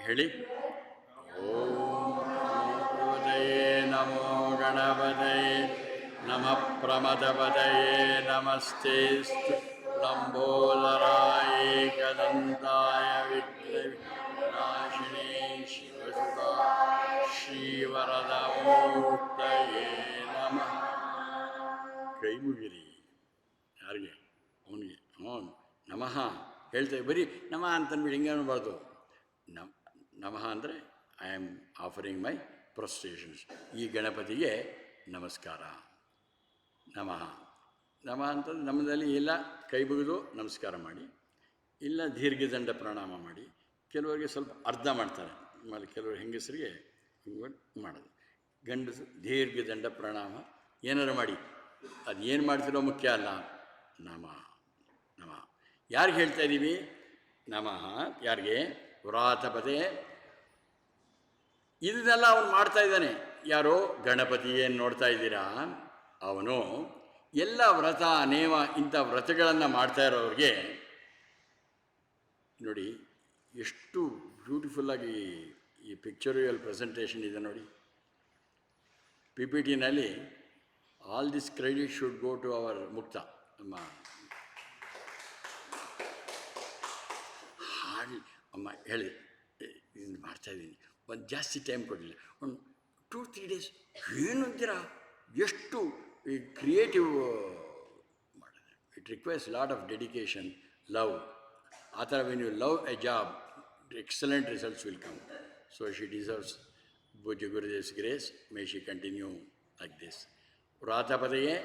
ಹೇಳಿ. ಓಂ ಗಣಪತಯೇ ನಮೋ ಗಣಪತಯೇ ನಮಃ ಪ್ರಮದಪತಯೇ ನಮಸ್ತೇಸ್ತು ಲಂಬೋದರಾಯ ಏಕದಂತಾಯ ವಿಘ್ನವಿನಾಶಿನೇ ಶಿವಸುತಾಯ ಶ್ರೀವರದಮೂರ್ತಯೇ ನಮಃ. ಕೈ ಮುಗಿರಿ. ಯಾರಿಗೆ? ಅವನಿಗೆ. ನಮಃ ಹೇಳ್ತೇವೆ. ಬರೀ ನಮಃ ಅಂತಂದ್ಬಿಡಿ, ಹಿಂಗೆ ಅನ್ಬಾರ್ದು. ನಮಃ ಅಂದರೆ ಐ ಆಮ್ ಆಫರಿಂಗ್ ಮೈ ಪ್ರೊಸ್ಟ್ರೇಷನ್ಸ್. ಈ ಗಣಪತಿಗೆ ನಮಸ್ಕಾರ. ನಮಃ ನಮಃ ಅಂತಂದ್ರೆ ನಮ್ಮದಲ್ಲಿ ಇಲ್ಲ ಕೈ ಮುಗಿದು ನಮಸ್ಕಾರ ಮಾಡಿ, ಇಲ್ಲ ದೀರ್ಘದಂಡ ಪ್ರಣಾಮ ಮಾಡಿ. ಕೆಲವರಿಗೆ ಸ್ವಲ್ಪ ಅರ್ಧ ಮಾಡ್ತಾರೆ, ಆಮೇಲೆ ಕೆಲವರು ಹೆಂಗಸರಿಗೆ ಮಾಡೋದು. ಗಂಡಸು ದೀರ್ಘದಂಡ ಪ್ರಣಾಮ ಏನಾರು ಮಾಡಿ. ಅದು ಏನು ಮಾಡ್ತಿರೋ ಮುಖ್ಯ ಅಲ್ಲ. ನಮಃ ನಮಃ ಯಾರಿಗೆ ಹೇಳ್ತಾ ಇದ್ದೀವಿ? ನಮಃ ಯಾರಿಗೆ? ವ್ರಾತಪದೇ. ಇದನ್ನೆಲ್ಲ ಅವನು ಮಾಡ್ತಾ ಇದ್ದಾನೆ. ಯಾರೋ ಗಣಪತಿ ಏನು ನೋಡ್ತಾ ಇದ್ದೀರಾ, ಅವನು ಎಲ್ಲ ವ್ರತ ನೇಮ ಇಂಥ ವ್ರತಗಳನ್ನು ಮಾಡ್ತಾ ಇರೋರಿಗೆ ನೋಡಿ ಎಷ್ಟು ಬ್ಯೂಟಿಫುಲ್ಲಾಗಿ ಈ ಪಿಕ್ಚರುಯಲ್ ಪ್ರೆಸೆಂಟೇಷನ್ ಇದೆ ನೋಡಿ. PPTನಲ್ಲಿ all this credit should go to our Mukta. ನಮ್ಮ ಹಾಡಿ ಅಮ್ಮ ಹೇಳಿ ಇದನ್ನು ಮಾಡ್ತಾಯಿದ್ದೀನಿ, ಒಂದು ಜಾಸ್ತಿ ಟೈಮ್ ಕೊಡಲಿಲ್ಲ, ಒಂದು 2-3 days ಏನು ಅಂತೀರಾ, ಎಷ್ಟು ಈ ಕ್ರಿಯೇಟಿವ್ ಮಾಡಿದೆ. It requires lot of dedication, love. ಆ ಥರ when you love a job, excellent results will come. So she deserves ಪೂಜ್ಯ Gurudev's grace. May she continue like this. ವ್ರಾತಪದೆಯೇ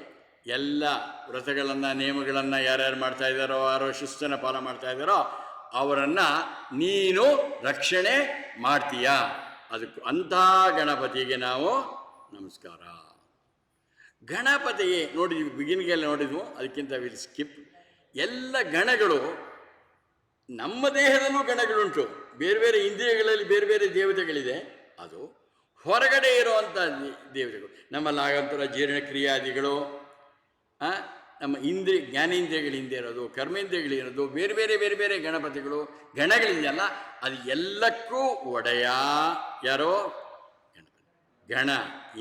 ಎಲ್ಲ ವ್ರತಗಳನ್ನು ನಿಯಮಗಳನ್ನು ಯಾರ್ಯಾರು ಮಾಡ್ತಾ ಇದ್ದಾರೋ, ಯಾರೋ ಶಿಸ್ತನ್ನು ಪಾಲ ಮಾಡ್ತಾ ಇದ್ದಾರೋ ಅವರನ್ನು ನೀನು ರಕ್ಷಣೆ ಮಾಡ್ತೀಯ. ಅದಕ್ಕೆ ಅಂಥ ಗಣಪತಿಗೆ ನಾವು ನಮಸ್ಕಾರ. ಗಣಪತಿಗೆ ನೋಡಿದ್ವಿ, ಬಿಗಿನಿಗೆಲ್ಲ ನೋಡಿದ್ವು, ಅದಕ್ಕಿಂತ ವಿಲ್ ಸ್ಕಿಪ್. ಎಲ್ಲ ಗಣಗಳು ನಮ್ಮ ದೇಹದಲ್ಲೂ ಗಣಗಳುಂಟು. ಬೇರೆ ಬೇರೆ ಇಂದ್ರಿಯಗಳಲ್ಲಿ ಬೇರೆ ಬೇರೆ ದೇವತೆಗಳಿದೆ. ಅದು ಹೊರಗಡೆ ಇರುವಂಥ ದೇವತೆಗಳು. ನಮ್ಮಲ್ಲಾಗಂತರ ಜೀರ್ಣಕ್ರಿಯಾದಿಗಳು, ನಮ್ಮ ಜ್ಞಾನೇಂದ್ರಿಯಗಳಿಂದ ಇರೋದು, ಕರ್ಮೇಂದ್ರಿಯಗಳಿರೋದು, ಬೇರೆ ಬೇರೆ ಬೇರೆ ಬೇರೆ ಗಣಪತಿಗಳು ಗಣಗಳಿದೆಯಲ್ಲ, ಅದು ಎಲ್ಲಕ್ಕೂ ಒಡೆಯ ಯಾರೋ ಗಣಪತಿ. ಗಣ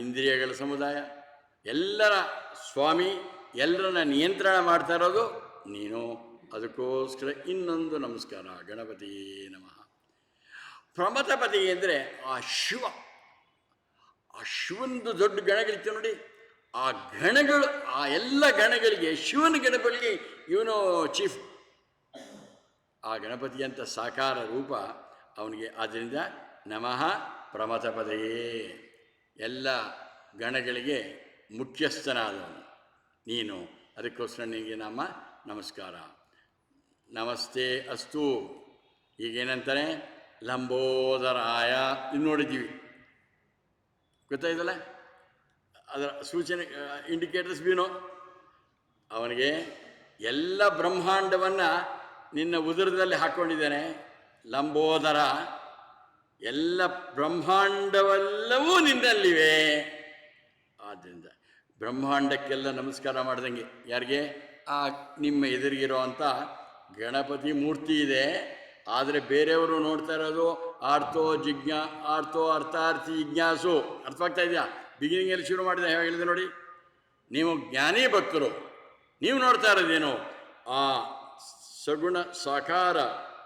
ಇಂದ್ರಿಯಗಳ ಸಮುದಾಯ, ಎಲ್ಲರ ಸ್ವಾಮಿ, ಎಲ್ಲರನ್ನ ನಿಯಂತ್ರಣ ಮಾಡ್ತಾ ಇರೋದು ನೀನು. ಅದಕ್ಕೋಸ್ಕರ ಇನ್ನೊಂದು ನಮಸ್ಕಾರ, ಗಣಪತಿ ನಮಃ. ಪ್ರಮಥಪತಿ ಅಂದರೆ ಆ ಶಿವ, ಆ ಶಿವಂದು ದೊಡ್ಡ ಗಣಗಳಿತ್ತು ನೋಡಿ. ಆ ಗಣಗಳು, ಆ ಎಲ್ಲ ಗಣಗಳಿಗೆ, ಶಿವನ ಗಣಪತಿಗೆ ಇವನು ಚೀಫ್. ಆ ಗಣಪತಿಯಂಥ ಸಾಕಾರ ರೂಪ ಅವನಿಗೆ. ಆದ್ದರಿಂದ ನಮಃ ಪ್ರಮಥಪದಯೇ, ಎಲ್ಲ ಗಣಗಳಿಗೆ ಮುಖ್ಯಸ್ಥನಾದವನು ನೀನು. ಅದಕ್ಕೋಸ್ಕರ ನಿನಗೆ ನಮ್ಮ ನಮಸ್ಕಾರ. ನಮಸ್ತೆ ಅಸ್ತು. ಈಗೇನಂತಾನೆ? ಲಂಬೋದರಾಯ. ಇದು ನೋಡಿದ್ದೀವಿ, ಗೊತ್ತಾಯ್ತಲ್ಲ ಅದರ ಸೂಚನೆ, ಇಂಡಿಕೇಟರ್ಸ್ ಬೀನೋ. ಅವನಿಗೆ ಎಲ್ಲ ಬ್ರಹ್ಮಾಂಡವನ್ನು ನಿನ್ನ ಉದರದಲ್ಲಿ ಹಾಕ್ಕೊಂಡಿದ್ದಾನೆ. ಲಂಬೋದರ, ಎಲ್ಲ ಬ್ರಹ್ಮಾಂಡವೆಲ್ಲವೂ ನಿನ್ನಲ್ಲಿವೆ. ಆದ್ದರಿಂದ ಬ್ರಹ್ಮಾಂಡಕ್ಕೆಲ್ಲ ನಮಸ್ಕಾರ ಮಾಡ್ದಂಗೆ. ಯಾರಿಗೆ? ಆ ನಿಮ್ಮ ಎದುರಿಗಿರೋ ಅಂಥ ಗಣಪತಿ ಮೂರ್ತಿ ಇದೆ. ಆದರೆ ಬೇರೆಯವರು ನೋಡ್ತಾ ಇರೋದು ಆರ್ತೋ ಅರ್ಥಾರ್ಥಿ ಜಿಜ್ಞಾಸು. ಅರ್ಥವಾಗ್ತಾ ಇದೆಯಾ? ಬಿಗಿನಿಂಗಲ್ಲಿ ಶುರು ಮಾಡಿದೆ, ಹೇಳಿದೆ ನೋಡಿ. ನೀವು ಜ್ಞಾನಿ ಭಕ್ತರು, ನೀವು ನೋಡ್ತಾ ಇರೋದೇನು? ಆ ಸಗುಣ ಸಾಕಾರ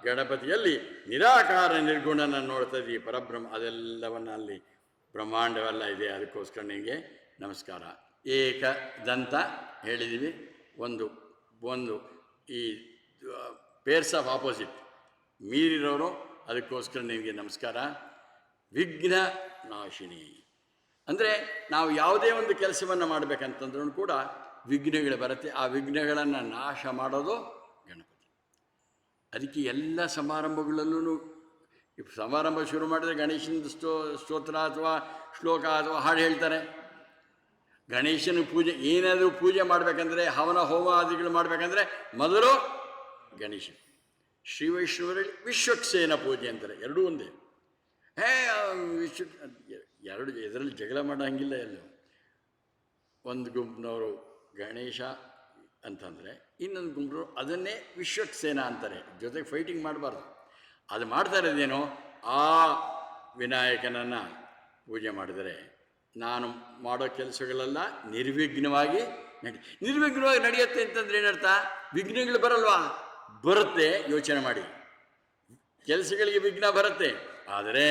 ಗಣಪತಿಯಲ್ಲಿ ನಿರಾಕಾರ ನಿರ್ಗುಣನ ನೋಡ್ತಾ ಇದ್ದೀವಿ, ಪರಬ್ರಹ್ಮ. ಅದೆಲ್ಲವನ್ನ ಅಲ್ಲಿ ಬ್ರಹ್ಮಾಂಡವೆಲ್ಲ ಇದೆ. ಅದಕ್ಕೋಸ್ಕರ ನಿನಗೆ ನಮಸ್ಕಾರ. ಏಕದಂತ ಹೇಳಿದ್ದೀವಿ, ಒಂದು ಒಂದು ಈ ಪೇರ್ಸ್ ಆಫ್ ಆಪೋಸಿಟ್ ಮೀರಿರೋರು, ಅದಕ್ಕೋಸ್ಕರ ನಿಮಗೆ ನಮಸ್ಕಾರ. ವಿಘ್ನ ನಾಶಿನಿ ಅಂದರೆ ನಾವು ಯಾವುದೇ ಒಂದು ಕೆಲಸವನ್ನು ಮಾಡಬೇಕಂತಂದ್ರೂ ಕೂಡ ವಿಘ್ನಗಳು ಬರುತ್ತೆ. ಆ ವಿಘ್ನಗಳನ್ನು ನಾಶ ಮಾಡೋದು ಗಣಪತಿ. ಅದಕ್ಕೆ ಎಲ್ಲ ಸಮಾರಂಭಗಳಲ್ಲೂ ಸಮಾರಂಭ ಶುರು ಮಾಡಿದರೆ ಗಣೇಶನ ಸ್ತೋತ್ರ ಅಥವಾ ಶ್ಲೋಕ ಅಥವಾ ಹಾಡು ಹೇಳ್ತಾರೆ. ಗಣೇಶನ ಪೂಜೆ ಏನಾದರೂ ಪೂಜೆ ಮಾಡಬೇಕಂದ್ರೆ, ಹವನ ಹೋಮ ಆದಿಗಳು ಮಾಡಬೇಕಂದ್ರೆ ಮೊದಲು ಗಣೇಶ. ಶ್ರೀ ವೈಷ್ಣವರಲ್ಲಿ ವಿಶ್ವಕ್ಸೇನ ಪೂಜೆ ಅಂತಾರೆ, ಎರಡೂ ಒಂದೇ. ಎರಡು ಇದರಲ್ಲಿ ಜಗಳ ಮಾಡೋಂಗಿಲ್ಲ. ಎಲ್ಲೂ ಒಂದು ಗುಂಪಿನವರು ಗಣೇಶ ಅಂತಂದರೆ ಇನ್ನೊಂದು ಗುಂಪಿನವರು ಅದನ್ನೇ ವಿಶ್ವಕ್ಸೇನ ಅಂತಾರೆ. ಜೊತೆಗೆ ಫೈಟಿಂಗ್ ಮಾಡಬಾರ್ದು. ಅದು ಮಾಡ್ತಾ ಇರೋದೇನೋ ಆ ವಿನಾಯಕನನ್ನು ಪೂಜೆ ಮಾಡಿದರೆ ನಾನು ಮಾಡೋ ಕೆಲಸಗಳೆಲ್ಲ ನಿರ್ವಿಘ್ನವಾಗಿ ನಡೆಯುತ್ತೆ ಅಂತಂದ್ರೆ ಏನರ್ಥ? ವಿಘ್ನಗಳು ಬರಲ್ವಾ? ಬರುತ್ತೆ. ಯೋಚನೆ ಮಾಡಿ, ಕೆಲಸಗಳಿಗೆ ವಿಘ್ನ ಬರುತ್ತೆ. ಆದರೆ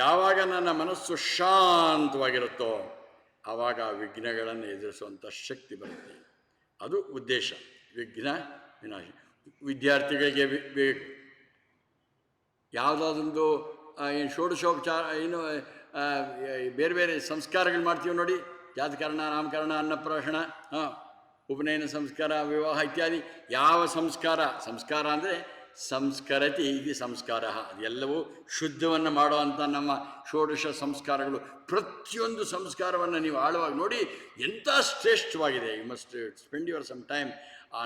ಯಾವಾಗ ನನ್ನ ಮನಸ್ಸು ಶಾಂತವಾಗಿರುತ್ತೋ ಆವಾಗ ವಿಘ್ನಗಳನ್ನು ಎದುರಿಸುವಂಥ ಶಕ್ತಿ ಬರುತ್ತೆ. ಅದು ಉದ್ದೇಶ. ವಿಘ್ನ ವಿನಾಶ. ವಿದ್ಯಾರ್ಥಿಗಳಿಗೆ ಬೇಕು ಯಾವುದಾದೊಂದು ಏನು ಷೋಡಶೋಪಚಾರ, ಏನು ಬೇರೆ ಬೇರೆ ಸಂಸ್ಕಾರಗಳು ಮಾಡ್ತೀವಿ ನೋಡಿ, ಜಾತಕರಣ, ನಾಮಕರಣ, ಅನ್ನಪ್ರಾಶನ, ಉಪನಯನ ಸಂಸ್ಕಾರ, ವಿವಾಹ ಇತ್ಯಾದಿ. ಯಾವ ಸಂಸ್ಕಾರ ಅಂದರೆ ಸಂಸ್ಕರತಿ ಇದು ಸಂಸ್ಕಾರ. ಅದೆಲ್ಲವೂ ಶುದ್ಧವನ್ನು ಮಾಡುವಂಥ ನಮ್ಮ ಷೋಡಶ ಸಂಸ್ಕಾರಗಳು. ಪ್ರತಿಯೊಂದು ಸಂಸ್ಕಾರವನ್ನು ನೀವು ಆಳವಾಗಿ ನೋಡಿ, ಎಂಥ ಶ್ರೇಷ್ಠವಾಗಿದೆ. You must spend your some time.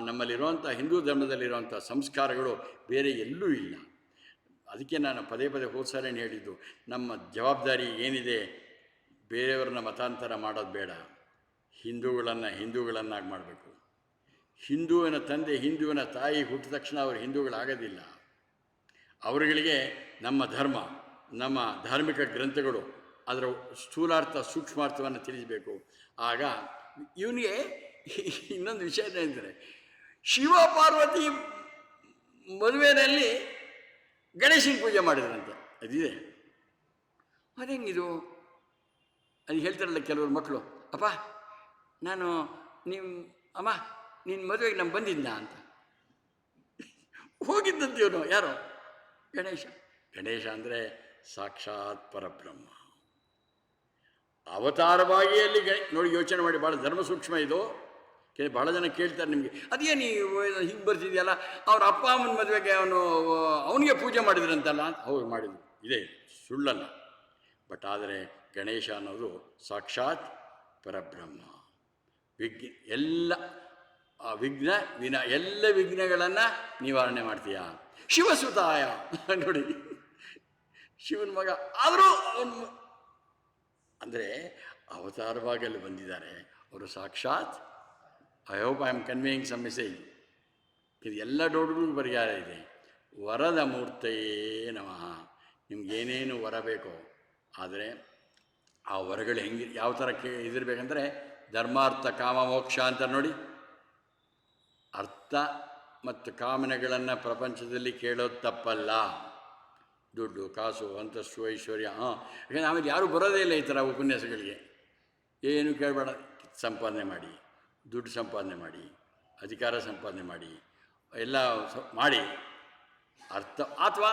ನಮ್ಮಲ್ಲಿರುವಂಥ ಹಿಂದೂ ಧರ್ಮದಲ್ಲಿರುವಂಥ ಸಂಸ್ಕಾರಗಳು ಬೇರೆ ಎಲ್ಲೂ ಇಲ್ಲ. ಅದಕ್ಕೆ ನಾನು ಪದೇ ಹೋದ್ಸಾರೇನು ಹೇಳಿದ್ದು, ನಮ್ಮ ಜವಾಬ್ದಾರಿ ಏನಿದೆ, ಬೇರೆಯವ್ರನ್ನ ಮತಾಂತರ ಮಾಡೋದು ಬೇಡ. ಹಿಂದೂಗಳನ್ನಾಗಿ ಮಾಡಬೇಕು. ಹಿಂದುವಿನ ತಂದೆ, ಹಿಂದುವಿನ ತಾಯಿ ಹುಟ್ಟಿದ ತಕ್ಷಣ ಅವರು ಹಿಂದೂಗಳಾಗೋದಿಲ್ಲ. ಅವರುಗಳಿಗೆ ನಮ್ಮ ಧರ್ಮ, ನಮ್ಮ ಧಾರ್ಮಿಕ ಗ್ರಂಥಗಳು, ಅದರ ಸ್ಥೂಲಾರ್ಥ ಸೂಕ್ಷ್ಮಾರ್ಥವನ್ನು ತಿಳಿಸಬೇಕು. ಆಗ ಇವನಿಗೆ ಇನ್ನೊಂದು ವಿಷಯ ಏನಂದರೆ, ಶಿವ ಪಾರ್ವತಿ ಮದುವೆಯಲ್ಲಿ ಗಣೇಶನ ಪೂಜೆ ಮಾಡಿದ್ರಂತೆ. ಅದಿದೆ. ಅದೇಂಗಿದು? ಅದು ಹೇಳ್ತಾರಲ್ಲ ಕೆಲವರು ಮಕ್ಕಳು, ಅಪ್ಪ ನಾನು ಅಮ್ಮ ನಿನ್ನ ಮದುವೆಗೆ ನಾನು ಬಂದಿದ್ದ ಅಂತ. ಹೋಗಿದ್ದಂತೀವನು ಯಾರು? ಗಣೇಶ ಅಂದರೆ ಸಾಕ್ಷಾತ್ ಪರಬ್ರಹ್ಮ ಅವತಾರವಾಗಿ ಅಲ್ಲಿ ನೋಡಿ, ಯೋಚನೆ ಮಾಡಿ. ಭಾಳ ಧರ್ಮ ಸೂಕ್ಷ್ಮ ಇದು. ಭಾಳ ಜನ ಕೇಳ್ತಾರೆ ನಿಮಗೆ, ಅದೇನು ಹಿಂಗೆ ಬರ್ತಿದೆಯಲ್ಲ, ಅವ್ರ ಅಪ್ಪ ಅಮ್ಮನ ಮದುವೆಗೆ ಅವನಿಗೆ ಪೂಜೆ ಮಾಡಿದ್ರಂತಲ್ಲ ಅಂತ. ಹೌದು, ಮಾಡಿದ್ರು, ಇದೇ ಸುಳ್ಳಲ್ಲ. ಬಟ್ ಆದರೆ ಗಣೇಶ ಅನ್ನೋದು ಸಾಕ್ಷಾತ್ ಪರಬ್ರಹ್ಮ. ಎಲ್ಲ ವಿಘ್ನಗಳನ್ನು ನಿವಾರಣೆ ಮಾಡ್ತೀಯ. ಶಿವಸುತಾಯ ನೋಡಿ, ಶಿವನ ಮಗ ಆದರೂ ಅವನು ಅಂದರೆ ಅವತಾರವಾಗಿ ಅಲ್ಲಿ ಬಂದಿದ್ದಾರೆ. ಅವರು ಸಾಕ್ಷಾತ್. I hope I am conveying some message. ಇದು ಎಲ್ಲ ಡೌಟ್ಗಳಿಗೂ ಪರಿಹಾರ ಇದೆ. ವರದ ಮೂರ್ತಯೇ ನಮಃ. ನಿಮ್ಗೇನೇನು ವರ ಬೇಕೋ, ಆದರೆ ಆ ವರಗಳು ಯಾವ ಥರ ಇದಿರಬೇಕಂದ್ರೆ, ಧರ್ಮಾರ್ಥ ಕಾಮ ಮೋಕ್ಷ ಅಂತ ನೋಡಿ. ಅರ್ಥ ಮತ್ತು ಕಾಮನೆಗಳನ್ನು ಪ್ರಪಂಚದಲ್ಲಿ ಕೇಳೋದು ತಪ್ಪಲ್ಲ. ದುಡ್ಡು, ಕಾಸು, ಅಂತಸ್ತು, ಐಶ್ವರ್ಯ. ಯಾಕಂದರೆ ಆಮೇಲೆ ಯಾರೂ ಬರೋದೇ ಇಲ್ಲ ಈ ಥರ ಉಪನ್ಯಾಸಗಳಿಗೆ. ಏನು ಕೇಳಬೇಡ. ಸಂಪಾದನೆ ಮಾಡಿ, ದುಡ್ಡು ಸಂಪಾದನೆ ಮಾಡಿ, ಅಧಿಕಾರ ಸಂಪಾದನೆ ಮಾಡಿ, ಎಲ್ಲ ಮಾಡಿ. ಅರ್ಥ ಅಥವಾ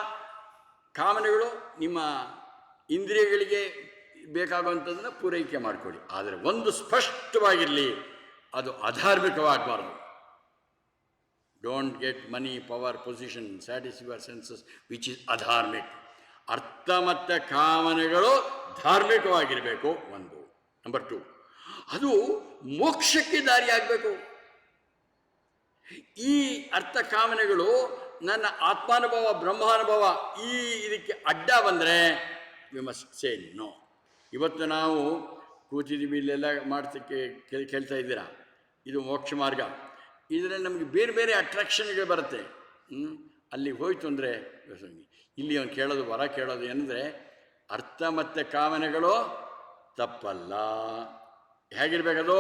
ಕಾಮನೆಗಳು ನಿಮ್ಮ ಇಂದ್ರಿಯಗಳಿಗೆ ಬೇಕಾಗುವಂಥದ್ದನ್ನು ಪೂರೈಕೆ ಮಾಡಿಕೊಡಿ. ಆದರೆ ಒಂದು ಸ್ಪಷ್ಟವಾಗಿರಲಿ, ಅದು ಅಧಾರ್ಮಿಕವಾಗಬಾರ್ದು. Don't get money, power, position, satisfy your senses which is ಅಧಾರ್ಮಿಕ್. ಅರ್ಥ ಮತ್ತು ಕಾಮನೆಗಳು ಧಾರ್ಮಿಕವಾಗಿರಬೇಕು. ಒಂದು. ನಂಬರ್ 2, ಅದು ಮೋಕ್ಷಕ್ಕೆ ದಾರಿಯಾಗಬೇಕು. ಈ ಅರ್ಥ ಕಾಮನೆಗಳು ನನ್ನ ಆತ್ಮಾನುಭವ, ಬ್ರಹ್ಮಾನುಭವ ಇದಕ್ಕೆ ಅಡ್ಡ ಬಂದರೆ ವಿ ಮಸ್ಟ್ ಸೇ ನೋ. ಇವತ್ತು ನಾವು ಕೂತಿದ್ದೀವಿ, ಇಲ್ಲೆಲ್ಲ ಮಾಡ್ತಕ್ಕೆ ಕೇಳ್ತಾ ಇದ್ದೀರಾ, ಇದು ಮೋಕ್ಷ ಮಾರ್ಗ. ಇದರಲ್ಲಿ ನಮಗೆ ಬೇರೆ ಬೇರೆ ಅಟ್ರಾಕ್ಷನ್ಗಳು ಬರುತ್ತೆ. ಅಲ್ಲಿಗೆ ಹೋಯ್ತು ಅಂದರೆ ಇಲ್ಲಿ ಅವನು ಕೇಳೋದು, ವರ ಕೇಳೋದು ಏನಂದರೆ, ಅರ್ಥ ಮತ್ತು ಕಾಮನೆಗಳು ತಪ್ಪಲ್ಲ. ಹೇಗಿರಬೇಕದು?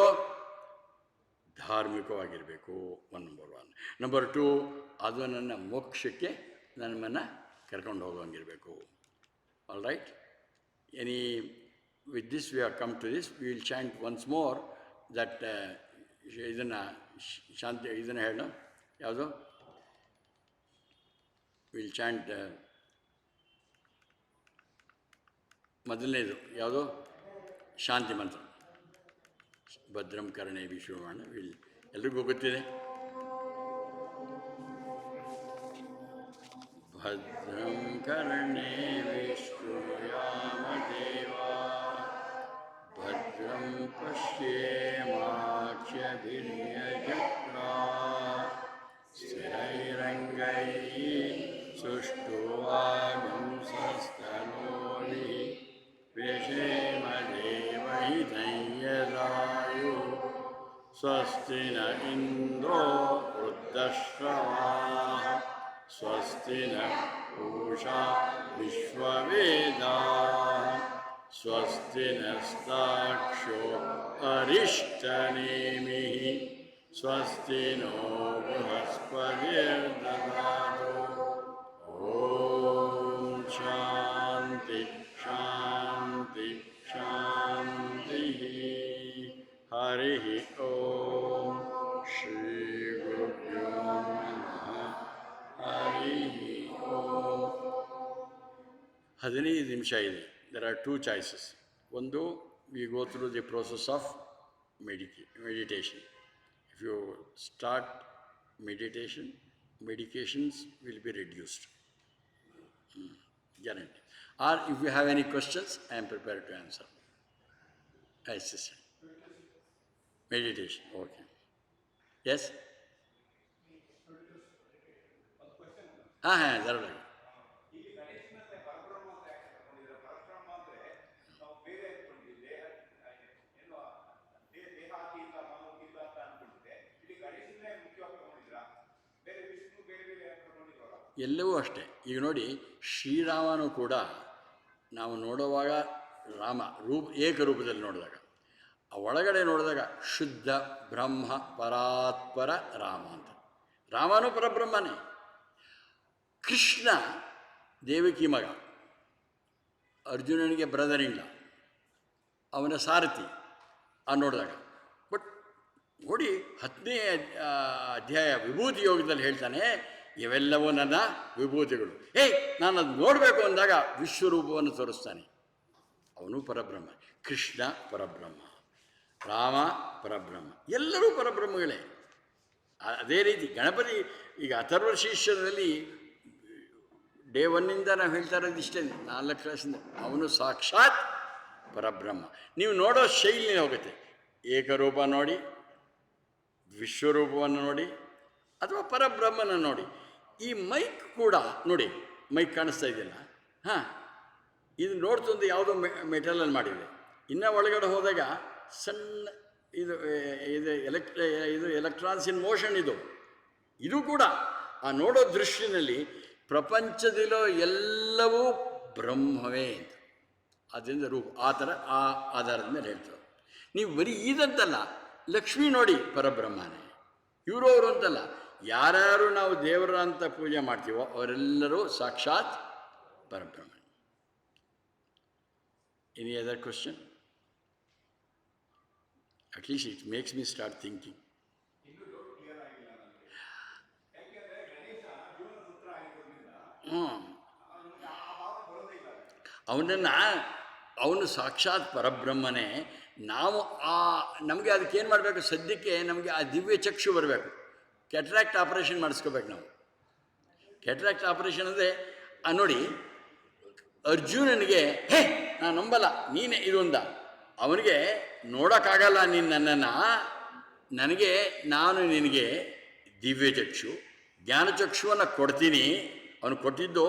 ಧಾರ್ಮಿಕವಾಗಿರಬೇಕು. ನಂಬರ್ 1. ನಂಬರ್ 2, ಅದು ನನ್ನ ಮೋಕ್ಷಕ್ಕೆ ನನ್ನನ್ನು ಕರ್ಕೊಂಡು ಹೋಗೋಂಗಿರಬೇಕು. All right. Any with this we have come to this. We will chant once more that ಇದನ್ನು ಶಾಂತಿ ಇದನ್ನು ಹೇಳ ಯಾವುದು ವಿಲ್ ಚಾಂಟ್ ಮೊದಲನೇದು ಯಾವುದು ಶಾಂತಿ ಮಂತ್ರ ಭದ್ರಂ ಕರ್ಣೇ ವಿಶ್ವಮಾಣ ವಿಲ್ ಎಲ್ರಿಗೂ ಗೊತ್ತಿದೆ ಭದ್ರಂ ಕರ್ಣೇ ವಿಷ್ಣುಯಾಮದೇವಾ ಭದ್ರಂ ಪಶ್ಯೇಮಾಕ್ಷಭಿರ್ಯಜತ್ರಾ ಸ್ಥಿರೈರಂಗೈಃ ಸುಷ್ಠುವಾಗುಂಸಸ್ತನೂಭಿಃ ವ್ಯಶೇಮದೇವಹಿತಂ ಯದಾಯುಃ ಸ್ವಸ್ತಿ ನ ಇಂದ್ರೋ ವೃद्धಶ್ರವಾಃ ಸ್ವಸ್ತಿ ನ ಪೂಷಾ ವಿಶ್ವವೇದಾಃ ಸ್ವಸ್ತಿ ನಸ್ತಾಕ್ಷೋ ಅರಿಷ್ಟನೇಮಿಃ ಸ್ವಸ್ತಿ ನೋ ಬೃಹಸ್ಪತಿರ್ದದಾತು ಓಂ ಶಾಂತಿ ಶಾಂತಿ ಶಾಂತಿ ಹರಿ ಓಂ ಶ್ರೀ ಗುರುಭ್ಯೋ ನಮಃ ಹರಿ ಓಂ 15 ನಿಮಿಷ ಇದೆ. There are two choices. One, we go through the process of meditation. If you start meditation, medications will be reduced. Guarantee. Or if you have any questions, I am prepared to answer. Assistant. Meditation. Okay. Yes? Zarur. ಎಲ್ಲವೂ ಅಷ್ಟೇ. ಈಗ ನೋಡಿ, ಶ್ರೀರಾಮನು ಕೂಡ ನಾವು ನೋಡುವಾಗ ರಾಮ ಏಕರೂಪದಲ್ಲಿ ನೋಡಿದಾಗ, ಆ ಒಳಗಡೆ ನೋಡಿದಾಗ ಶುದ್ಧ ಬ್ರಹ್ಮ ಪರಾತ್ಪರ ರಾಮ ಅಂತ. ರಾಮನು ಪರಬ್ರಹ್ಮನೇ. ಕೃಷ್ಣ ದೇವಕಿ ಮಗ, ಅರ್ಜುನನಿಗೆ ಬ್ರದರ್ ಇಲ್ಲ, ಅವನ ಸಾರಥಿ ನೋಡಿದಾಗ. ಬಟ್ ನೋಡಿ 10ನೇ ಅಧ್ಯಾಯ ವಿಭೂತಿ ಯೋಗದಲ್ಲಿ ಹೇಳ್ತಾನೆ, ಇವೆಲ್ಲವೂ ನನ್ನ ವಿಭೂತಿಗಳು. ನಾನು ಅದು ನೋಡಬೇಕು ಅಂದಾಗ ವಿಶ್ವರೂಪವನ್ನು ತೋರಿಸ್ತಾನೆ. ಅವನು ಪರಬ್ರಹ್ಮ. ಕೃಷ್ಣ ಪರಬ್ರಹ್ಮ, ರಾಮ ಪರಬ್ರಹ್ಮ, ಎಲ್ಲರೂ ಪರಬ್ರಹ್ಮಗಳೇ. ಅದೇ ರೀತಿ ಗಣಪತಿ ಈಗ ಅಥರ್ವ ಶೀರ್ಷದಲ್ಲಿ ಡೇ 1 ನಾವು ಹೇಳ್ತಾ ಇರೋದು ಇಷ್ಟೇ, 4 ಕ್ಲಾಸಿಂದ ಅವನು ಸಾಕ್ಷಾತ್ ಪರಬ್ರಹ್ಮ. ನೀವು ನೋಡೋ ಶೈಲಿ ಹೋಗುತ್ತೆ. ಏಕರೂಪ ನೋಡಿ, ವಿಶ್ವರೂಪವನ್ನು ನೋಡಿ, ಅಥವಾ ಪರಬ್ರಹ್ಮನ ನೋಡಿ. ಈ ಮೈಕ್ ಕೂಡ ನೋಡಿ, ಮೈಕ್ ಕಾಣಿಸ್ತಾ ಇದೆಯಲ್ಲ, ಇದು ನೋಡ್ತಂದು ಯಾವುದೋ ಮೆಟಲಲ್ಲಿ ಮಾಡಿದೆ. ಇನ್ನು ಒಳಗಡೆ ಹೋದಾಗ ಸಣ್ಣ ಇದು ಎಲೆಕ್ಟ್ರಾನ್ಸ್ ಇನ್ ಮೋಷನ್ ಇದು ಕೂಡ ಆ ನೋಡೋ ದೃಷ್ಟಿನಲ್ಲಿ ಪ್ರಪಂಚದಲ್ಲಿರೋ ಎಲ್ಲವೂ ಬ್ರಹ್ಮವೇ ಅಂತ. ಅದರಿಂದ ರೂಪ ಆ ಥರ ಆ ಆಧಾರದ ಮೇಲೆ ಹೇಳ್ತಾರೆ. ನೀವು ಬರೀ ಇದಂತಲ್ಲ, ಲಕ್ಷ್ಮೀ ನೋಡಿ ಪರಬ್ರಹ್ಮನೇ, ಇವರು ಅವರು ಅಂತಲ್ಲ. ಯಾರ್ಯಾರು ನಾವು ದೇವರ ಅಂತ ಪೂಜೆ ಮಾಡ್ತೀವೋ ಅವರೆಲ್ಲರೂ ಸಾಕ್ಷಾತ್ ಪರಬ್ರಹ್ಮ. Any other question? At least it makes me start thinking. ಅವನು ಸಾಕ್ಷಾತ್ ಪರಬ್ರಹ್ಮನೇ. ನಾವು ನಮಗೆ ಅದಕ್ಕೇನು ಮಾಡಬೇಕು? ಸದ್ಯಕ್ಕೆ ನಮಗೆ ಆ ದಿವ್ಯ ಚಕ್ಷು ಬರಬೇಕು. ಕ್ಯಾಟ್ರಾಕ್ಟ್ ಆಪರೇಷನ್ ಮಾಡಿಸ್ಕೋಬೇಕು ನಾವು. ಕ್ಯಾಟ್ರಾಕ್ಟ್ ಆಪರೇಷನ್ ಅಂದರೆ ನೋಡಿ, ಅರ್ಜುನನಿಗೆ ನಾನು ನಂಬಲ್ಲ, ನೀನೇ ಇದು ಅಂದ. ಅವನಿಗೆ ನೋಡೋಕ್ಕಾಗಲ್ಲ ನೀನು ನನ್ನನ್ನು, ನಾನು ನಿನಗೆ ದಿವ್ಯ ಚಕ್ಷು ಜ್ಞಾನಚಕ್ಷುವನ್ನು ಕೊಡ್ತೀನಿ. ಅವನು ಕೊಟ್ಟಿದ್ದು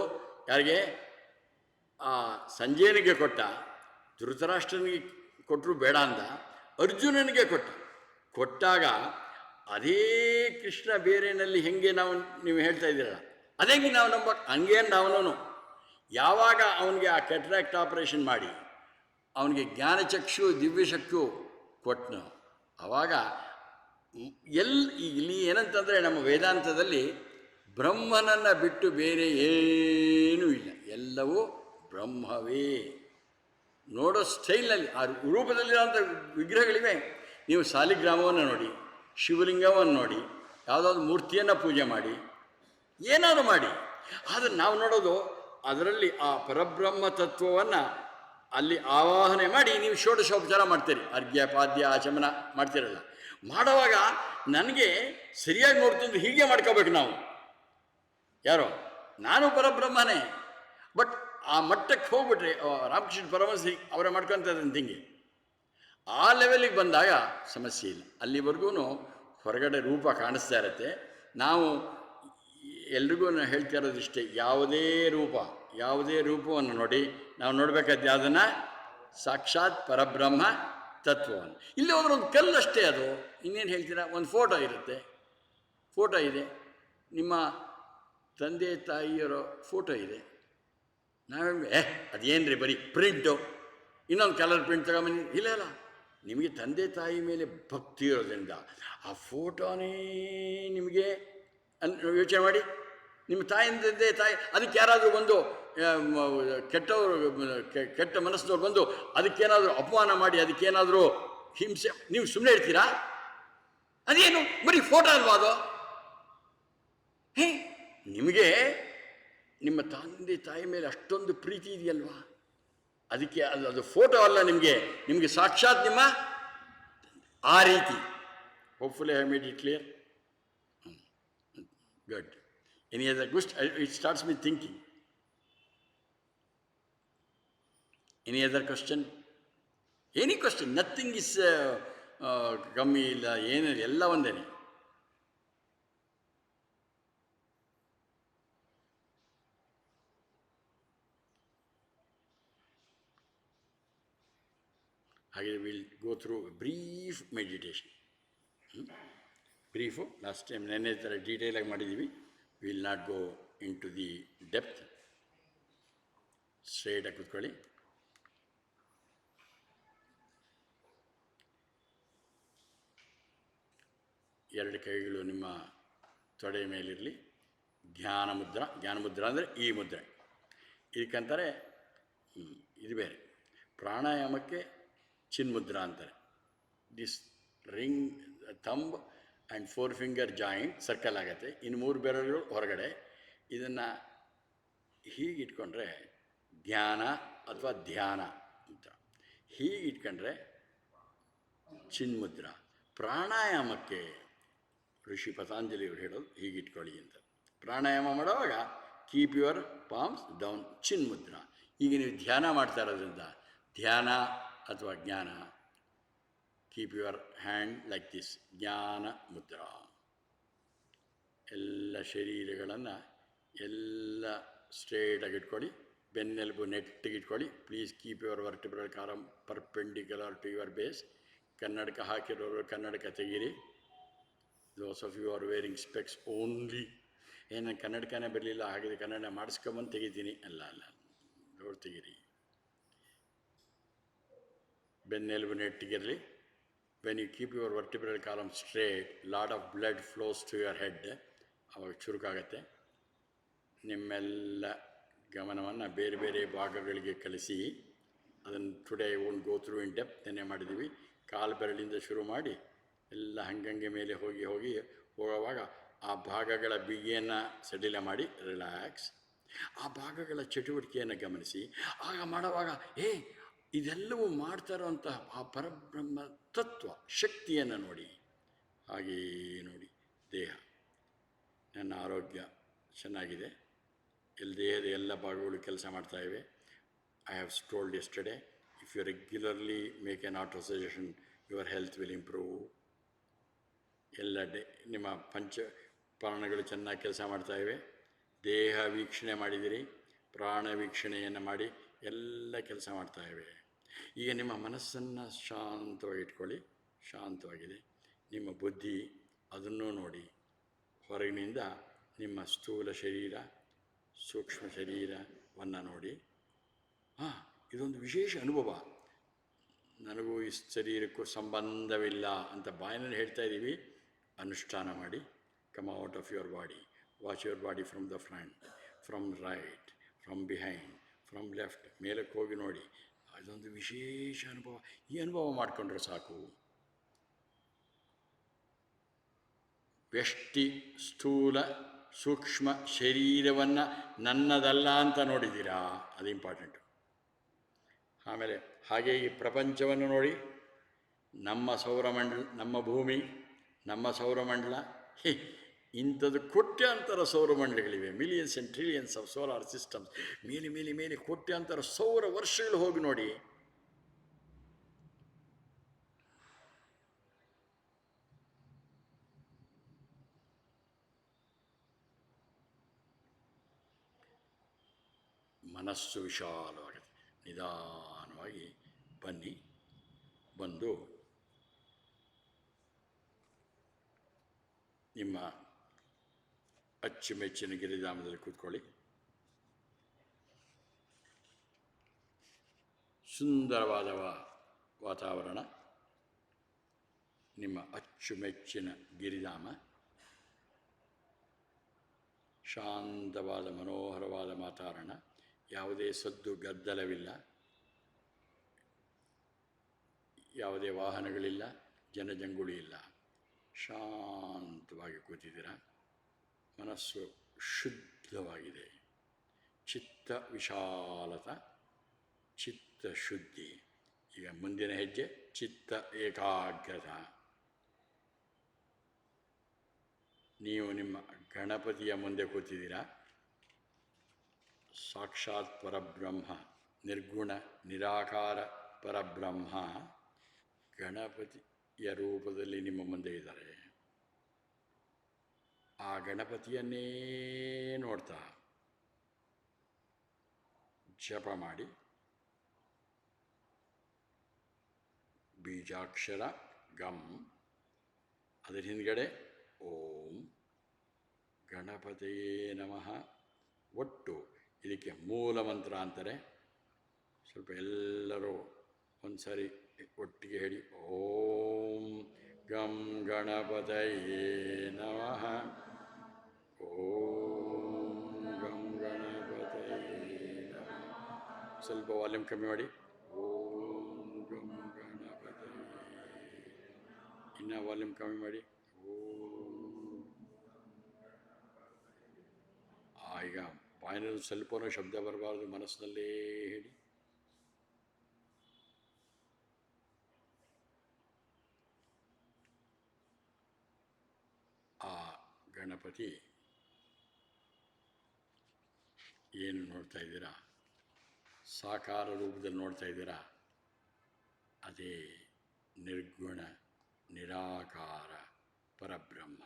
ಯಾರಿಗೆ? ಸಂಜಯನಿಗೆ ಕೊಟ್ಟ. ಧೃತರಾಷ್ಟ್ರನಿಗೆ ಕೊಟ್ಟರು ಬೇಡ ಅಂದ, ಅರ್ಜುನನಿಗೆ ಕೊಟ್ಟಾಗ ಅದೇ ಕೃಷ್ಣ ಬೇರೆನಲ್ಲಿ ಹೆಂಗೆ ನೀವು ಹೇಳ್ತಾ ಇದ್ದೀರಲ್ಲ, ಅದೇಂಗೆ ನಾವು ಹಂಗೇನು ಅವನು ಯಾವಾಗ ಅವನಿಗೆ ಆ ಕ್ಯಾಟ್ರಾಕ್ಟ್ ಆಪರೇಷನ್ ಮಾಡಿ ಅವನಿಗೆ ಜ್ಞಾನಚಕ್ಷು ದಿವ್ಯಚಕ್ಷು ಕೊಟ್ಟನು, ಆವಾಗ ಇಲ್ಲಿ ಏನಂತಂದರೆ ನಮ್ಮ ವೇದಾಂತದಲ್ಲಿ ಬ್ರಹ್ಮನನ್ನು ಬಿಟ್ಟು ಬೇರೆ ಏನೂ ಇಲ್ಲ, ಎಲ್ಲವೂ ಬ್ರಹ್ಮವೇ. ನೋಡೋ ಸ್ಟೈಲ್ನಲ್ಲಿ ಆ ರೂಪದಲ್ಲಿರೋಂಥ ವಿಗ್ರಹಗಳಿವೆ. ನೀವು ಸಾಲಿಗ್ರಾಮವನ್ನು ನೋಡಿ, ಶಿವಲಿಂಗವನ್ನು ನೋಡಿ, ಯಾವುದಾದ್ರು ಮೂರ್ತಿಯನ್ನು ಪೂಜೆ ಮಾಡಿ, ಏನಾದರೂ ಮಾಡಿ. ಆದರೆ ನಾವು ನೋಡೋದು ಅದರಲ್ಲಿ ಆ ಪರಬ್ರಹ್ಮ ತತ್ವವನ್ನು ಅಲ್ಲಿ ಆವಾಹನೆ ಮಾಡಿ ನೀವು ಷೋಡಶೋಪಚಾರ ಮಾಡ್ತೀರಿ, ಅರ್ಘ್ಯ ಪಾದ್ಯ ಆಚಮನ ಮಾಡ್ತೀರಲ್ಲ. ಮಾಡುವಾಗ ನನಗೆ ಸರಿಯಾಗಿ ನೋಡ್ತಂದ್ರೆ ಹೀಗೆ ಮಾಡ್ಕೋಬೇಕು ನಾವು. ಯಾರೋ ನಾನು ಪರಬ್ರಹ್ಮನೇ, ಬಟ್ ಆ ಮಟ್ಟಕ್ಕೆ ಹೋಗ್ಬಿಟ್ರೆ ರಾಮಕೃಷ್ಣ ಪರಮಹಂಸರು ಅವರೇ ಮಾಡ್ಕೊತ ಇದ್ದಂತೆ ಹಿಂಗೆ ಆ ಲೆವೆಲಿಗೆ ಬಂದಾಗ ಸಮಸ್ಯೆ ಇಲ್ಲ. ಅಲ್ಲಿವರೆಗೂ ಹೊರಗಡೆ ರೂಪ ಕಾಣಿಸ್ತಾ ಇರುತ್ತೆ. ನಾವು ಎಲ್ರಿಗೂ ಹೇಳ್ತಾ ಇರೋದಿಷ್ಟೇ, ಯಾವುದೇ ರೂಪವನ್ನು ನೋಡಿ ನಾವು ನೋಡಬೇಕಾದ ಯಾವುದನ್ನು ಸಾಕ್ಷಾತ್ ಪರಬ್ರಹ್ಮ ತತ್ವವನ್ನು. ಇಲ್ಲಿ ಹೋದ್ರೆ ಒಂದು ಕಲ್ಲಷ್ಟೇ ಅದು, ಇನ್ನೇನು ಹೇಳ್ತೀರಾ. ಒಂದು ಫೋಟೋ ಇರುತ್ತೆ, ಫೋಟೋ ಇದೆ, ನಿಮ್ಮ ತಂದೆ ತಾಯಿಯರೋ ಫೋಟೋ ಇದೆ. ನಾವೇ ಅದೇನು ರೀ ಬರೀ ಪ್ರಿಂಟು, ಇನ್ನೊಂದು ಕಲರ್ ಪ್ರಿಂಟ್ ತಗೊಂಬನ್ನಿ. ಇಲ್ಲ, ನಿಮಗೆ ತಂದೆ ತಾಯಿ ಮೇಲೆ ಭಕ್ತಿ ಇರೋದ್ರಿಂದ ಆ ಫೋಟೋನೇ ನಿಮಗೆ ಯೋಚನೆ ಮಾಡಿ. ನಿಮ್ಮ ತಂದೆ ತಾಯಿ ಅದಕ್ಕೆ ಯಾರಾದರೂ ಬಂದು ಕೆಟ್ಟ ಮನಸ್ಸಿನವ್ರು ಬಂದು ಅದಕ್ಕೇನಾದರೂ ಅಪಮಾನ ಮಾಡಿ ಅದಕ್ಕೇನಾದರೂ ಹಿಂಸೆ, ನೀವು ಸುಮ್ಮನೆ ಇರ್ತೀರಾ? ಅದೇನು ಬರೀ ಫೋಟೋ ಅಲ್ವಾ ಅದು? ನಿಮಗೆ ನಿಮ್ಮ ತಂದೆ ತಾಯಿ ಮೇಲೆ ಅಷ್ಟೊಂದು ಪ್ರೀತಿ ಇದೆಯಲ್ವಾ, ಅದಕ್ಕೆ ಅದು ಫೋಟೋ ಅಲ್ಲ, ನಿಮಗೆ ಸಾಕ್ಷಾತ್ ನಿಮ್ಮ ಆ ರೀತಿ. Hopefully I made it clear. Good. Any other question? It starts with thinking. Any other question? Any question, nothing is ಕಮ್ಮಿ ಇಲ್ಲ, ಏನಿಲ್ಲ, ಎಲ್ಲ ಒಂದೇನೆ. ಹಾಗೆ will go through brief meditation. Brief last time ನೆನ್ನೆ ಥರ ಡೀಟೇಲಾಗಿ ಮಾಡಿದ್ದೀವಿ. Will not go into the depth. ಸ್ಟ್ರೈಟಾಗಿ ಕೂತ್ಕೊಳ್ಳಿ. ಎರಡು ಕೈಗಳು ನಿಮ್ಮ ತೊಡೆ ಮೇಲಿರಲಿ. ಧ್ಯಾನ ಮುದ್ರಾ ಅಂದರೆ ಈ ಮುದ್ರೆ, ಇದಕ್ಕಂತಾರೆ ಇದು ಬೇರೆ. ಪ್ರಾಣಾಯಾಮಕ್ಕೆ ಚಿನ್ಮುದ್ರಾ ಅಂತಾರೆ. This ring thumb and 4 finger joint circle ಆಗುತ್ತೆ, ಇನ್ನು 3 ಬೆರಳುಗಳು ಹೊರಗಡೆ. ಇದನ್ನು ಹೀಗೆ ಇಟ್ಕೊಂಡ್ರೆ ಧ್ಯಾನ ಅಥವಾ ಧ್ಯಾನ ಮುದ್ರ, ಹೀಗೆ ಇಟ್ಕೊಂಡ್ರೆ ಚಿನ್ಮುದ್ರಾ. ಪ್ರಾಣಾಯಾಮಕ್ಕೆ ಋಷಿ ಪತಾಂಜಲಿಯವರು ಹೇಳೋದು ಹೀಗೆ ಇಟ್ಕೊಳ್ಳಿ ಅಂತ. ಪ್ರಾಣಾಯಾಮ ಮಾಡುವಾಗ keep your palms down, chin mudra. ಈಗ ನೀವು ಧ್ಯಾನ ಮಾಡ್ತಾ ಇರೋದ್ರಿಂದ ಧ್ಯಾನ ಅಥವಾ ಜ್ಞಾನ, keep your hand like this, ಜ್ಞಾನ ಮುದ್ರಾ. ಎಲ್ಲ ಶರೀರಗಳನ್ನು ಎಲ್ಲ ಸ್ಟ್ರೇಟಾಗಿ ಇಟ್ಕೊಳ್ಳಿ. ಬೆನ್ನೆಲುಬು ನೆಟ್ಟಿಗೆ ಇಟ್ಕೊಳ್ಳಿ. Please keep your vertebral column perpendicular to your base. ಕನ್ನಡಕ ಹಾಕಿರೋರು ಕನ್ನಡಕ ತೆಗೀರಿ. Those of you are wearing specs only. ಏನು ಕನ್ನಡಕನೇ ಬರಲಿಲ್ಲ, ಹಾಗಿದ್ರೆ ಕನ್ನಡ ಮಾಡಿಸ್ಕೊಂಬಂದು ತೆಗಿತೀನಿ. ಅಲ್ಲ ನೋಡಿ ತೆಗೀರಿ. ಬೆನ್ನೆಲುಬು ನೆಟ್ಟಿಗಿರಲಿ. When you keep your vertebral column straight, lot of blood flows to your head. ಅವಾಗ ಚುರುಕಾಗತ್ತೆ. ನಿಮ್ಮೆಲ್ಲ ಗಮನವನ್ನು ಬೇರೆ ಬೇರೆ ಭಾಗಗಳಿಗೆ ಕಳಿಸಿ. ಅದನ್ನು today I won't go through in depth, ನೆನ್ನೆ ಮಾಡಿದ್ದೀವಿ. ಕಾಲು ಬೆರಳಿಂದ ಶುರು ಮಾಡಿ ಎಲ್ಲ ಹಂಗಂಗೆ ಮೇಲೆ ಹೋಗುವಾಗ ಆ ಭಾಗಗಳ ಬಿಗಿಯನ್ನು ಸಡಿಲ ಮಾಡಿ ರಿಲ್ಯಾಕ್ಸ್. ಆ ಭಾಗಗಳ ಚಟುವಟಿಕೆಯನ್ನು ಗಮನಿಸಿ. ಆಗ ಮಾಡುವಾಗ ಇದೆಲ್ಲವೂ ಮಾಡ್ತಾ ಇರೋಂತಹ ಆ ಪರಬ್ರಹ್ಮ ತತ್ವ ಶಕ್ತಿಯನ್ನು ನೋಡಿ. ಹಾಗೆಯೇ ನೋಡಿ ದೇಹ. ನನ್ನ ಆರೋಗ್ಯ ಚೆನ್ನಾಗಿದೆ, ದೇಹದ ಎಲ್ಲ ಭಾಗಗಳು ಕೆಲಸ ಮಾಡ್ತಾಯಿವೆ. I have told yesterday, if you regularly make an auto suggestion, your health will improve. ಎಲ್ಲ ನಿಮ್ಮ ಪ್ರಾಣಗಳು ಚೆನ್ನಾಗಿ ಕೆಲಸ ಮಾಡ್ತಾಯಿವೆ. ದೇಹ ವೀಕ್ಷಣೆ ಮಾಡಿದಿರಿ, ಪ್ರಾಣ ವೀಕ್ಷಣೆಯನ್ನು ಮಾಡಿ ಎಲ್ಲ ಕೆಲಸ ಮಾಡ್ತಾಯಿವೆ. ಈಗ ನಿಮ್ಮ ಮನಸ್ಸನ್ನು ಶಾಂತವಾಗಿ ಇಟ್ಕೊಳ್ಳಿ. ಶಾಂತವಾಗಿದೆ. ನಿಮ್ಮ ಬುದ್ಧಿ ಅದನ್ನು ನೋಡಿ. ಹೊರಗಿನಿಂದ ನಿಮ್ಮ ಸ್ಥೂಲ ಶರೀರ, ಸೂಕ್ಷ್ಮ ಶರೀರವನ್ನು ನೋಡಿ. ಇದೊಂದು ವಿಶೇಷ ಅನುಭವ. ನನಗೂ ಈ ಶರೀರಕ್ಕೂ ಸಂಬಂಧವಿಲ್ಲ ಅಂತ ಬಾಯಿನಲ್ಲಿ ಹೇಳ್ತಾ ಇದ್ದೀವಿ. ಅನುಷ್ಠಾನ ಮಾಡಿ. Come out of your body. Watch your body from the front, from right, from behind, from left. ಮೇಲಕ್ಕೆ ಹೋಗಿ ನೋಡಿ. ಅದೊಂದು ವಿಶೇಷ ಅನುಭವ. ಈ ಅನುಭವ ಮಾಡಿಕೊಂಡ್ರೆ ಸಾಕು. ವ್ಯಷ್ಟಿ ಸ್ಥೂಲ ಸೂಕ್ಷ್ಮ ಶರೀರವನ್ನು ನನ್ನದಲ್ಲ ಅಂತ ನೋಡಿದ್ದೀರಾ, ಅದು ಇಂಪಾರ್ಟೆಂಟು. ಆಮೇಲೆ ಹಾಗೆ ಈ ಪ್ರಪಂಚವನ್ನು ನೋಡಿ, ನಮ್ಮ ಸೌರಮಂಡಲ, ನಮ್ಮ ಭೂಮಿ, ನಮ್ಮ ಸೌರಮಂಡಲ, ಇಂಥದ್ದು ಕೋಟ್ಯಾಂತರ ಸೌರಮಂಡಲಗಳಿವೆ. Millions and trillions of solar systems. ಮೇಲೆ ಮೇಲೆ ಮೇಲೆ ಕೋಟ್ಯಾಂತರ ಸೌರ ವರ್ಷಗಳು ಹೋಗಿ ನೋಡಿ. ಮನಸ್ಸು ವಿಶಾಲವಾಗುತ್ತೆ. ನಿಧಾನವಾಗಿ ಬನ್ನಿ, ಬಂದು ನಿಮ್ಮ ಅಚ್ಚುಮೆಚ್ಚಿನ ಗಿರಿಧಾಮದಲ್ಲಿ ಕೂತ್ಕೊಳ್ಳಿ. ಸುಂದರವಾದ ವಾತಾವರಣ, ನಿಮ್ಮ ಅಚ್ಚುಮೆಚ್ಚಿನ ಗಿರಿಧಾಮ, ಶಾಂತವಾದ ಮನೋಹರವಾದ ವಾತಾವರಣ, ಯಾವುದೇ ಸದ್ದು ಗದ್ದಲವಿಲ್ಲ, ಯಾವುದೇ ವಾಹನಗಳಿಲ್ಲ, ಜನಜಂಗುಳಿ ಇಲ್ಲ. ಶಾಂತವಾಗಿ ಕೂತಿದ್ದೀರ. ಮನಸ್ಸು ಶುದ್ಧವಾಗಿದೆ. ಚಿತ್ತ ವಿಶಾಲತ, ಚಿತ್ತ ಶುದ್ಧಿ. ಈಗ ಮುಂದಿನ ಹೆಜ್ಜೆ ಚಿತ್ತ ಏಕಾಗ್ರತ. ನೀವು ನಿಮ್ಮ ಗಣಪತಿಯ ಮುಂದೆ ಕೂತಿದ್ದೀರಾ. ಸಾಕ್ಷಾತ್ ಪರಬ್ರಹ್ಮ, ನಿರ್ಗುಣ ನಿರಾಕಾರ ಪರಬ್ರಹ್ಮ ಗಣಪತಿಯ ರೂಪದಲ್ಲಿ ನಿಮ್ಮ ಮುಂದೆ ಇದ್ದಾರೆ. ಆ ಗಣಪತಿಯನ್ನೇ ನೋಡ್ತಾ ಜಪ ಮಾಡಿ. ಬೀಜಾಕ್ಷರ ಗಮ್, ಅದರ ಹಿಂದ್ಗಡೆ ಓಂ ಗಣಪತಿಯೇ ನಮಃ. ಒಟ್ಟು ಇದಕ್ಕೆ ಮೂಲ ಮಂತ್ರ ಅಂತಾರೆ. ಸ್ವಲ್ಪ ಎಲ್ಲರೂ ಒಂದು ಸಾರಿ ಒಟ್ಟಿಗೆ ಹೇಳಿ. ಓಂ ಗಂ ಗಣಪತಯೇ ನಮಃ. ಓಂ ಗಂ ಗಣಪತಯೇ ನಮಃ. ಸ್ವಲ್ಪ ವಾಲ್ಯೂಮ್ ಕಮ್ಮಿ ಮಾಡಿ. ಓಂ ಗಂ ಗಣಪತಯೇ. ಇನ್ನು ವಾಲ್ಯೂಮ್ ಕಮ್ಮಿ ಮಾಡಿ. ಈಗ ಬಾಯಿನಲ್ಲಿ ಸ್ವಲ್ಪನೂ ಶಬ್ದ ಬರಬಾರ್ದು, ಮನಸ್ಸಿನಲ್ಲೇ ಹೇಳಿ. ಆ ಗಣಪತಿ ಏನು ನೋಡ್ತಾ ಇದ್ದೀರಾ, ಸಾಕಾರ ರೂಪದಲ್ಲಿ ನೋಡ್ತಾ ಇದ್ದೀರಾ, ಅದೇ ನಿರ್ಗುಣ ನಿರಾಕಾರ ಪರಬ್ರಹ್ಮ.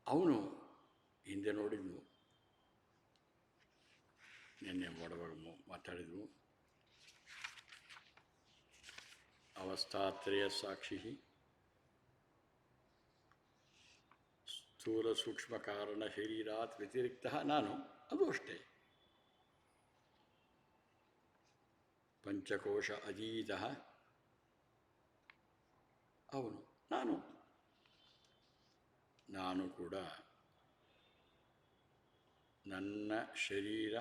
ಅವನು ಹಿಂದೆ ನೋಡಿದ್ನು, ನಿನ್ನೆ ಮಾಡುವಾಗ ಮಾತಾಡಿದ್ವು. ಅವಸ್ಥಾತ್ರಯ ಸಾಕ್ಷಿ, ಸ್ಥೂಲ ಸೂಕ್ಷ್ಮ ಕಾರಣ ಶರೀರಾತ್ ವ್ಯತಿರಿಕ್ತ ನಾನು, ಅದು ಅಷ್ಟೇ. ಪಂಚಕೋಶ ಅತೀತ ಅವನು, ನಾನು ಕೂಡ ನನ್ನ ಶರೀರ,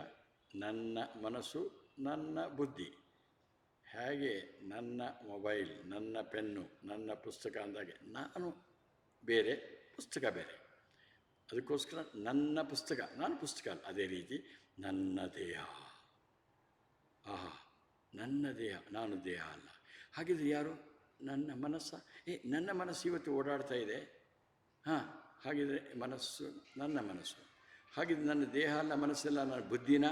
ನನ್ನ ಮನಸ್ಸು, ನನ್ನ ಬುದ್ಧಿ, ಹೇಗೆ ನನ್ನ ಮೊಬೈಲ್, ನನ್ನ ಪೆನ್ನು, ನನ್ನ ಪುಸ್ತಕ ಅಂದಾಗೆ ನಾನು ಬೇರೆ, ಪುಸ್ತಕ ಬೇರೆ. ಅದಕ್ಕೋಸ್ಕರ ನನ್ನ ಪುಸ್ತಕ, ನಾನು ಪುಸ್ತಕ ಅಲ್ಲ. ಅದೇ ರೀತಿ ನನ್ನ ದೇಹ, ಆಹಾ ನನ್ನ ದೇಹ, ನಾನು ದೇಹ ಅಲ್ಲ. ಹಾಗಿದ್ರೆ ಯಾರು? ನನ್ನ ಮನಸ್ಸ. ನನ್ನ ಮನಸ್ಸು ಇವತ್ತು ಓಡಾಡ್ತಾ ಇದೆ. ಹಾಗಿದ್ರೆ ಮನಸ್ಸು ನನ್ನ ಮನಸ್ಸು. ಹಾಗಿದ್ರೆ ನನ್ನ ದೇಹ ಅಲ್ಲ, ಮನಸ್ಸೆಲ್ಲ ನನ್ನ ಬುದ್ಧಿನ.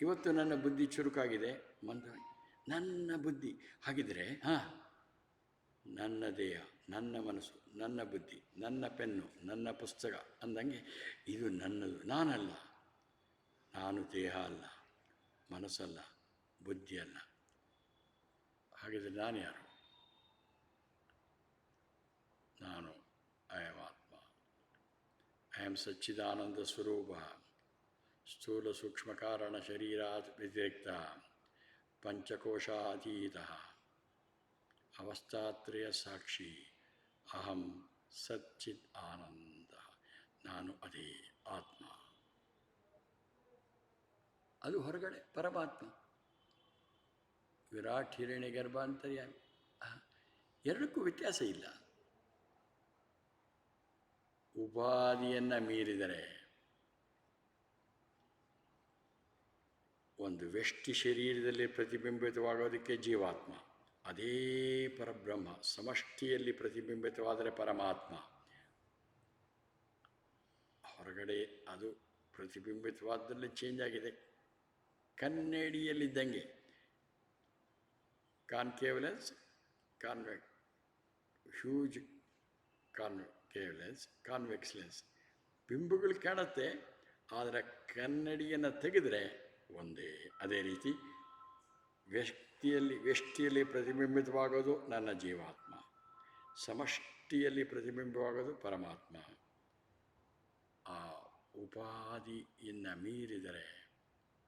ಇವತ್ತು ನನ್ನ ಬುದ್ಧಿ ಚುರುಕಾಗಿದೆ, ನನ್ನ ಬುದ್ಧಿ. ಹಾಗಿದ್ರೆ ನನ್ನ ದೇಹ, ನನ್ನ ಮನಸ್ಸು, ನನ್ನ ಬುದ್ಧಿ, ನನ್ನ ಪೆನ್ನು, ನನ್ನ ಪುಸ್ತಕ ಅಂದಂಗೆ ಇದು ನನ್ನದು, ನಾನಲ್ಲ. ನಾನು ದೇಹ ಅಲ್ಲ, ಮನಸ್ಸಲ್ಲ, ಬುದ್ಧಿ ಅಲ್ಲ. ಹಾಗಿದ್ರೆ ನಾನು ಯಾರು? ನಾನು ಅಯಂ ಆತ್ಮ, ಅಯಂ ಸಚ್ಚಿದಾನಂದ ಸ್ವರೂಪ, ಸ್ಥೂಲ ಸೂಕ್ಷ್ಮ ಕಾರಣ ಶರೀರಾತ್ ವ್ಯತಿರಿಕ್ತ, ಪಂಚಕೋಶಾತೀತ, ಅವಸ್ಥಾತ್ರಯ ಸಾಕ್ಷಿ, ಅಹಂ ಸಚ್ಚಿತ್ ಆನಂದ. ನಾನು ಅದೇ ಆತ್ಮ. ಅದು ಹೊರಗಡೆ ಪರಮಾತ್ಮ. ವಿರಾಟ್ ಹಿರಣ್ಯ ಗರ್ಭ ಅಂತರ್ಯಾಮಿ. ಎರಡಕ್ಕೂ ವ್ಯತ್ಯಾಸ ಇಲ್ಲ. ಉಪಾದಿಯನ್ನು ಮೀರಿದರೆ ಒಂದು ವ್ಯಷ್ಟಿ ಶರೀರದಲ್ಲಿ ಪ್ರತಿಬಿಂಬಿತವಾಗೋದಕ್ಕೆ ಜೀವಾತ್ಮ, ಅದೇ ಪರಬ್ರಹ್ಮ. ಸಮಷ್ಟಿಯಲ್ಲಿ ಪ್ರತಿಬಿಂಬಿತವಾದರೆ ಪರಮಾತ್ಮ. ಹೊರಗಡೆ ಅದು ಪ್ರತಿಬಿಂಬಿತವಾದಲ್ಲಿ ಚೇಂಜ್ ಆಗಿದೆ. ಕನ್ನಡಿಯಲ್ಲಿದ್ದಂಗೆ concave lens, huge concave lens, convex lens, ಬಿಂಬಗಳು ಕಾಣುತ್ತೆ, ಆದರೆ ಕನ್ನಡಿಯನ್ನು ತೆಗೆದರೆ ಒಂದೇ. ಅದೇ ರೀತಿ ವ್ಯಷ್ಟಿಯಲ್ಲಿ ಪ್ರತಿಬಿಂಬಿತವಾಗೋದು ನನ್ನ ಜೀವಾತ್ಮ, ಸಮಷ್ಟಿಯಲ್ಲಿ ಪ್ರತಿಬಿಂಬವಾಗೋದು ಪರಮಾತ್ಮ. ಆ ಉಪಾದಿಯನ್ನು ಮೀರಿದರೆ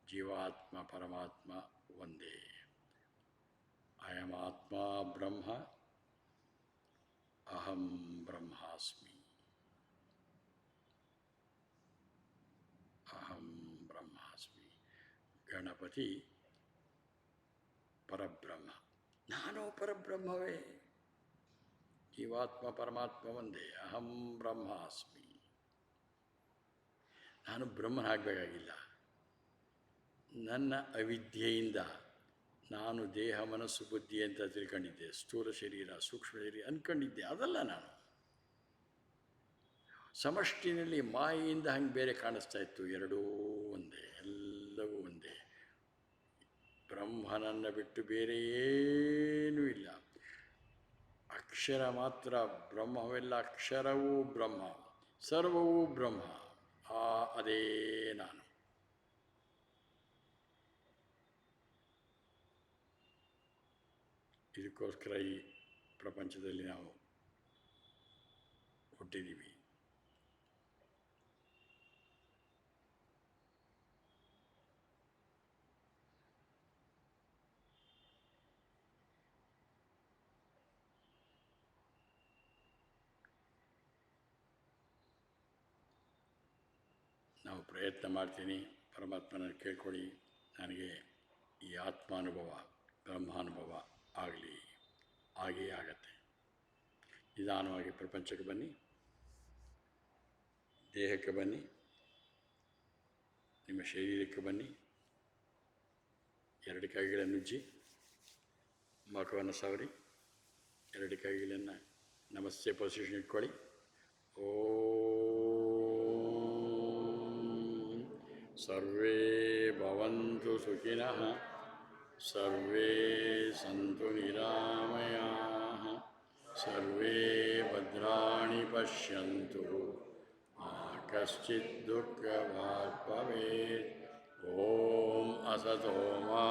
ಜೀವಾತ್ಮ ಪರಮಾತ್ಮ ಒಂದೇ. ಅಯಮಾತ್ಮ ಬ್ರಹ್ಮ, ಅಹಂ ಬ್ರಹ್ಮಾಸ್ಮಿ, ಅಹಂ ಬ್ರಹ್ಮಾಸ್ಮಿ. ಗಣಪತಿ ಪರಬ್ರಹ್ಮ, ನಾನು ಪರಬ್ರಹ್ಮವೇ. ಜೀವಾತ್ಮ ಪರಮಾತ್ಮ ಒಂದೇ. ಅಹಂ ಬ್ರಹ್ಮಾಸ್ಮಿ. ನಾನು ಬ್ರಹ್ಮನಾಗಬೇಕಾಗಿಲ್ಲ. ನನ್ನ ಅವಿದ್ಯೆಯಿಂದ ನಾನು ದೇಹ ಮನಸ್ಸು ಬುದ್ಧಿ ಅಂತ ತಿಳ್ಕೊಂಡಿದ್ದೆ, ಸ್ಥೂಲ ಶರೀರ ಸೂಕ್ಷ್ಮ ಶರೀರ ಅಂದ್ಕೊಂಡಿದ್ದೆ. ಅದಲ್ಲ ನಾನು. ಸಮಷ್ಟಿನಲ್ಲಿ ಮಾಯೆಯಿಂದ ಹಂಗೆ ಬೇರೆ ಕಾಣಿಸ್ತಾ ಇತ್ತು. ಎರಡೂ ಒಂದೇ, ಎಲ್ಲವೂ ಒಂದೇ. ಬ್ರಹ್ಮನನ್ನು ಬಿಟ್ಟು ಬೇರೆ ಏನೂ ಇಲ್ಲ. ಅಕ್ಷರ ಮಾತ್ರ ಬ್ರಹ್ಮವೆಲ್ಲ. ಅಕ್ಷರವೂ ಬ್ರಹ್ಮ, ಸರ್ವವೂ ಬ್ರಹ್ಮ. ಅದೇ ನಾನು. ಇದಕ್ಕೋಸ್ಕರ ಈ ಪ್ರಪಂಚದಲ್ಲಿ ನಾವು ಹುಟ್ಟಿದ್ದೀವಿ. ನಾವು ಪ್ರಯತ್ನ ಮಾಡ್ತೀನಿ. ಪರಮಾತ್ಮನನ್ನು ಕೇಳ್ಕೊಳ್ಳಿ, ನನಗೆ ಈ ಆತ್ಮಾನುಭವ ಬ್ರಹ್ಮಾನುಭವ ಆಗಲಿ. ಆಗೇ ಆಗತ್ತೆ. ನಿಧಾನವಾಗಿ ಪ್ರಪಂಚಕ್ಕೆ ಬನ್ನಿ, ದೇಹಕ್ಕೆ ಬನ್ನಿ, ನಿಮ್ಮ ಶರೀರಕ್ಕೆ ಬನ್ನಿ. ಎರಡು ಕೈಗಳನ್ನು ಉಜ್ಜಿ, ಮುಖವನ್ನು ಸವರಿ, ಎರಡು ಕೈಗಳನ್ನು ನಮಸ್ತೆ ಪೊಸಿಷನ್ ಇಟ್ಕೊಳ್ಳಿ. ಓಂ ಸರ್ವೇ ಭವಂತು ಸುಖಿನಃ, ಸರ್ವೇ ಸಂತು ನಿರಾಮಯಾಃ, ಸರ್ವೇ ಭದ್ರಾಣಿ ಪಶ್ಯಂತು, ಮಾ ಕಶ್ಚಿತ್ ದುಃಖಭಾಗ್ ಭವೇತ್. ಓಂ ಅಸತೋ ಮಾ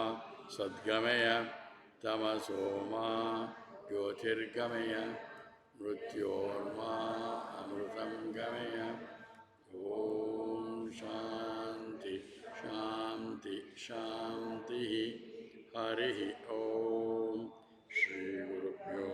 ಸದ್ಗಮಯ, ತಮಸೋ ಮಾ ಜ್ಯೋತಿರ್ಗಮಯ, ಮೃತ್ಯೋರ್ಮಾ ಅಮೃತಂ ಗಮಯ. ಓಂ ಶಾಂತಿ ಶಾಂತಿ ಶಾಂತಿ. ಹರಿ ಓಂ. ಶ್ರೀ ಗುರುಭ್ಯೋ